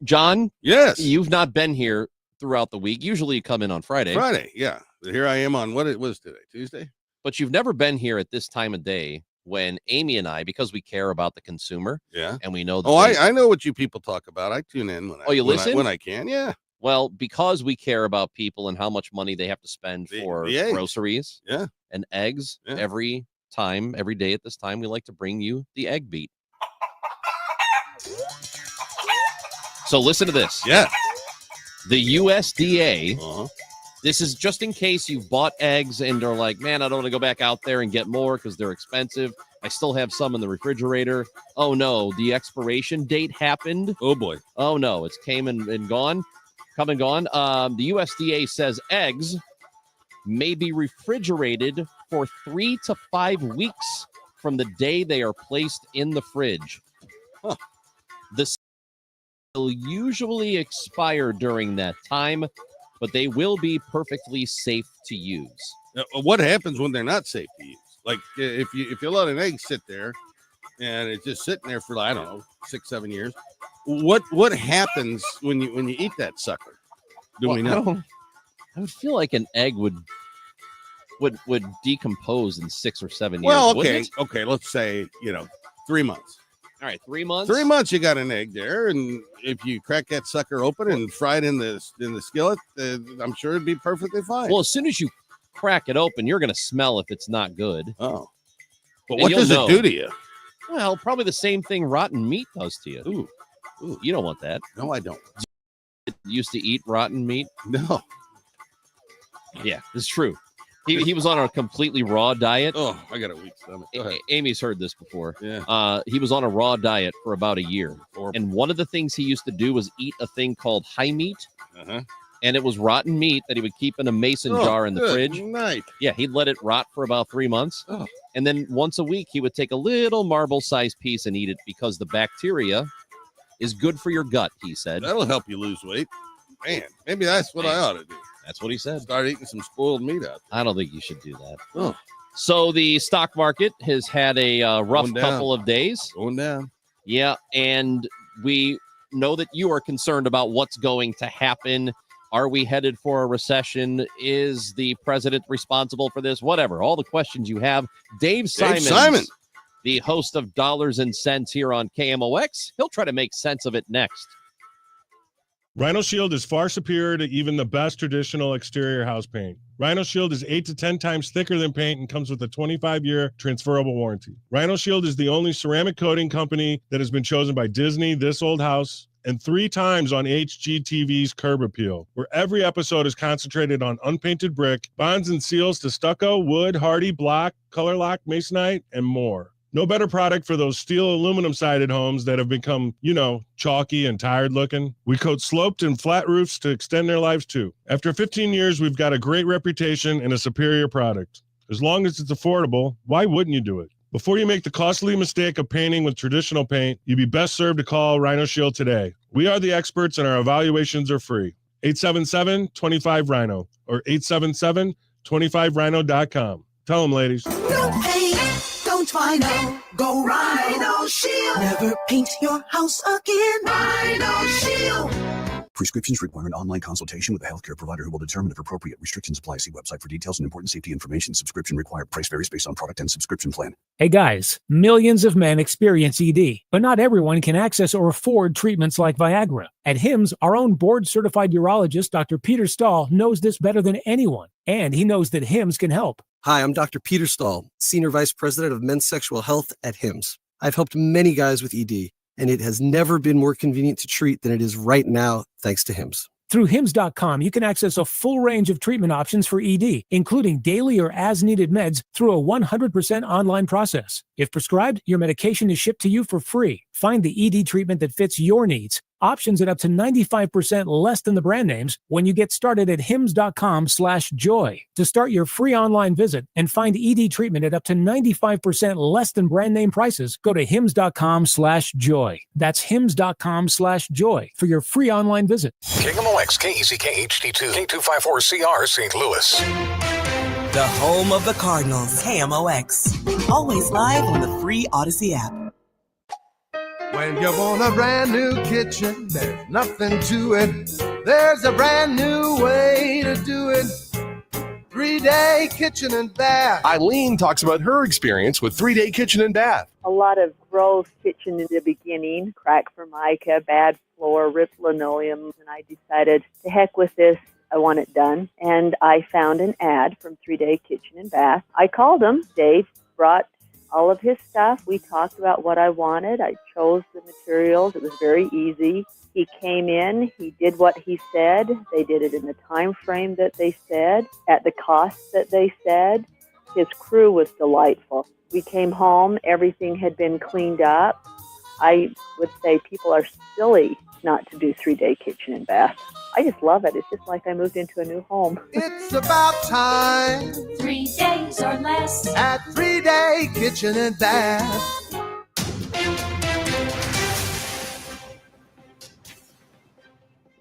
John. Yes. You've not been here throughout the week. Usually you come in on Friday. Friday, yeah. Here I am on what it was today, Tuesday. But you've never been here at this time of day when Amy and I, because we care about the consumer. Yeah. And we know. I know what you people talk about. I tune in when you listen when I can. Yeah. Well, because we care about people and how much money they have to spend for the eggs. groceries, and eggs every day at this time, we like to bring you the egg beat. So listen to this. Yeah. The USDA. This is just in case you've bought eggs and are like, man, I don't want to go back out there and get more because they're expensive. I still have some in the refrigerator. Oh no, the expiration date happened. Oh boy. Oh no, it's came and gone. Come and gone. The USDA says eggs may be refrigerated for 3 to 5 weeks from the day they are placed in the fridge. This will usually expire during that time, but they will be perfectly safe to use. Now, what happens when they're not safe to use? Like if you let an egg sit there and it's just sitting there for, I don't know, 6-7 years. What happens when you eat that sucker? Do we know? I would feel like an egg would decompose in 6 or 7 years. Well, wouldn't okay. it? Let's say 3 months. All right, 3 months. 3 months, you got an egg there, and if you crack that sucker open and fry it in the skillet, I'm sure it'd be perfectly fine. Well, as soon as you crack it open, you're going to smell if it's not good. Oh, but And what you'll does know. it do to you? Well, probably the same thing rotten meat does to you. Ooh, you don't want that. No, I don't. Used to eat rotten meat? No. Yeah, it's true. He was on a completely raw diet. Oh, I got a weak stomach. Go ahead. Amy's heard this before. Yeah. He was on a raw diet for about a year. And one of the things he used to do was eat a thing called high meat. Uh-huh. And it was rotten meat that he would keep in a mason jar in the good fridge. night. Yeah, he'd let it rot for about 3 months. Oh. And then once a week, he would take a little marble-sized piece and eat it because the bacteria is good for your gut, he said. That'll help you lose weight. Man, maybe that's what I ought to do. That's what he said. Start eating some spoiled meat out there. I don't think you should do that. Oh. So the stock market has had a rough couple of days. Going down. Yeah, and we know that you are concerned about what's going to happen. Are we headed for a recession? Is the president responsible for this? Whatever. All the questions you have. Dave Simon, the host of Dollars and Cents here on KMOX. He'll try to make sense of it next. Rhino Shield is far superior to even the best traditional exterior house paint. Rhino Shield is 8 to 10 times thicker than paint and comes with a 25-year transferable warranty. Rhino Shield is the only ceramic coating company that has been chosen by Disney, This Old House, and 3 times on HGTV's Curb Appeal, where every episode is concentrated on unpainted brick, bonds and seals to stucco, wood, hardy, block, color lock, masonite, and more. No better product for those steel aluminum-sided homes that have become, chalky and tired looking. We coat sloped and flat roofs to extend their lives too. After 15 years, we've got a great reputation and a superior product. As long as it's affordable, why wouldn't you do it? Before you make the costly mistake of painting with traditional paint, you'd be best served to call Rhino Shield today. We are the experts and our evaluations are free. 877-25-RHINO or 877-25rhino.com. Tell them, ladies. Don't paint, don't Rhino, go Rhino Shield. Never paint your house again. Rhino Shield. Prescriptions require an online consultation with a healthcare provider who will determine if appropriate. Restrictions apply. See website for details and important safety information. Subscription required. Price varies based on product and subscription plan. Hey guys, millions of men experience ED, but not everyone can access or afford treatments like Viagra. At HIMSS, our own board-certified urologist, Dr. Peter Stahl, knows this better than anyone, and he knows that HIMSS can help. Hi, I'm Dr. Peter Stahl, Senior Vice President of Men's Sexual Health at HIMSS. I've helped many guys with ED, and it has never been more convenient to treat than it is right now, thanks to HIMSS. Through HIMSS.com, you can access a full range of treatment options for ED, including daily or as-needed meds through a 100% online process. If prescribed, your medication is shipped to you for free. Find the ED treatment that fits your needs. Options at up to 95% less than the brand names when you get started at hims.com/joy. To start your free online visit and find ED treatment at up to 95% less than brand name prices, go to hims.com/joy. That's hims.com/joy for your free online visit. KMOX, KECK HD2, K254CR, St. Louis. The home of the Cardinals, KMOX. Always live on the free Odyssey app. When you want a brand new kitchen, there's nothing to it. There's a brand new way to do it. 3-Day Kitchen and Bath. Eileen talks about her experience with 3-Day Kitchen and Bath. A lot of gross kitchen in the beginning, cracked formica, bad floor, ripped linoleum, and I decided to heck with this. I want it done. And I found an ad from 3-Day Kitchen and Bath. I called him. Dave brought all of his stuff. We talked about what I wanted. I chose the materials. It was very easy. He came in. He did what he said. They did it in the time frame that they said, at the cost that they said. His crew was delightful. We came home. Everything had been cleaned up. I would say people are silly not to do 3-Day Kitchen and Bath. I just love it. It's just like I moved into a new home. It's about time. 3 days or less at 3-Day Kitchen and Bath.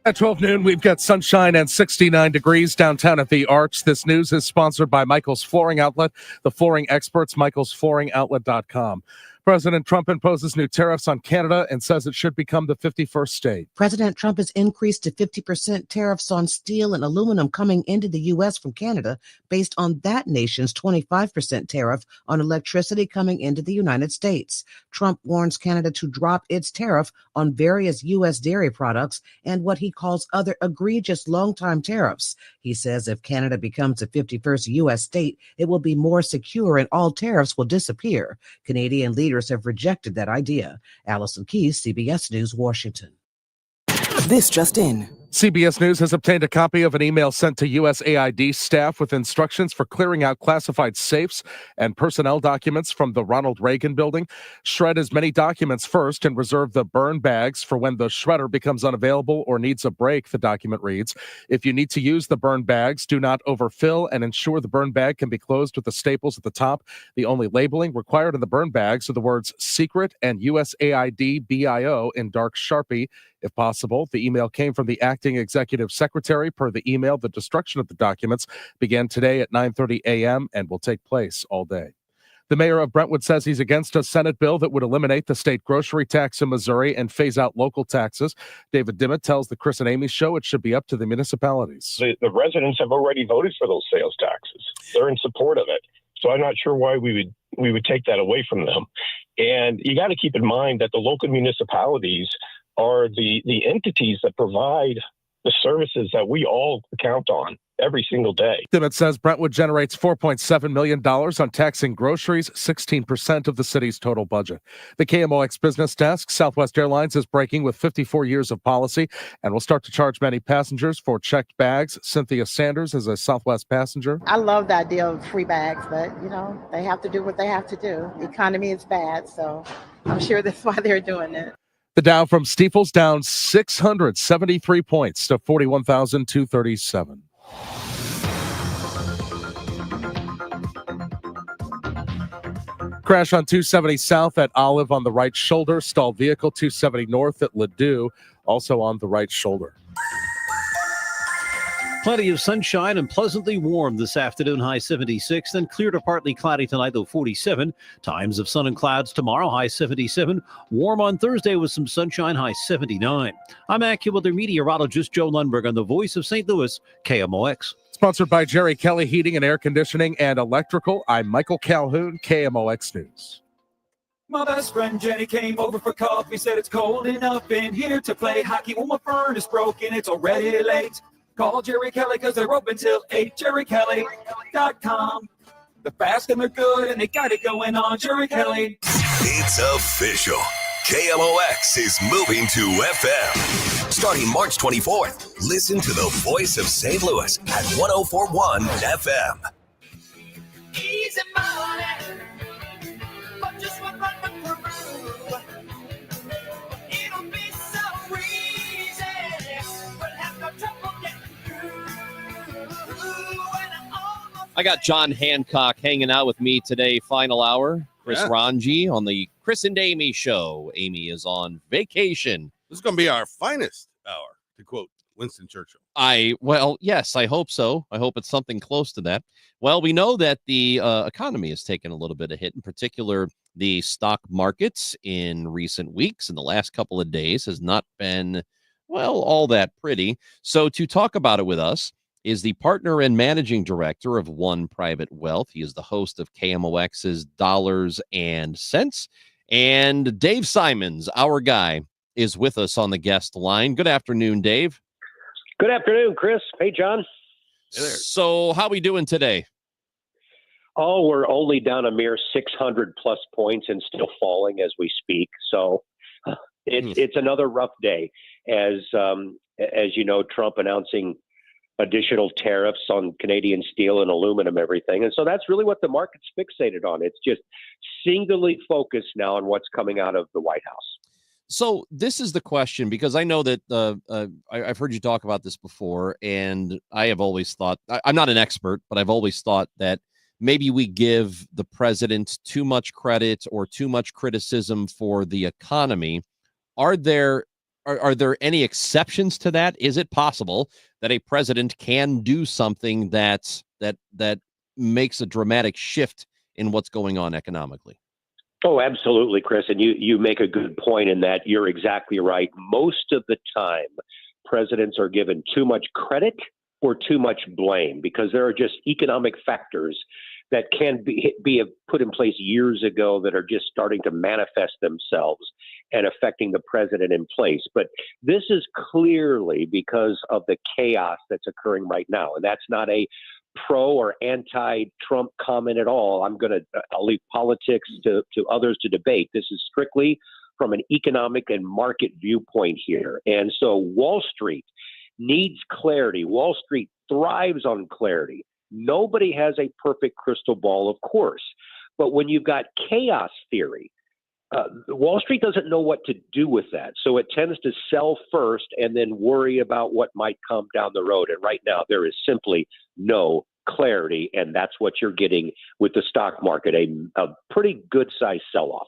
At 12 noon, we've got sunshine and 69 degrees downtown at the Arch. This news is sponsored by Michael's Flooring Outlet, the flooring experts, michaelsflooringoutlet.com. President Trump imposes new tariffs on Canada and says it should become the 51st state. President Trump has increased to 50% tariffs on steel and aluminum coming into the U.S. from Canada based on that nation's 25% tariff on electricity coming into the United States. Trump warns Canada to drop its tariff on various U.S. dairy products and what he calls other egregious long-time tariffs. He says if Canada becomes the 51st U.S. state, it will be more secure and all tariffs will disappear. Canadian leaders have rejected that idea. Allison Keyes, CBS News, Washington. This just in. CBS News has obtained a copy of an email sent to USAID staff with instructions for clearing out classified safes and personnel documents from the Ronald Reagan building. Shred as many documents first and reserve the burn bags for when the shredder becomes unavailable or needs a break, the document reads. If you need to use the burn bags, do not overfill and ensure the burn bag can be closed with the staples at the top. The only labeling required in the burn bags are the words secret and USAID BIO in dark Sharpie. If possible, the email came from the acting executive secretary. Per the email, the destruction of the documents began today at 9:30 a.m. and will take place all day. The mayor of Brentwood says he's against a Senate bill that would eliminate the state grocery tax in Missouri and phase out local taxes. David Dimmitt tells the Chris and Amy show it should be up to the municipalities. The residents have already voted for those sales taxes. They're in support of it. So I'm not sure why we would take that away from them. And you got to keep in mind that the local municipalities are the entities that provide the services that we all count on every single day. Dimmitt says Brentwood generates $4.7 million on taxing groceries, 16% of the city's total budget. The KMOX business desk, Southwest Airlines is breaking with 54 years of policy and will start to charge many passengers for checked bags. Cynthia Sanders is a Southwest passenger. I love the idea of free bags, but, they have to do what they have to do. The economy is bad, so I'm sure that's why they're doing it. The Dow from Steeples down 673 points to 41,237. Crash on 270 south at Olive on the right shoulder. Stalled vehicle 270 north at Ladue, also on the right shoulder. Plenty of sunshine and pleasantly warm this afternoon, high 76, then clear to partly cloudy tonight, low 47. Times of sun and clouds tomorrow, high 77. Warm on Thursday with some sunshine, high 79. I'm AccuWeather meteorologist Joe Lundberg on the Voice of St. Louis, KMOX. Sponsored by Jerry Kelly Heating and Air Conditioning and Electrical, I'm Michael Calhoun, KMOX News. My best friend Jenny came over for coffee, said it's cold enough in here to play hockey. Well, my furnace broken, it's already late. Call Jerry Kelly because they're open till 8. JerryKelly.com. They're fast and they're good and they got it going on. Jerry Kelly. It's official. KMOX is moving to FM. Starting March 24th, listen to the Voice of St. Louis at 104.1 FM. Easy money, but just one run through. It'll be so easy, we'll have no trouble getting through. I got John Hancock hanging out with me today, final hour. Chris Ranji on the Chris and Amy show. Amy is on vacation. This is going to be our finest hour, to quote Winston Churchill. Yes, I hope so. I hope it's something close to that. Well, we know that the economy has taken a little bit of hit. In particular, the stock markets in recent weeks and the last couple of days has not been, all that pretty. So to talk about it with us is the partner and managing director of One Private Wealth. He is the host of KMOX's Dollars and Cents. And Dave Simons, our guy, is with us on the guest line. Good afternoon, Dave. Good afternoon, Chris. Hey, John. Hey there. So how we doing today? Oh, we're only down a mere 600 plus points and still falling as we speak. So it's another rough day as you know, Trump announcing additional tariffs on Canadian steel and aluminum, everything. And so that's really what the market's fixated on. It's just singularly focused now on what's coming out of the White House. So this is the question, because I know that I've heard you talk about this before, and I have always thought, I'm not an expert, but I've always thought that maybe we give the president too much credit or too much criticism for the economy. Are there any exceptions to that? Is it possible that a president can do something that makes a dramatic shift in what's going on economically? Oh, absolutely, Chris. And you make a good point in that. You're exactly right. Most of the time, presidents are given too much credit or too much blame because there are just economic factors that can be put in place years ago that are just starting to manifest themselves and affecting the president in place. But this is clearly because of the chaos that's occurring right now. And that's not a pro or anti-Trump comment at all. I'll leave politics to others to debate. This is strictly from an economic and market viewpoint here. And so Wall Street needs clarity. Wall Street thrives on clarity. Nobody has a perfect crystal ball, of course. But when you've got chaos theory, Wall Street doesn't know what to do with that. So it tends to sell first and then worry about what might come down the road. And right now, there is simply no clarity. And that's what you're getting with the stock market, a pretty good sized sell off.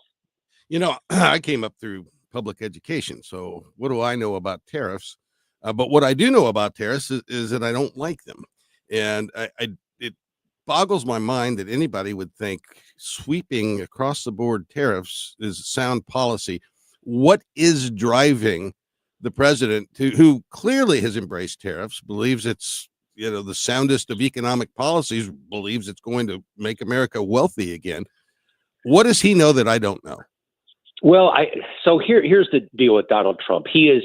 You know, I came up through public education. So what do I know about tariffs? But what I do know about tariffs is that I don't like them. And it boggles my mind that anybody would think sweeping across the board tariffs is sound policy. What is driving the president who clearly has embraced tariffs, believes it's, the soundest of economic policies, believes it's going to make America wealthy again? What does he know that I don't know? Well, so here's the deal with Donald Trump. He is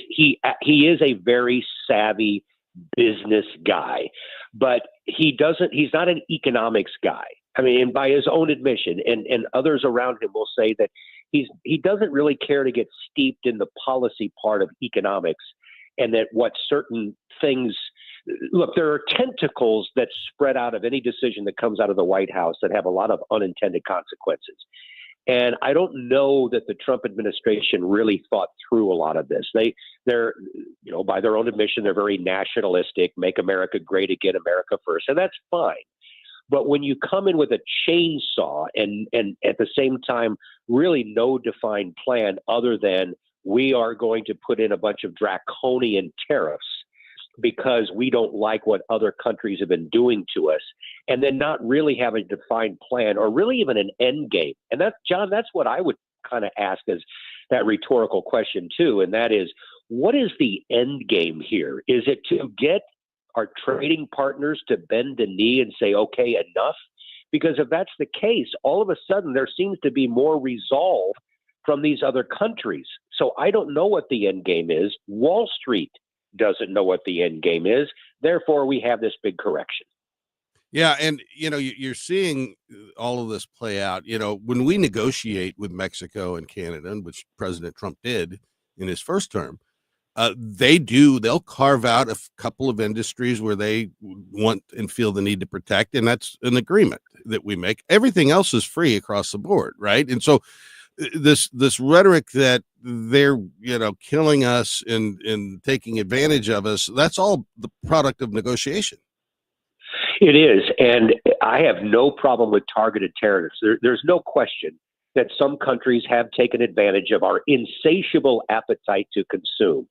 a very savvy business guy, but he's not an economics guy. I mean, and by his own admission, and others around him will say that he doesn't really care to get steeped in the policy part of economics, and that what certain things look, there are tentacles that spread out of any decision that comes out of the White House that have a lot of unintended consequences. And I don't know that the Trump administration really thought through a lot of this. They're by their own admission, they're very nationalistic, make America great again, America first, and that's fine. But when you come in with a chainsaw and at the same time, really no defined plan other than we are going to put in a bunch of draconian tariffs because we don't like what other countries have been doing to us, and then not really have a defined plan or really even an end game. And that's, John, that's what I would kind of ask as that rhetorical question too. And that is, what is the end game here? Is it to get our trading partners to bend the knee and say, okay, enough? Because if that's the case, all of a sudden there seems to be more resolve from these other countries. So I don't know what the end game is. Wall Street doesn't know what the end game is. Therefore, we have this big correction. Yeah. And, you're seeing all of this play out. When we negotiate with Mexico and Canada, which President Trump did in his first term, they'll carve out a couple of industries where they want and feel the need to protect. And that's an agreement that we make. Everything else is free across the board. Right. And so this rhetoric that they're, killing us and taking advantage of us, that's all the product of negotiation. It is. And I have no problem with targeted tariffs. There's no question that some countries have taken advantage of our insatiable appetite to consume.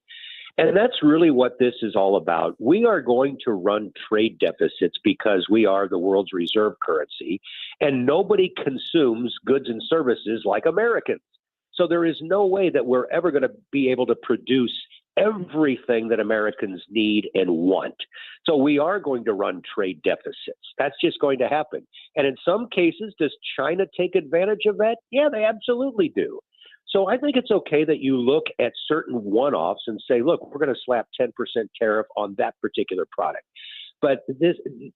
And that's really what this is all about. We are going to run trade deficits because we are the world's reserve currency, and nobody consumes goods and services like Americans. So there is no way that we're ever going to be able to produce everything that Americans need and want. So we are going to run trade deficits. That's just going to happen. And in some cases, does China take advantage of that? Yeah, they absolutely do. So I think it's okay that you look at certain one-offs and say, look, we're going to slap 10% tariff on that particular product. But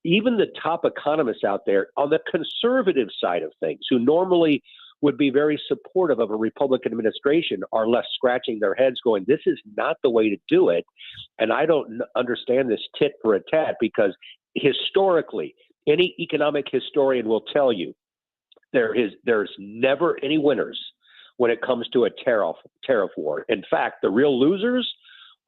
even the top economists out there on the conservative side of things, who normally would be very supportive of a Republican administration, are left scratching their heads going, this is not the way to do it. And I don't understand this tit for a tat, because historically, any economic historian will tell you there's never any winners when it comes to a tariff war. In fact, the real losers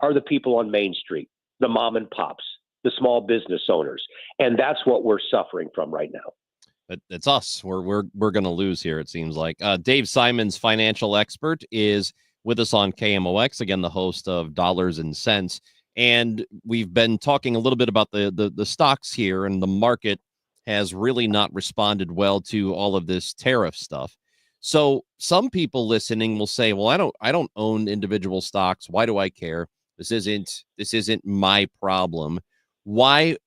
are the people on Main Street, the mom and pops, the small business owners. And that's what we're suffering from right now. It's us. We're going to lose here, it seems like. Dave Simons, financial expert, is with us on KMOX, again, the host of Dollars and Cents. And we've been talking a little bit about the stocks here, and the market has really not responded well to all of this tariff stuff. So some people listening will say, well, I don't own individual stocks. Why do I care? This isn't my problem. Why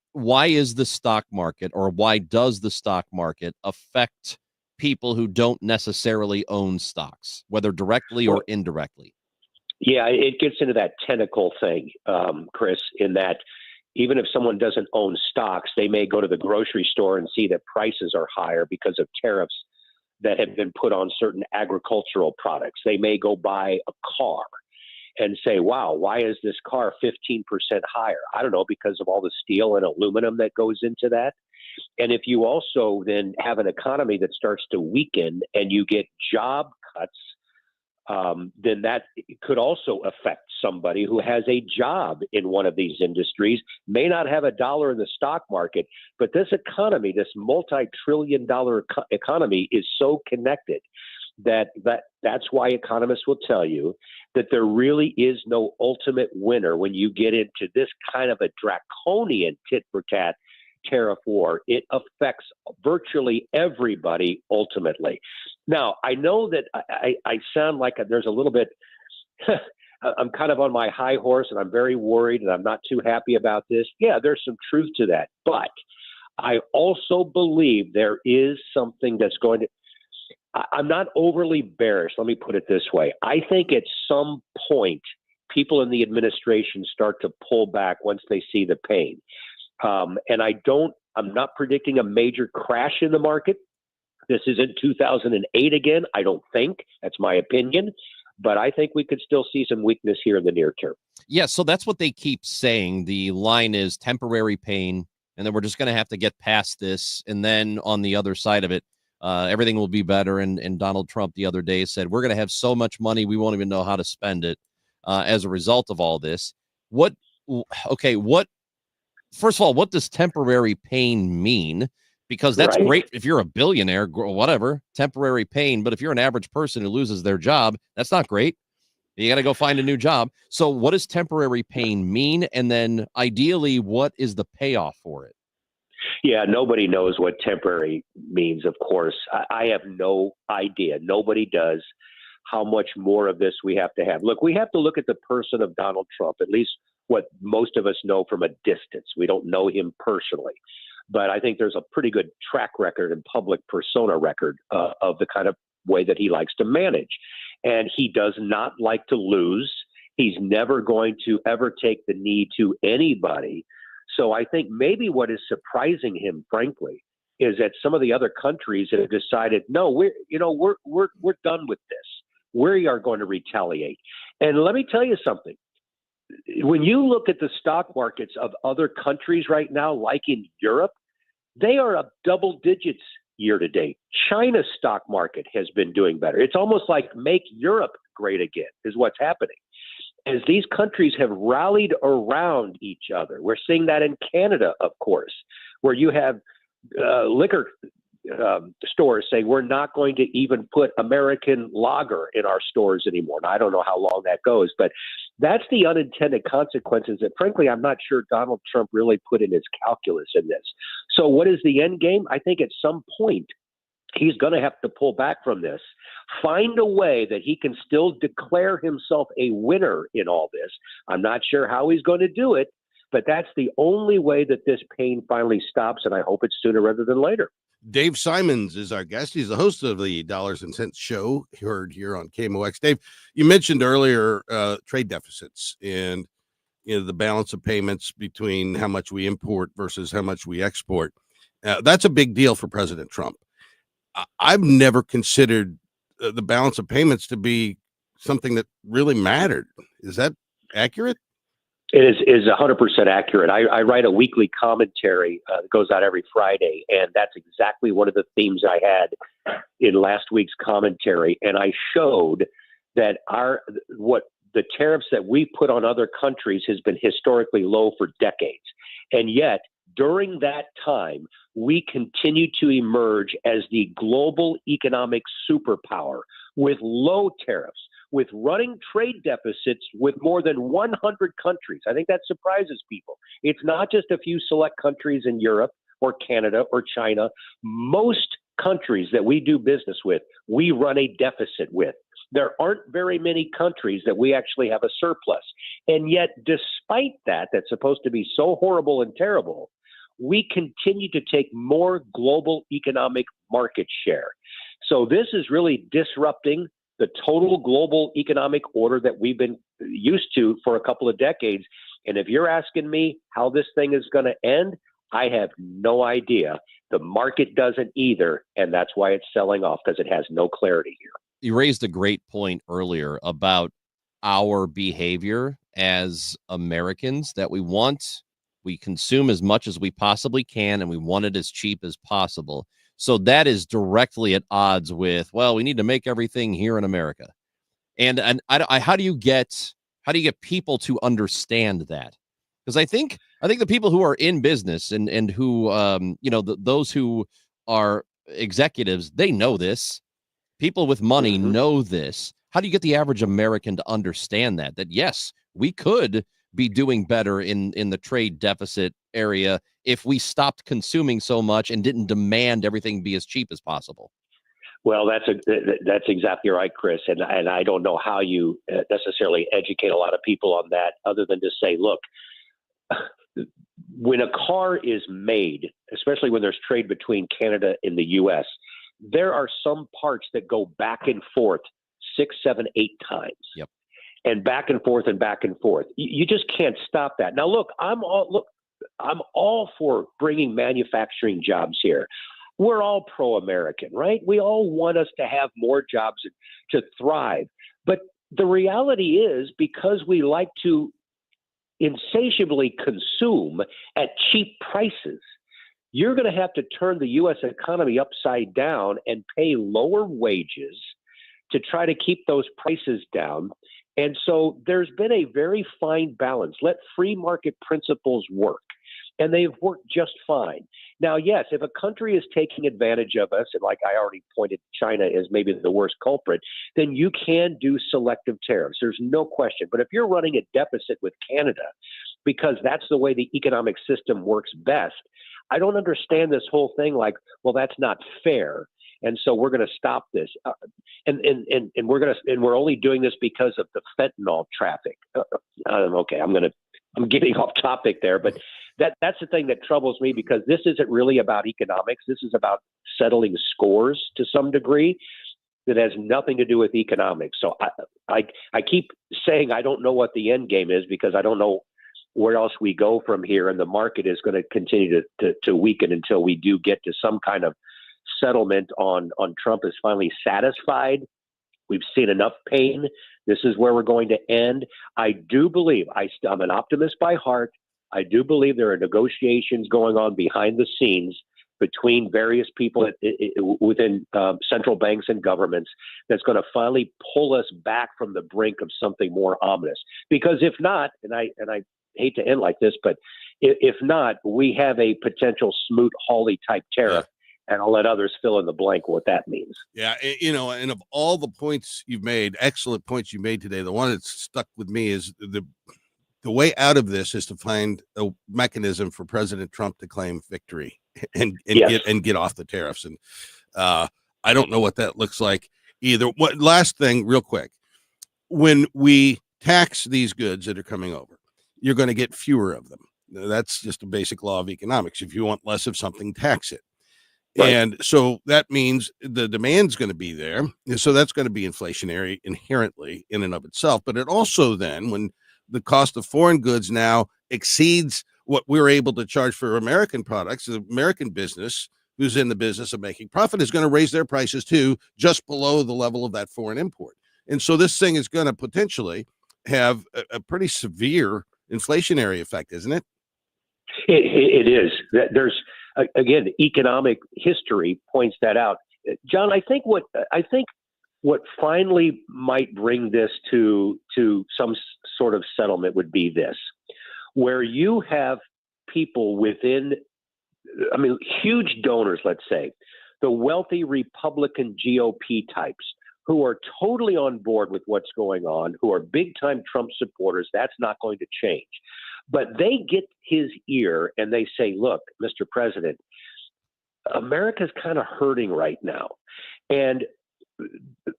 is the stock market, or why does the stock market affect people who don't necessarily own stocks, whether directly or indirectly? Yeah, it gets into that tentacle thing, Chris, in that even if someone doesn't own stocks, they may go to the grocery store and see that prices are higher because of tariffs that have been put on certain agricultural products. They may go buy a car. and say, wow, why is this car 15% higher? I don't know, because of all the steel and aluminum that goes into that. And if you also then have an economy that starts to weaken and you get job cuts, then that could also affect somebody who has a job in one of these industries, may not have a dollar in the stock market, but this economy, this multi-trillion-dollar economy is so connected that's why economists will tell you that there really is no ultimate winner when you get into this kind of a draconian tit-for-tat tariff war. It affects virtually everybody ultimately. Now, I know that I sound like there's a little bit, I'm kind of on my high horse and I'm very worried and I'm not too happy about this. Yeah, there's some truth to that. But I also believe there is something that's going to, I'm not overly bearish. Let me put it this way. I think at some point, people in the administration start to pull back once they see the pain. And I'm not predicting a major crash in the market. This isn't 2008 again. I don't think. That's my opinion. But I think we could still see some weakness here in the near term. Yeah, so that's what they keep saying. The line is temporary pain, and then we're just going to have to get past this. And then on the other side of it, everything will be better. And Donald Trump the other day said, we're going to have so much money, we won't even know how to spend it as a result of all this. First of all, what does temporary pain mean? Because that's great if you're a billionaire, whatever, temporary pain. But if you're an average person who loses their job, that's not great. You got to go find a new job. So what does temporary pain mean? And then ideally, what is the payoff for it? Yeah, nobody knows what temporary means, of course. I have no idea. Nobody does how much more of this we have to have. Look, we have to look at the person of Donald Trump, at least what most of us know from a distance. We don't know him personally. But I think there's a pretty good track record and public persona record of the kind of way that he likes to manage. And he does not like to lose. He's never going to ever take the knee to anybody. So I think maybe what is surprising him, frankly, is that some of the other countries that have decided, no, we're done with this. We are going to retaliate. And let me tell you something. When you look at the stock markets of other countries right now, like in Europe, they are up double digits year to date. China's stock market has been doing better. It's almost like make Europe great again is what's happening. As these countries have rallied around each other. We're seeing that in Canada, of course, where you have liquor stores saying we're not going to even put American lager in our stores anymore. And I don't know how long that goes, but that's the unintended consequences that, frankly, I'm not sure Donald Trump really put in his calculus in this. So what is the end game? I think at some point he's going to have to pull back from this, find a way that he can still declare himself a winner in all this. I'm not sure how he's going to do it, but that's the only way that this pain finally stops, and I hope it's sooner rather than later. Dave Simons is our guest. He's the host of the Dollars and Cents Show, heard here on KMOX. Dave, you mentioned earlier trade deficits and the balance of payments between how much we import versus how much we export. That's a big deal for President Trump. I've never considered the balance of payments to be something that really mattered. Is that accurate? It is 100% accurate. I write a weekly commentary that goes out every Friday, and that's exactly one of the themes I had in last week's commentary. And I showed that what the tariffs that we put on other countries has been historically low for decades. And yet, during that time, we continue to emerge as the global economic superpower with low tariffs, with running trade deficits with more than 100 countries. I think that surprises people. It's not just a few select countries in Europe or Canada or China. Most countries that we do business with, we run a deficit with. There aren't very many countries that we actually have a surplus. And yet, despite that, that's supposed to be so horrible and terrible, we continue to take more global economic market share. So this is really disrupting the total global economic order that we've been used to for a couple of decades. And if you're asking me how this thing is going to end, I have no idea. The market doesn't either, and that's why it's selling off, because it has no clarity here. You raised a great point earlier about our behavior as Americans, that we consume as much as we possibly can, and we want it as cheap as possible. So that is directly at odds with, well, we need to make everything here in America. And how do you get people to understand that? Because I think the people who are in business and who those who are executives, they know this. People with money know this. How do you get the average American to understand that yes, we could be doing better in the trade deficit area if we stopped consuming so much and didn't demand everything be as cheap as possible? Well, that's exactly right, Chris. And I don't know how you necessarily educate a lot of people on that, other than to say, look, when a car is made, especially when there's trade between Canada and the U.S., there are some parts that go back and forth 6, 7, 8 times. Yep. And back and forth and back and forth. You just can't stop that. Now, look, I'm all for bringing manufacturing jobs here. We're all pro-American, right? We all want us to have more jobs to thrive. But the reality is, because we like to insatiably consume at cheap prices, you're going to have to turn the U.S. economy upside down and pay lower wages to try to keep those prices down. And so there's been a very fine balance. Let free market principles work. And they've worked just fine. Now, yes, if a country is taking advantage of us, and like I already pointed, China is maybe the worst culprit, then you can do selective tariffs. There's no question. But if you're running a deficit with Canada, because that's the way the economic system works best, I don't understand this whole thing like, well, that's not fair, and so we're going to stop this, and we're only doing this because of the fentanyl traffic. Okay, I'm getting off topic there, but that's the thing that troubles me, because this isn't really about economics. This is about settling scores to some degree that has nothing to do with economics. So I keep saying I don't know what the end game is, because I don't know where else we go from here, and the market is going to continue to weaken until we do get to some kind of settlement on Trump is finally satisfied. We've seen enough pain. This is where we're going to end. I do believe, I'm an optimist by heart. I do believe there are negotiations going on behind the scenes between various people within central banks and governments that's going to finally pull us back from the brink of something more ominous. Because if not, and I hate to end like this, but if not, we have a potential Smoot-Hawley type tariff. Yeah. And I'll let others fill in the blank what that means. Yeah, and of all the points you've made, excellent points you made today, the one that's stuck with me is the way out of this is to find a mechanism for President Trump to claim victory and get off the tariffs. And I don't know what that looks like either. What last thing, real quick, when we tax these goods that are coming over, you're going to get fewer of them. That's just a basic law of economics. If you want less of something, tax it. Right. And so that means the demand's going to be there. And so that's going to be inflationary inherently in and of itself. But it also then, when the cost of foreign goods now exceeds what we're able to charge for American products, the American business who's in the business of making profit is going to raise their prices too, just below the level of that foreign import. And so this thing is going to potentially have a pretty severe inflationary effect, isn't it? It is. There's, again, economic history points that out. John, I think what finally might bring this to some sort of settlement would be this, where you have people within, huge donors, let's say, the wealthy Republican GOP types who are totally on board with what's going on, who are big-time Trump supporters. That's not going to change. But they get his ear and they say, look, Mr. President, America's kind of hurting right now. And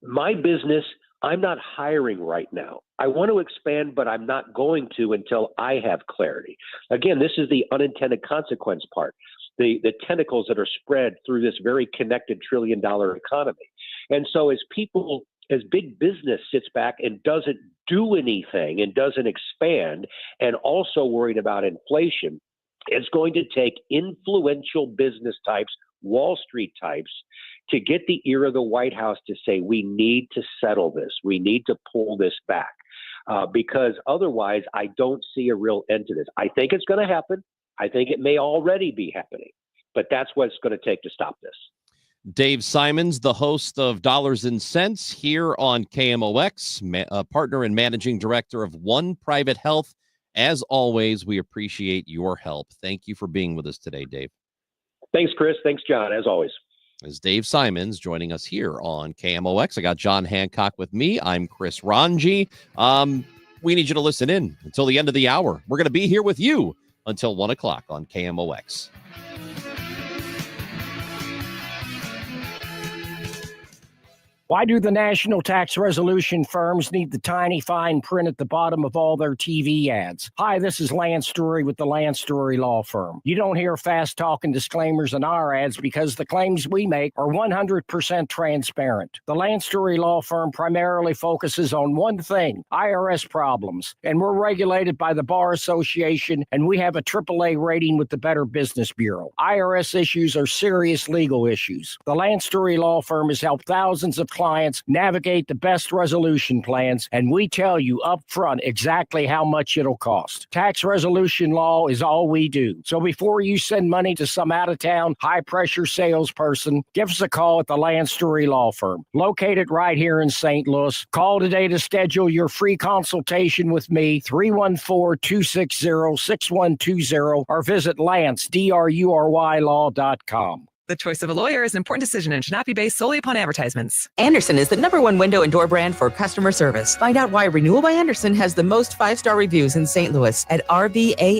my business, I'm not hiring right now. I want to expand, but I'm not going to until I have clarity. Again, this is the unintended consequence part, the tentacles that are spread through this very connected $1 trillion economy. And so as big business sits back and doesn't do anything and doesn't expand, and also worried about inflation, it's going to take influential business types, Wall Street types, to get the ear of the White House to say, we need to settle this. We need to pull this back. because otherwise I don't see a real end to this. I think it's going to happen. I think it may already be happening, but that's what it's going to take to stop this. Dave Simons, the host of Dollars and Cents here on KMOX, partner and managing director of One Private Health. As always, we appreciate your help. Thank you for being with us today, Dave. Thanks, Chris. Thanks, John, as always. As Dave Simons joining us here on KMOX. I got John Hancock with me. I'm Chris Ranji. We need you to listen in until the end of the hour. We're going to be here with you until 1 o'clock on KMOX. Why do the national tax resolution firms need the tiny fine print at the bottom of all their TV ads? Hi, this is Lance Story with the Lance Story Law Firm. You don't hear fast-talking disclaimers in our ads because the claims we make are 100% transparent. The Lance Story Law Firm primarily focuses on one thing, IRS problems, and we're regulated by the Bar Association, and we have a AAA rating with the Better Business Bureau. IRS issues are serious legal issues. The Lance Story Law Firm has helped thousands of clients navigate the best resolution plans, and we tell you up front exactly how much it'll cost. Tax resolution law is all we do. So before you send money to some out-of-town, high-pressure salesperson, give us a call at the Lance Story Law Firm, located right here in St. Louis. Call today to schedule your free consultation with me, 314-260-6120, or visit LanceDruryLaw.com. The choice of a lawyer is an important decision and should not be based solely upon advertisements. Anderson is the #1 window and door brand for customer service. Find out why Renewal by Anderson has the most 5-star reviews in St. Louis at rbastl.com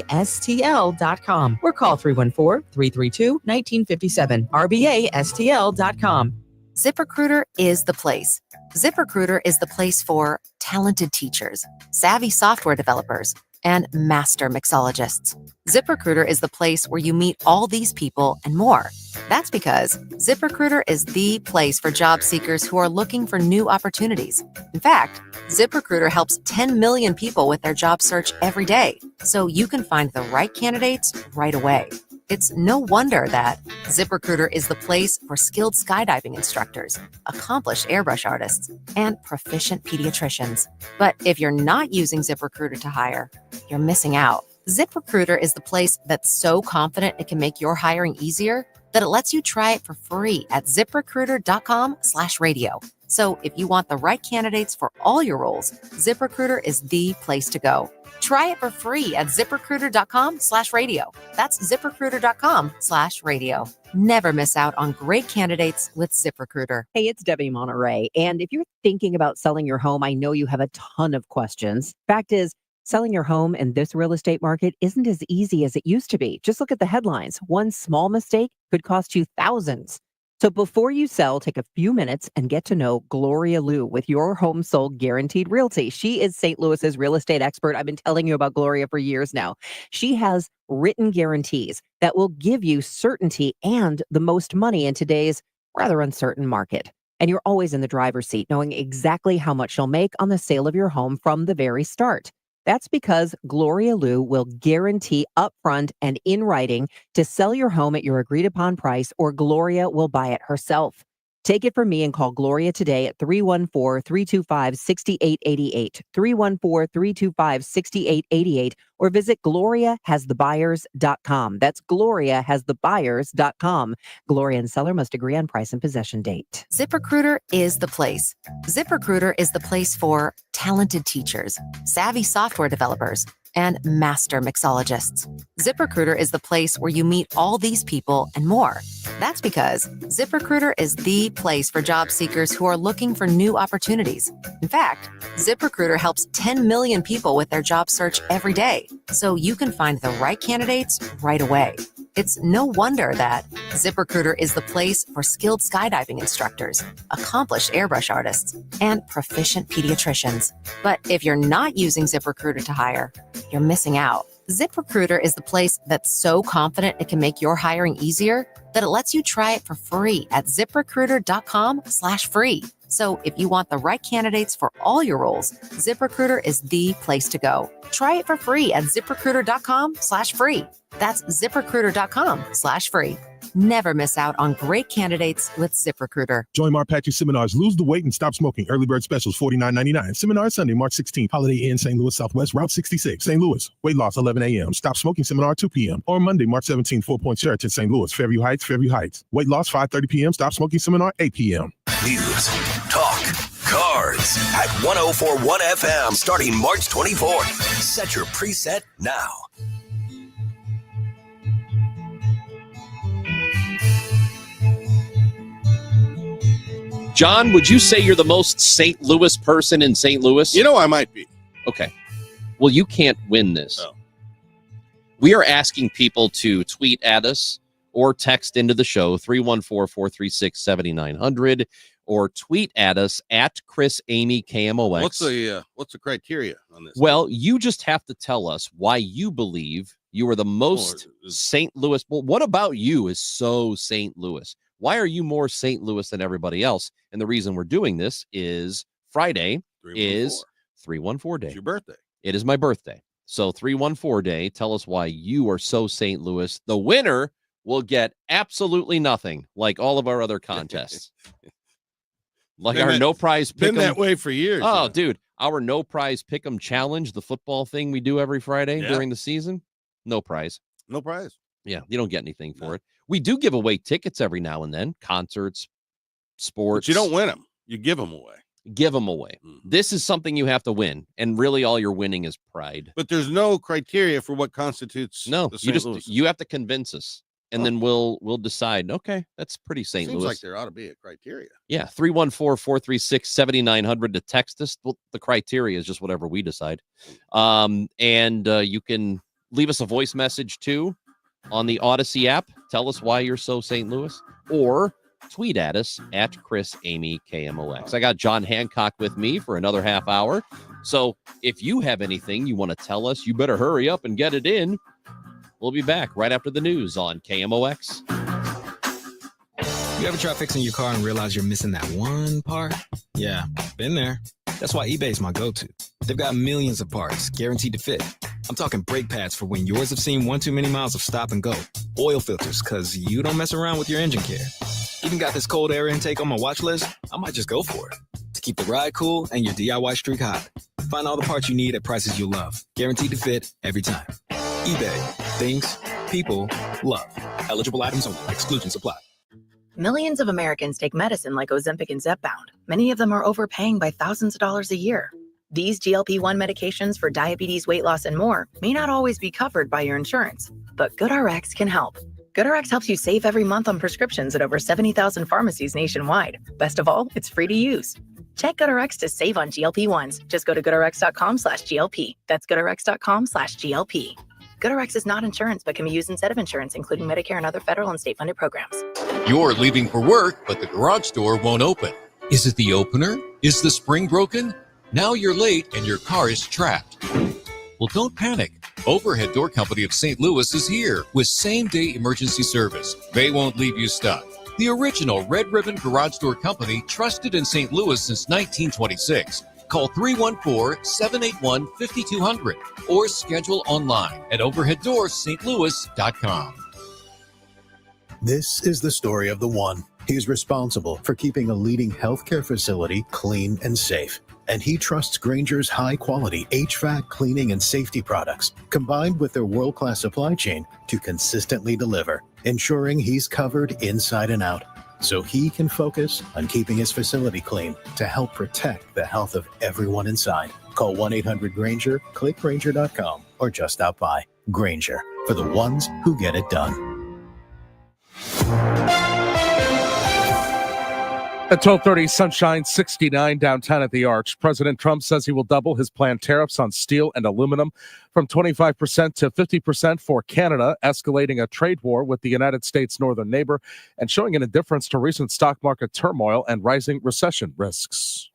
or call 314-332-1957. rbastl.com. ZipRecruiter is the place. ZipRecruiter is the place for talented teachers, savvy software developers, and master mixologists. ZipRecruiter is the place where you meet all these people and more. That's because ZipRecruiter is the place for job seekers who are looking for new opportunities. In fact, ZipRecruiter helps 10 million people with their job search every day, so you can find the right candidates right away. It's no wonder that ZipRecruiter is the place for skilled skydiving instructors, accomplished airbrush artists, and proficient pediatricians. But if you're not using ZipRecruiter to hire, you're missing out. ZipRecruiter is the place that's so confident it can make your hiring easier that it lets you try it for free at ZipRecruiter.com/radio. So if you want the right candidates for all your roles, ZipRecruiter is the place to go. Try it for free at ZipRecruiter.com/radio. That's ZipRecruiter.com/radio. Never miss out on great candidates with ZipRecruiter. Hey, it's Debbie Monterey. And if you're thinking about selling your home, I know you have a ton of questions. Fact is, selling your home in this real estate market isn't as easy as it used to be. Just look at the headlines. One small mistake could cost you thousands. So before you sell, take a few minutes and get to know Gloria Liu with Your Home Sold Guaranteed Realty. She is St. Louis's real estate expert. I've been telling you about Gloria for years now. She has written guarantees that will give you certainty and the most money in today's rather uncertain market. And you're always in the driver's seat, knowing exactly how much you'll make on the sale of your home from the very start. That's because Gloria Liu will guarantee upfront and in writing to sell your home at your agreed upon price, or Gloria will buy it herself. Take it from me and call Gloria today at 314-325-6888, 314-325-6888, or visit GloriaHasTheBuyers.com. That's GloriaHasTheBuyers.com. Gloria and seller must agree on price and possession date. ZipRecruiter is the place. ZipRecruiter is the place for talented teachers, savvy software developers, and master mixologists. ZipRecruiter is the place where you meet all these people and more. That's because ZipRecruiter is the place for job seekers who are looking for new opportunities. In fact, ZipRecruiter helps 10 million people with their job search every day, so you can find the right candidates right away. It's no wonder that ZipRecruiter is the place for skilled skydiving instructors, accomplished airbrush artists, and proficient pediatricians. But if you're not using ZipRecruiter to hire, you're missing out. ZipRecruiter is the place that's so confident it can make your hiring easier that it lets you try it for free at ZipRecruiter.com/free. So if you want the right candidates for all your roles, ZipRecruiter is the place to go. Try it for free at ZipRecruiter.com/free. That's ZipRecruiter.com/free. Never miss out on great candidates with ZipRecruiter. Join Mark Patchy seminars. Lose the weight and stop smoking. Early bird specials $49.99. Seminar Sunday, March 16th. Holiday Inn, St. Louis Southwest, Route 66, St. Louis. Weight loss 11 a.m. Stop smoking seminar 2 p.m. Or Monday, March 17th, 4 Point Sheraton, St. Louis. Fairview Heights. Weight loss 5:30 p.m. Stop smoking seminar 8 p.m. News, talk, cards at 104.1 FM starting March 24th. Set your preset now. John, would you say you're the most St. Louis person in St. Louis? You know, I might be. Okay. Well, you can't win this. Oh. We are asking people to tweet at us or text into the show 314-436-7900 or tweet at us at Chris Amy KMOX. What's the criteria on this? Well, you just have to tell us why you believe you are the most St. Louis. Well, what about you is so St. Louis? Why are you more St. Louis than everybody else? And the reason we're doing this is Friday is 314 day. It's your birthday. It is my birthday. So 314 day. Tell us why you are so St. Louis. The winner will get absolutely nothing, like all of our other contests. Like our no prize pick 'em. Been that way for years. Oh, dude, our no prize pick 'em challenge, the football thing we do every Friday during the season. No prize. No prize. Yeah, you don't get anything for it. We do give away tickets every now and then, concerts, sports. But you don't win them. You give them away. Give them away. This is something you have to win, and really all you're winning is pride. But there's no criteria for what constitutes No, the you St. Louis. you have to convince us, and then we'll decide, okay, that's pretty St. Seems Louis. like there ought to be a criteria. Yeah, 314-436-7900 to text us. Well, the criteria is just whatever we decide. And you can leave us a voice message, too, on the Odyssey app. Tell us why you're so St. Louis. Or tweet at us at Chris Amy KMOX. I got John Hancock with me for another half hour. So if you have anything you want to tell us, you better hurry up and get it in. We'll be back right after the news on KMOX. You ever try fixing your car and realize you're missing that one part? Yeah, been there. That's why eBay's my go-to. They've got millions of parts guaranteed to fit. I'm talking brake pads for when yours have seen one too many miles of stop and go. Oil filters, because you don't mess around with your engine care. Even got this cold air intake on my watch list. I might just go for it. To keep the ride cool and your DIY streak hot. Find all the parts you need at prices you'll love. Guaranteed to fit every time. eBay. Things. People. Love. Eligible items only. Exclusions apply. Millions of Americans take medicine like Ozempic and Zepbound. Many of them are overpaying by thousands of dollars a year. These GLP-1 medications for diabetes, weight loss, and more may not always be covered by your insurance, but GoodRx can help. GoodRx helps you save every month on prescriptions at over 70,000 pharmacies nationwide. Best of all, it's free to use. Check GoodRx to save on GLP-1s. Just go to GoodRx.com/GLP. That's GoodRx.com/GLP. GoodRx is not insurance, but can be used instead of insurance, including Medicare and other federal and state-funded programs. You're leaving for work, but the garage door won't open. Is it the opener? Is the spring broken? Now you're late and your car is trapped. Well, don't panic. Overhead Door Company of St. Louis is here with same-day emergency service. They won't leave you stuck. The original Red Ribbon Garage Door Company, trusted in St. Louis since 1926. Call 314-781-5200 or schedule online at overheaddoorsstlouis.com. This is the story of the one. He's responsible for keeping a leading healthcare facility clean and safe. And he trusts Grainger's high-quality HVAC cleaning and safety products, combined with their world-class supply chain, to consistently deliver, ensuring he's covered inside and out, so he can focus on keeping his facility clean to help protect the health of everyone inside. Call 1-800-GRAINGER, click Grainger.com, or just stop by. Grainger, for the ones who get it done. At 12:30, sunshine, 69 downtown at the Arch. President Trump says he will double his planned tariffs on steel and aluminum from 25% to 50% for Canada, escalating a trade war with the United States' northern neighbor and showing an indifference to recent stock market turmoil and rising recession risks.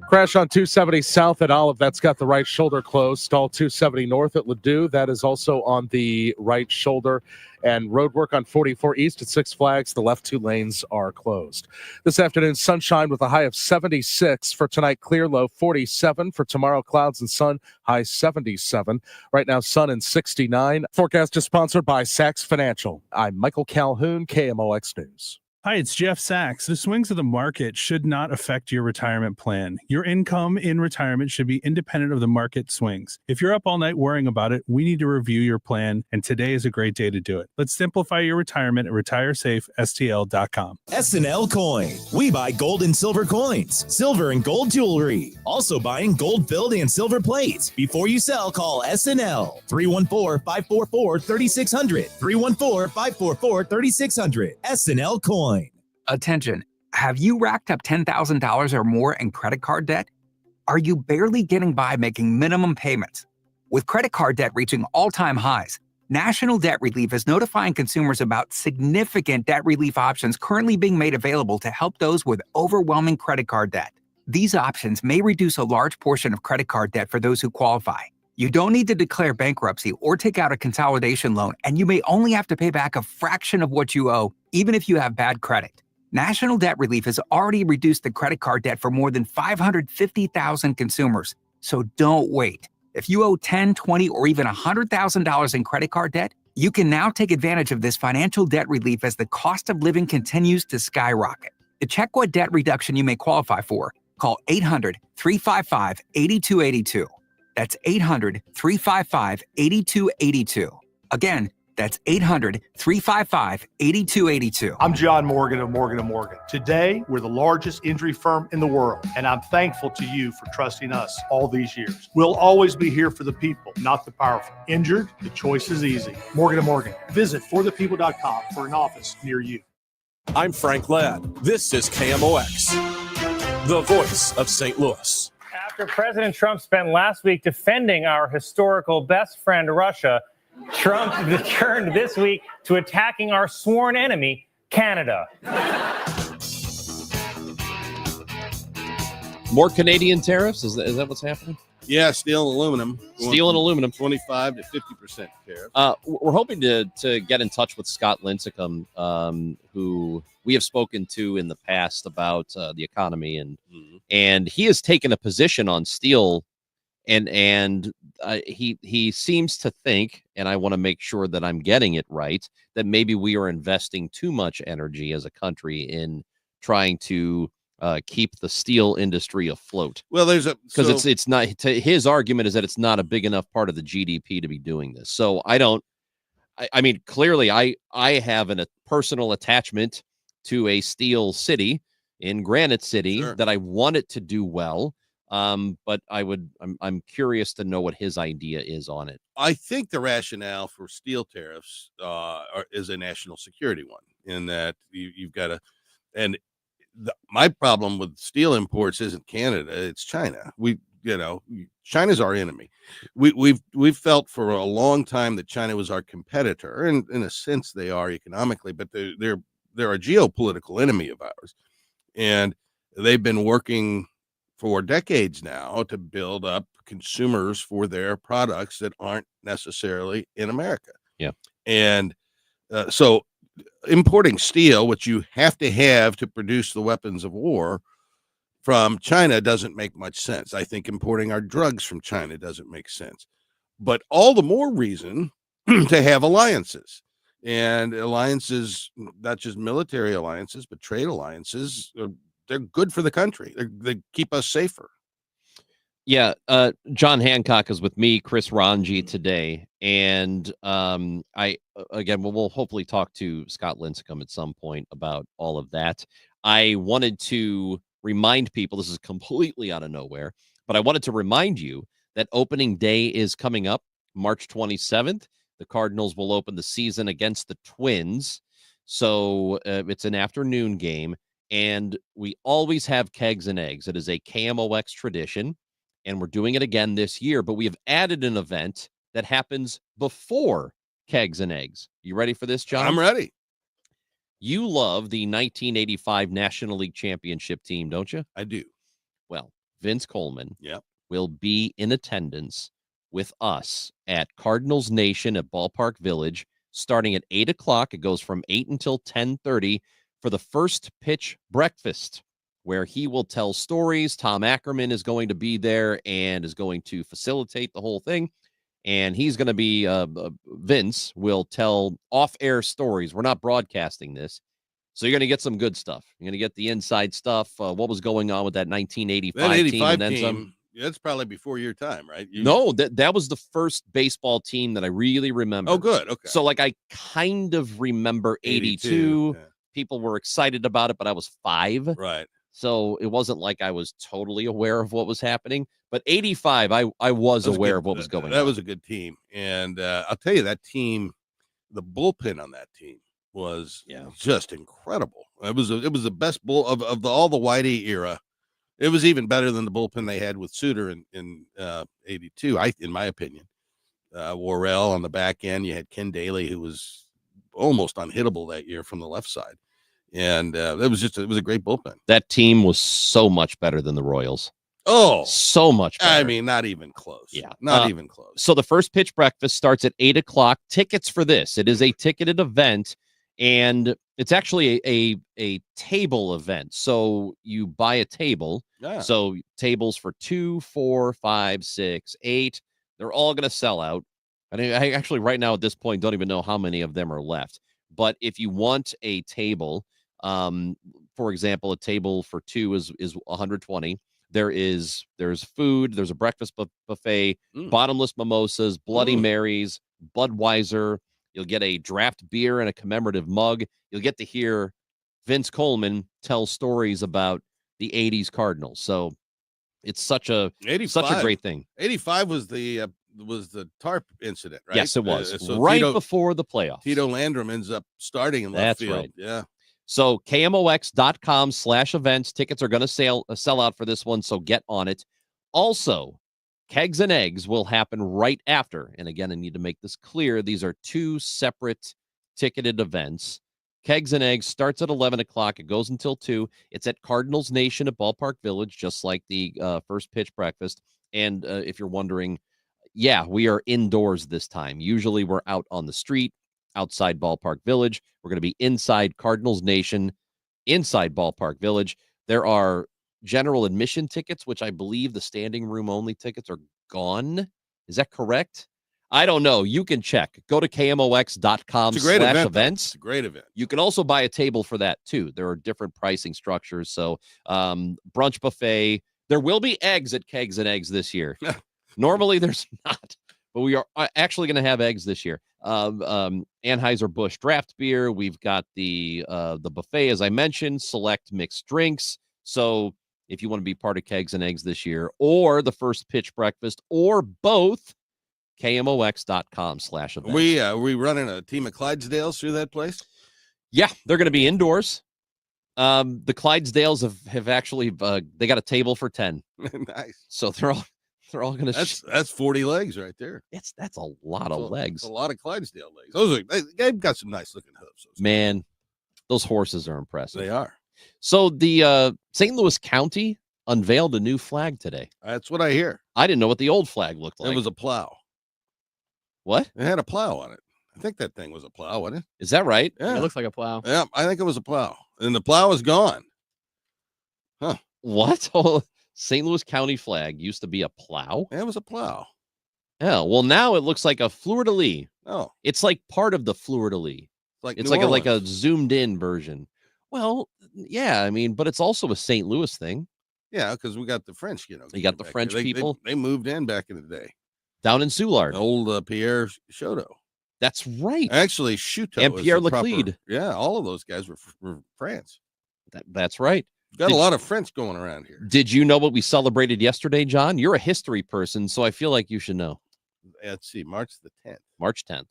Crash on 270 south at Olive. That's got the right shoulder closed. Stall 270 north at Ladue. That is also on the right shoulder. And road work on 44 east at Six Flags. The left 2 lanes are closed. This afternoon, sunshine with a high of 76. For tonight, clear, low 47. For tomorrow, clouds and sun, high 77. Right now, sun and 69. Forecast is sponsored by Sachs Financial. I'm Michael Calhoun, KMOX News. Hi, it's Jeff Sachs. The swings of the market should not affect your retirement plan. Your income in retirement should be independent of the market swings. If you're up all night worrying about it, we need to review your plan, and today is a great day to do it. Let's simplify your retirement at retiresafestl.com. SNL Coin. We buy gold and silver coins, silver and gold jewelry. Also buying gold-filled and silver plates. Before you sell, call SNL. 314-544-3600. 314-544-3600. SNL Coin. Attention, have you racked up $10,000 or more in credit card debt? Are you barely getting by making minimum payments? With credit card debt reaching all-time highs, National Debt Relief is notifying consumers about significant debt relief options currently being made available to help those with overwhelming credit card debt. These options may reduce a large portion of credit card debt for those who qualify. You don't need to declare bankruptcy or take out a consolidation loan, and you may only have to pay back a fraction of what you owe, even if you have bad credit. National Debt Relief has already reduced the credit card debt for more than 550,000 consumers. So don't wait. If you owe $10,000, $20,000, or even $100,000 in credit card debt, you can now take advantage of this financial debt relief as the cost of living continues to skyrocket. To check what debt reduction you may qualify for, call 800-355-8282. That's 800-355-8282. Again, that's 800-355-8282. I'm John Morgan of Morgan & Morgan. Today, we're the largest injury firm in the world, and I'm thankful to you for trusting us all these years. We'll always be here for the people, not the powerful. Injured? The choice is easy. Morgan & Morgan. Visit forthepeople.com for an office near you. I'm Frank Ladd. This is KMOX, the voice of St. Louis. After President Trump spent last week defending our historical best friend, Russia, Trump turned this week to attacking our sworn enemy, Canada. More Canadian tariffs? Is that what's happening? Yeah, steel and aluminum. Steel and aluminum. 25 to 50% tariff. We're hoping to get in touch with Scott Lincecum, who we have spoken to in the past about the economy, and he has taken a position on steel, and he seems to think, and I want to make sure that I'm getting it right, that maybe we are investing too much energy as a country in trying to keep the steel industry afloat. Well, because it's not, his argument is that it's not a big enough part of the GDP to be doing this. So I mean, clearly I have a personal attachment to a steel city in Granite City that I want it to do well. But I'm curious to know what his idea is on it. I think the rationale for steel tariffs is a national security one, in that you've got to, and my problem with steel imports isn't Canada, it's China. China's our enemy. We've felt for a long time that China was our competitor, and in a sense they are economically, but they're a geopolitical enemy of ours, and they've been working for decades now to build up consumers for their products that aren't necessarily in America. Yeah, and so importing steel, which you have to produce the weapons of war, from China doesn't make much sense. I think importing our drugs from China doesn't make sense, but all the more reason to have alliances, and alliances, not just military alliances, but trade alliances. They're good for the country. They keep us safer. Yeah, John Hancock is with me, Chris Ranji, today, and we'll hopefully talk to Scott Lincecum at some point about all of that. I wanted to remind people, this is completely out of nowhere, but I wanted to remind you that opening day is coming up, March 27th. The Cardinals will open the season against the Twins, so it's an afternoon game, and we always have kegs and eggs. It is a KMOX tradition, and we're doing it again this year, but we have added an event that happens before kegs and eggs. You ready for this, John? I'm ready. You love the 1985 National League Championship team, don't you? I do. Well, Vince Coleman, Yep. will be in attendance with us at Cardinals Nation at Ballpark Village, starting at 8 o'clock. It goes from 8 until 10:30 for the first pitch breakfast, where he will tell stories. Tom Ackerman is going to be there and is going to facilitate the whole thing. And he's going to be, Vince will tell off-air stories. We're not broadcasting this. So you're going to get some good stuff. You're going to get the inside stuff. What was going on with that 1985 That 85 team? And then team, some. that's probably before your time, right? No, that was the first baseball team that I really remember. Oh, good. Okay. So, like, I kind of remember 82. Yeah. People were excited about it, but I was 5. Right. So it wasn't like I was totally aware of what was happening. But 85, I was aware of what was going on. That was a good team. And I'll tell you, that team, the bullpen on that team was just incredible. It was the best bull of all the Whitey era. It was even better than the bullpen they had with Suter in 82, in my opinion. Worrell on the back end. You had Ken Daly, who was almost unhittable that year from the left side. And it was a great bullpen. That team was so much better than the Royals. Oh, so much better. I mean, not even close. Yeah. Not even close. So the first pitch breakfast starts at 8 o'clock. Tickets for this. It is a ticketed event, and it's actually a table event. So you buy a table. Yeah. So tables for 2, 4, 5, 6, 8. They're all going to sell out. I actually right now at this point don't even know how many of them are left. But if you want a table, for example, a table for 2 is 120. There's food. There's a breakfast buffet, bottomless mimosas, Bloody Marys, Budweiser. You'll get a draft beer and a commemorative mug. You'll get to hear Vince Coleman tell stories about the 80s Cardinals. So it's such a great thing. 85 was the tarp incident, right? Yes, it was. So right before the playoffs. Tito Landrum ends up starting in left field. Right. Yeah. So KMOX.com/events. Tickets are going to sell out for this one, so get on it. Also, Kegs and Eggs will happen right after. And again, I need to make this clear. These are 2 separate ticketed events. Kegs and Eggs starts at 11 o'clock. It goes until 2. It's at Cardinals Nation at Ballpark Village, just like the first pitch breakfast. And if you're wondering, yeah, we are indoors this time. Usually we're out on the street, outside Ballpark Village. We're going to be inside Cardinals Nation, inside Ballpark Village. There are general admission tickets, which I believe the standing room only tickets are gone. Is that correct? I don't know. You can check. Go to KMOX.com/events. It's a great event. You can also buy a table for that too. There are different pricing structures. So brunch buffet. There will be eggs at Kegs and Eggs this year. Normally there's not, but we are actually going to have eggs this year. Anheuser-Busch draft beer. We've got the buffet, as I mentioned, select mixed drinks. So if you want to be part of Kegs and Eggs this year, or the first pitch breakfast, or both, KMOX.com/events. We running a team of Clydesdales through that place? Yeah, they're going to be indoors. The Clydesdales have actually they got a table for 10. Nice. So they're all going to. That's 40 legs right there. That's a lot of legs. A lot of Clydesdale legs. They've got some nice looking hooves. Man, those horses are impressive. They are. So the St. Louis County unveiled a new flag today. That's what I hear. I didn't know what the old flag looked like. It was a plow. What? It had a plow on it. I think that thing was a plow, wasn't it? Is that right? Yeah. It looks like a plow. Yeah, I think it was a plow. And the plow is gone. Huh. What? Oh, St. Louis County flag used to be a plow? Yeah, it was a plow. Yeah, well, now it looks like a fleur-de-lis. Oh. It's like part of the fleur-de-lis. It's like a zoomed-in version. Well, yeah, I mean, but it's also a St. Louis thing. Yeah, because we got the French, You got the French people. They moved in back in the day. Down in Soulard. Old Pierre Choteau. That's right. Actually, Choteau. And Pierre Leclerc. Yeah, all of those guys were France. That's right. Got a lot of French going around here. Did you know what we celebrated yesterday, John? You're a history person, so I feel like you should know. Let's see, March the 10th. March 10th.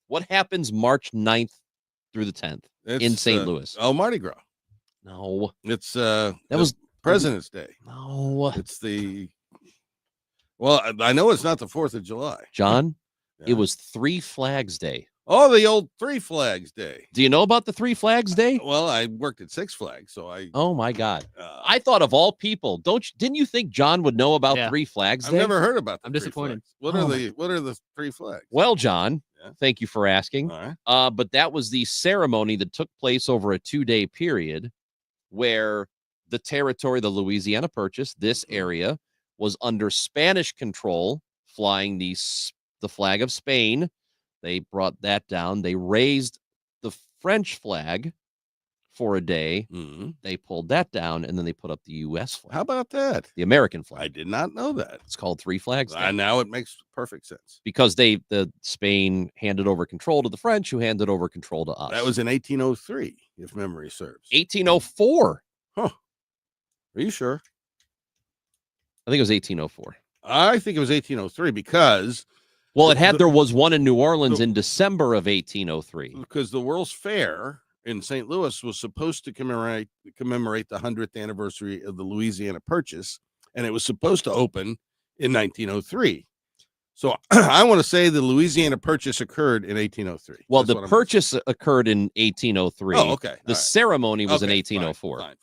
What happens March 9th through the 10th in St. Louis? Oh, Mardi Gras. No. It's that was President's Day. No. It's well, I know it's not the 4th of July. John, It was Three Flags Day. Oh, the old Three Flags Day. Do you know about the Three Flags Day? Well, I worked at Six Flags, so I. Oh my God! I thought of all people, didn't you think John would know about Three Flags I've Day? never heard about. I'm disappointed. What are the Three Flags? Well, John, thank you for asking. All right. But that was the ceremony that took place over a 2-day period where the territory, the Louisiana Purchase, this area was under Spanish control, flying the flag of Spain. They brought that down. They raised the French flag for a day. Mm-hmm. They pulled that down, and then they put up the U.S. flag. How about that? The American flag. I did not know that. It's called Three Flags Day. Now it makes perfect sense. Because the Spain handed over control to the French, who handed over control to us. That was in 1803, if memory serves. 1804. Huh. Are you sure? I think it was 1804. I think it was 1803 because... Well, there was one in New Orleans in December of 1803. Because the World's Fair in St. Louis was supposed to commemorate the 100th anniversary of the Louisiana Purchase, and it was supposed to open in 1903. So I want to say the Louisiana Purchase occurred in 1803. Well, the purchase occurred in 1803. Oh, okay. The ceremony was in 1804. Fine.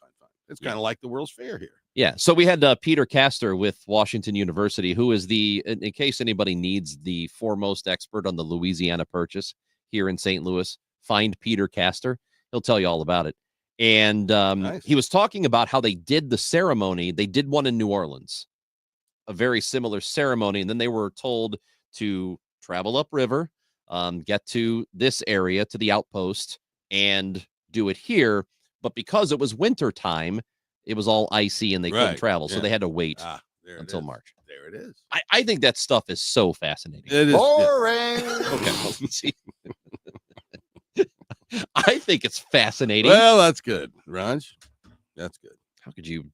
It's kind of like the World's Fair here. Yeah. So we had Peter Castor with Washington University, who is in case anybody needs the foremost expert on the Louisiana Purchase here in St. Louis, find Peter Castor. He'll tell you all about it. And nice. He was talking about how they did the ceremony. They did one in New Orleans, a very similar ceremony. And then they were told to travel upriver, get to this area, to the outpost, and do it here. But because it was winter time, it was all icy and they couldn't travel. So they had to wait until March. There it is. I think that stuff is so fascinating. It is. Boring. Okay. See. I think it's fascinating. Well, that's good, Raj. That's good. How could you?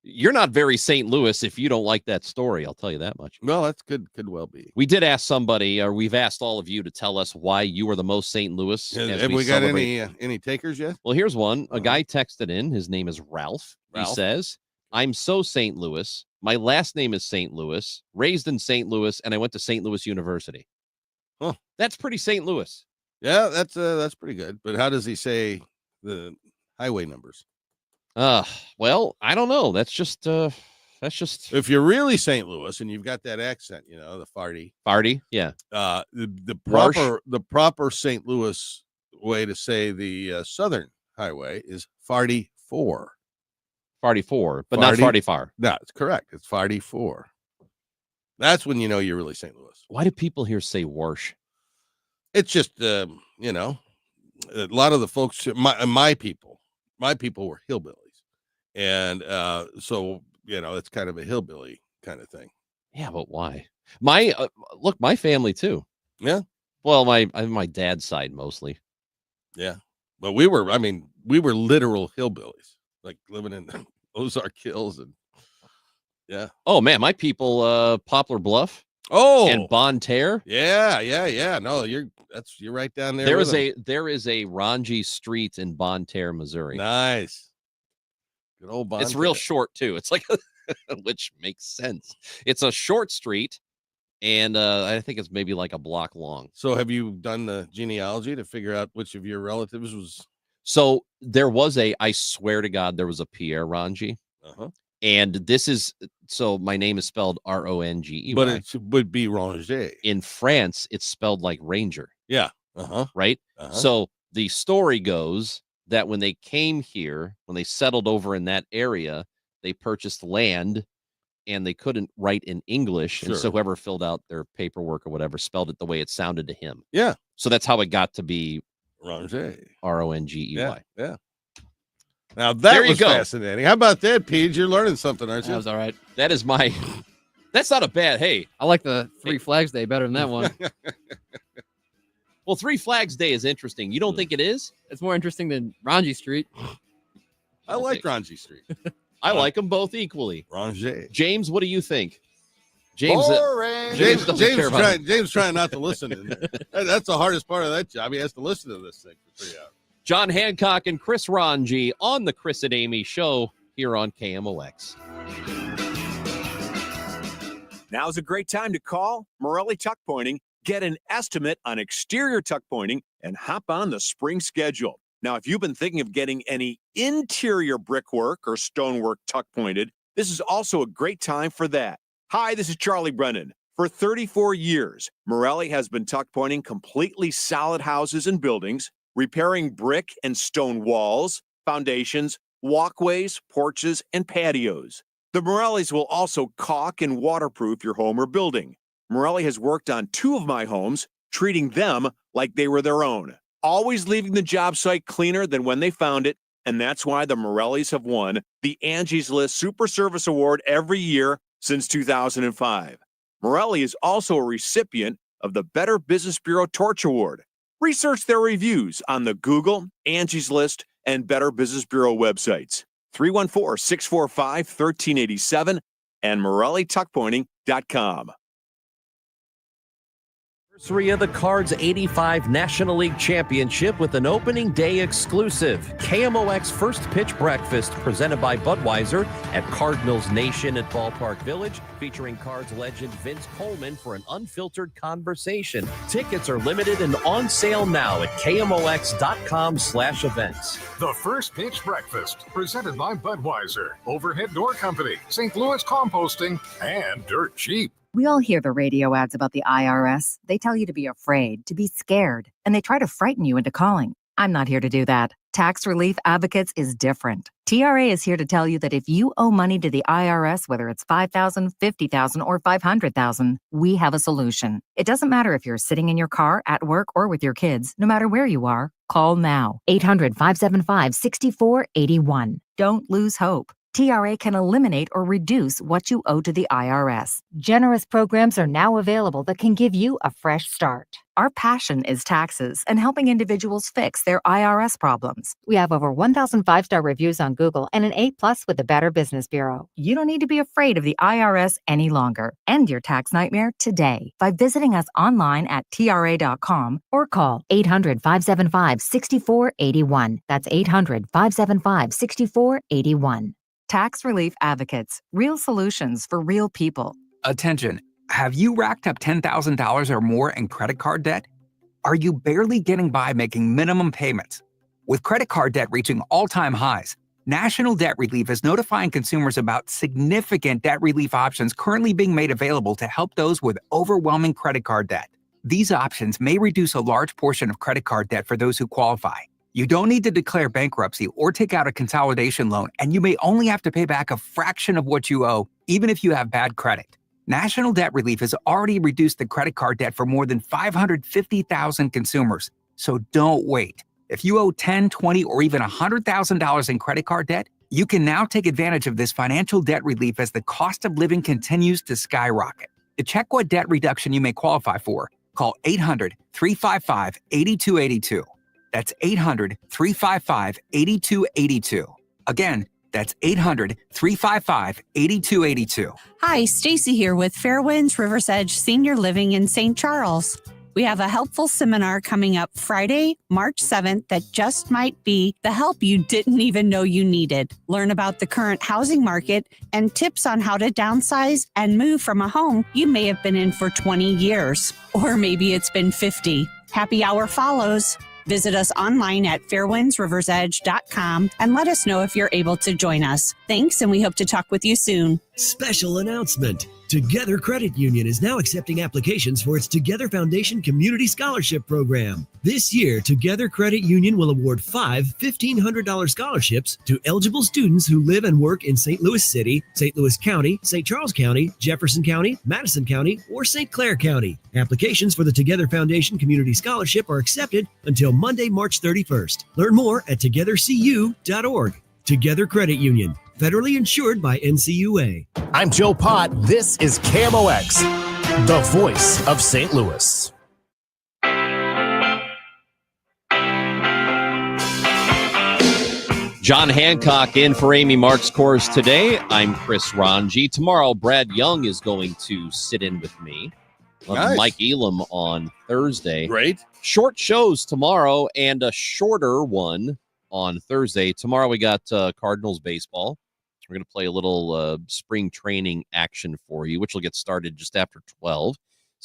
You're not very St. Louis if you don't like that story. I'll tell you that much. Well, that's good. Could well be. We did ask somebody, or we've asked all of you to tell us why you are the most St. Louis. Have we got any takers yet? Well, here's one. A guy texted in. His name is Ralph. He says, "I'm so St. Louis. My last name is St. Louis. Raised in St. Louis, and I went to St. Louis University." Huh. That's pretty St. Louis. Yeah, that's pretty good. But how does he say the highway numbers? Well, I don't know. That's just if you're really St. Louis and you've got that accent, the farty, yeah. The proper St. Louis way to say the Southern Highway is farty 4. Farty 4, but not farty far. No, it's correct. It's farty 4. That's when you know you're really St. Louis. Why do people here say Warsh? It's just a lot of the folks, my people were hillbillies. And so, it's kind of a hillbilly kind of thing. Yeah, but why? My family too. Yeah. Well, my dad's side mostly. Yeah. But we were literal hillbillies, like living in the Ozark Hills and yeah. Oh man, my people, Poplar Bluff. Oh, and Bonne Terre. Yeah. No, you're right down there. There is a Ranji Street in Bonne Terre, Missouri. Nice. Good old Bonne It's Terre. real short too. It's like, which makes sense. It's a short street, and I think it's maybe like a block long. So, have you done the genealogy to figure out which of your relatives was? So there was I swear to God, there was a Pierre Ranji. And this is, so my name is spelled Rongey. But it would be Ranger. In France, it's spelled like Ranger. Yeah. Right? So the story goes that when they came here, when they settled over in that area, they purchased land and they couldn't write in English. Sure. And so whoever filled out their paperwork or whatever spelled it the way it sounded to him. Yeah. So that's how it got to be Ranger. Rongey. Yeah. Now that was fascinating. How about that, Pete? You're learning something, aren't you? That was all right. That is that's not a bad, hey. I like the Three Flags Day better than that one. Well, Three Flags Day is interesting. You don't think it is? It's more interesting than Ranji Street. I like Ranji Street. I like them both equally. Ranger. James, what do you think? James trying not to listen. That's the hardest part of that job. He has to listen to this thing for 3 hours. John Hancock and Chris Ranji on the Chris and Amy Show here on KMOX. Now's a great time to call Morelli Tuck Pointing. Get an estimate on exterior tuck pointing and hop on the spring schedule. Now, if you've been thinking of getting any interior brickwork or stonework tuck pointed, this is also a great time for that. Hi, this is Charlie Brennan. For 34 years, Morelli has been tuck pointing completely solid houses and buildings, repairing brick and stone walls, foundations, walkways, porches, and patios. The Morellis will also caulk and waterproof your home or building. Morelli has worked on 2 of my homes, treating them like they were their own, always leaving the job site cleaner than when they found it, and that's why the Morellis have won the Angie's List Super Service Award every year since 2005. Morelli is also a recipient of the Better Business Bureau Torch Award. Research their reviews on the Google, Angie's List, and Better Business Bureau websites, 314-645-1387 and MorelliTuckPointing.com. Anniversary of the Cards 85 National League Championship with an opening day exclusive. KMOX First Pitch Breakfast presented by Budweiser at Cardinals Nation at Ballpark Village, featuring Cards legend Vince Coleman for an unfiltered conversation. Tickets are limited and on sale now at KMOX.com/events. The First Pitch Breakfast presented by Budweiser, Overhead Door Company, St. Louis Composting, and Dirt Cheap. We all hear the radio ads about the IRS. They tell you to be afraid, to be scared, and they try to frighten you into calling. I'm not here to do that. Tax Relief Advocates is different. TRA is here to tell you that if you owe money to the IRS, whether it's $5,000, $50,000, or $500,000, we have a solution. It doesn't matter if you're sitting in your car, at work, or with your kids. No matter where you are, call now. 800-575-6481. Don't lose hope. TRA can eliminate or reduce what you owe to the IRS. Generous programs are now available that can give you a fresh start. Our passion is taxes and helping individuals fix their IRS problems. We have over 1,000 5-star reviews on Google and an A+ with the Better Business Bureau. You don't need to be afraid of the IRS any longer. End your tax nightmare today by visiting us online at TRA.com or call 800-575-6481. That's 800-575-6481. Tax Relief Advocates. Real solutions for real people. Attention. Have you racked up $10,000 or more in credit card debt? Are you barely getting by making minimum payments? With credit card debt reaching all-time highs, National Debt Relief is notifying consumers about significant debt relief options currently being made available to help those with overwhelming credit card debt. These options may reduce a large portion of credit card debt for those who qualify. You don't need to declare bankruptcy or take out a consolidation loan, and you may only have to pay back a fraction of what you owe, even if you have bad credit. National Debt Relief has already reduced the credit card debt for more than 550,000 consumers. So don't wait. If you owe $10,000, $20,000, or even $100,000 in credit card debt, you can now take advantage of this financial debt relief as the cost of living continues to skyrocket. To check what debt reduction you may qualify for, call 800-355-8282. That's 800-355-8282. Again, that's 800-355-8282. Hi, Stacy here with Fairwinds River's Edge Senior Living in St. Charles. We have a helpful seminar coming up Friday, March 7th that just might be the help you didn't even know you needed. Learn about the current housing market and tips on how to downsize and move from a home you may have been in for 20 years. Or maybe it's been 50. Happy hour follows. Visit us online at fairwindsriversedge.com and let us know if you're able to join us. Thanks, and we hope to talk with you soon. Special announcement. Together Credit Union is now accepting applications for its Together Foundation Community Scholarship Program. This year, Together Credit Union will award 5 $1,500 scholarships to eligible students who live and work in St. Louis City, St. Louis County, St. Charles County, Jefferson County, Madison County, or St. Clair County. Applications for the Together Foundation Community Scholarship are accepted until Monday, March 31st. Learn more at togethercu.org. Together Credit Union, federally insured by NCUA. I'm Joe Pott. This is KMOX, the voice of St. Louis. John Hancock in for Amy Mark's course today. I'm Chris Ranji. Tomorrow, Brad Young is going to sit in with me. Nice. Mike Elam on Thursday. Great. Short shows tomorrow and a shorter one on Thursday. Tomorrow we got Cardinals baseball. We're going to play a little spring training action for you, which will get started just after 12.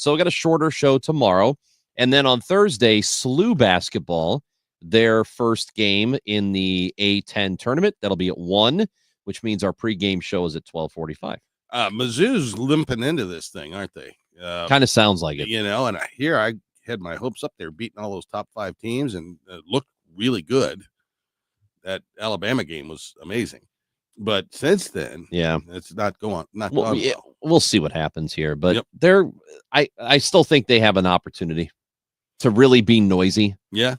So we got a shorter show tomorrow. And then on Thursday, SLU basketball, their first game in the A10 tournament. That'll be at 1, which means our pregame show is at 12:45. Mizzou's limping into this thing, aren't they? Kind of sounds like it. You know, and I had my hopes up there beating all those top 5 teams and looked really good. That Alabama game was amazing. But since then, yeah, it's not going not well, gone well. We'll see what happens here, but I still think they have an opportunity to really be noisy. Yeah.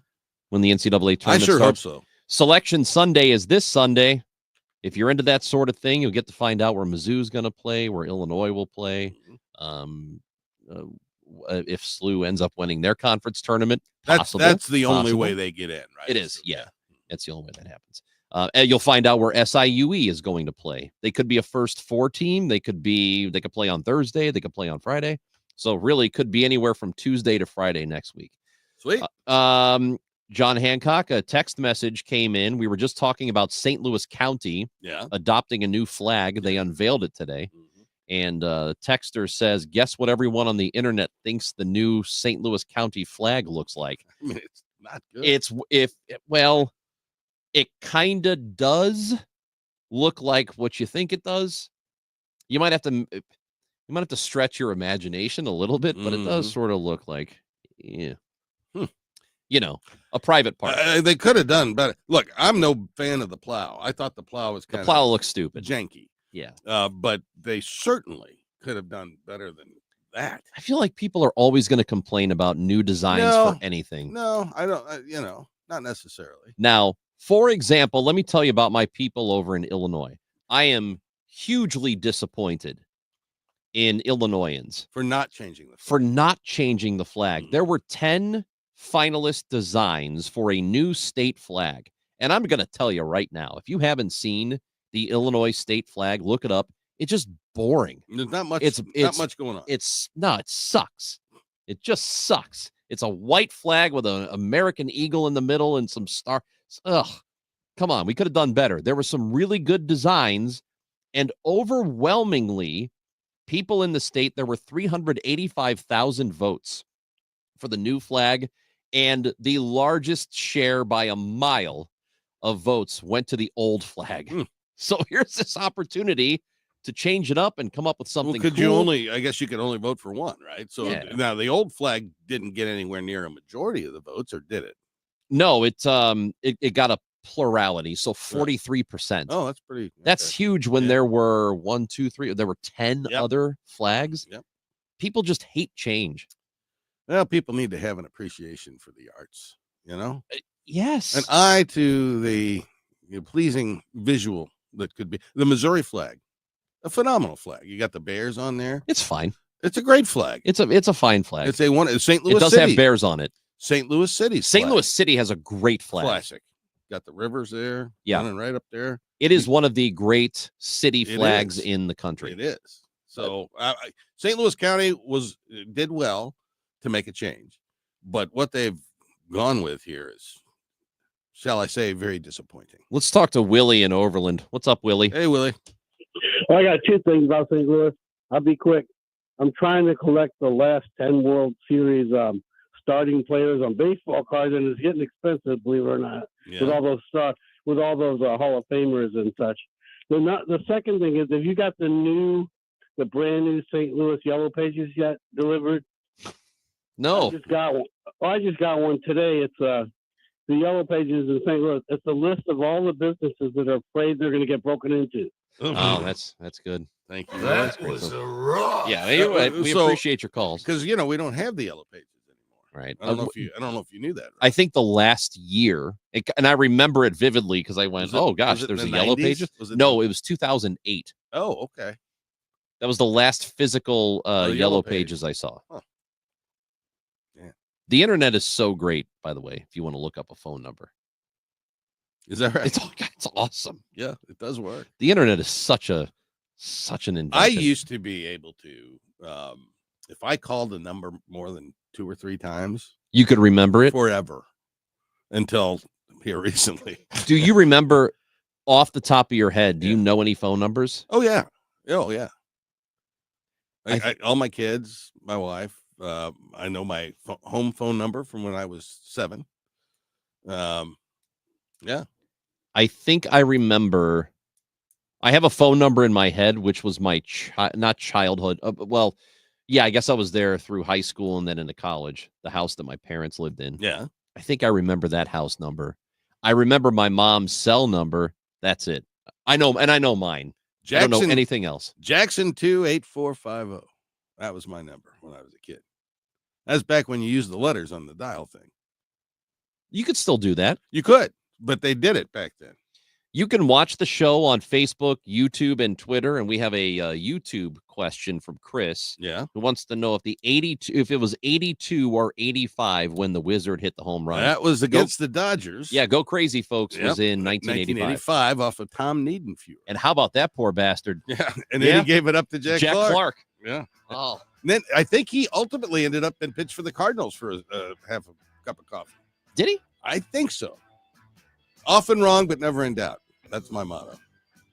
When the NCAA tournament I sure starts. hope so. Selection Sunday is this Sunday. If you're into that sort of thing, you'll get to find out where Mizzou's going to play, where Illinois will play. If SLU ends up winning their conference tournament, that's the only way they get in, right? It is, yeah. That's the only way that happens. And you'll find out where SIUE is going to play. They could be a first 4 team. They could play on Thursday. They could play on Friday. So really could be anywhere from Tuesday to Friday next week. Sweet. John Hancock, a text message came in. We were just talking about St. Louis County adopting a new flag. They unveiled it today. And texter says, guess what everyone on the internet thinks the new St. Louis County flag looks like? I mean, it's not good. It kind of does look like what you think it does. You might have to stretch your imagination a little bit, but it does sort of look like, a private park. They could have done better. Look, I'm no fan of the plow. I thought the plow was the plow looks stupid, janky. Yeah, but they certainly could have done better than that. I feel like people are always going to complain about new designs for anything. No, I don't. Not necessarily. Now, for example, let me tell you about my people over in Illinois. I am hugely disappointed in Illinoisans for not changing the flag. There were 10 finalist designs for a new state flag. And I'm going to tell you right now, if you haven't seen the Illinois state flag, look it up. It's just boring. There's not much. It's not much going on. It sucks. It just sucks. It's a white flag with an American eagle in the middle and some star. Ugh, come on. We could have done better. There were some really good designs, and overwhelmingly, people in the state, there were 385,000 votes for the new flag, and the largest share by a mile of votes went to the old flag. So here's this opportunity to change it up and come up with something cool. I guess you could only vote for one, right? So now the old flag didn't get anywhere near a majority of the votes, or did it? No, it got a plurality, so 43%. Oh, that's pretty. That's huge when there were 1, 2, 3, there were 10 other flags. Yep. People just hate change. Well, people need to have an appreciation for the arts, Yes. An eye to the pleasing visual that could be the Missouri flag. A phenomenal flag. You got the bears on there. It's fine. It's a great flag. It's a fine flag. It's St. Louis. It does City. have bears on it. St. Louis City. St. Louis City has a great flag. Classic. Got the rivers there. Yeah, running right up there. It is one of the great city flags in the country. It is. So St. Louis County did well to make a change, but what they've gone with here is, shall I say, very disappointing. Let's talk to Willie in Overland. What's up, Willie? Hey, Willie. Well, I got 2 things about St. Louis. I'll be quick. I'm trying to collect the last 10 World Series starting players on baseball cards, and it's getting expensive, believe it or not, with all those Hall of Famers and such. The second thing is, have you got the brand new St. Louis Yellow Pages yet delivered? No. I just got one. I just got one today. It's the Yellow Pages in St. Louis. It's a list of all the businesses that are afraid they're going to get broken into. Oh, that's good. Thank you. That was a rough. Yeah, we appreciate your calls because we don't have the Yellow Pages anymore. Right. I don't know if you knew that. Right? I think the last year, and I remember it vividly because I went, "Oh gosh, there's a Yellow 90s? Pages." Was it No, it was 2008. Oh, okay. That was the last physical Yellow Pages I saw. Huh. Yeah. The internet is so great, by the way. If you want to look up a phone number, is that right? It's awesome. Yeah, it does work. The internet is such an invention. I used to be able to, if I called a number more than 2 or 3 times, you could remember it forever until here recently. Do you remember off the top of your head? Do you know any phone numbers? Oh yeah. I all my kids, my wife, I know my home phone number from when I was 7. Yeah. I think I remember. I have a phone number in my head, which was my not childhood. Well, yeah, I guess I was there through high school and then into college, the house that my parents lived in. Yeah. I think I remember that house number. I remember my mom's cell number. That's it. I know mine. I don't know anything else. Jackson 28450. That was my number when I was a kid. That's back when you used the letters on the dial thing. You could still do that. You could, but they did it back then. You can watch the show on Facebook, YouTube, and Twitter, and we have a YouTube question from Chris. Yeah, who wants to know if it was 82 or 85 when the Wizard hit the home run. That was against the Dodgers. Yeah, Go Crazy, folks. Was in 1985 off of Tom Niedenfuhr. And how about that poor bastard? Yeah, and then he gave it up to Jack Clark. Yeah. Oh. And then I think he ultimately ended up in pitch for the Cardinals for half a cup of coffee. Did he? I think so. Often wrong, but never in doubt. That's my motto.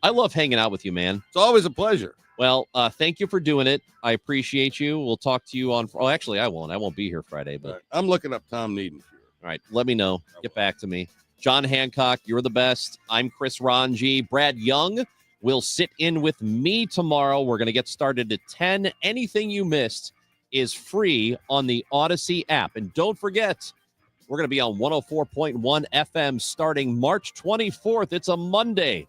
I love hanging out with you, man. It's always a pleasure. Well, thank you for doing it. I appreciate you. We'll talk to you on. Oh, actually, I won't. I won't be here Friday, but right. I'm looking up Tom Niedenfuhr. All right, let me know. Get back to me. John Hancock, you're the best. I'm Chris Ranji. Brad Young will sit in with me tomorrow. We're going to get started at 10. Anything you missed is free on the Odyssey app. And don't forget, we're going to be on 104.1 FM starting March 24th. It's a Monday.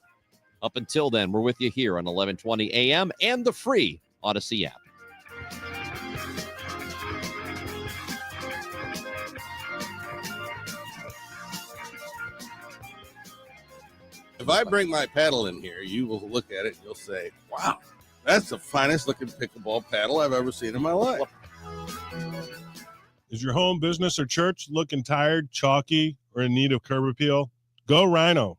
Up until then, we're with you here on 1120 a.m. and the free Odyssey app. If I bring my paddle in here, you will look at it and you'll say, wow, that's the finest looking pickleball paddle I've ever seen in my life. Is your home, business, or church looking tired, chalky, or in need of curb appeal? Go Rhino.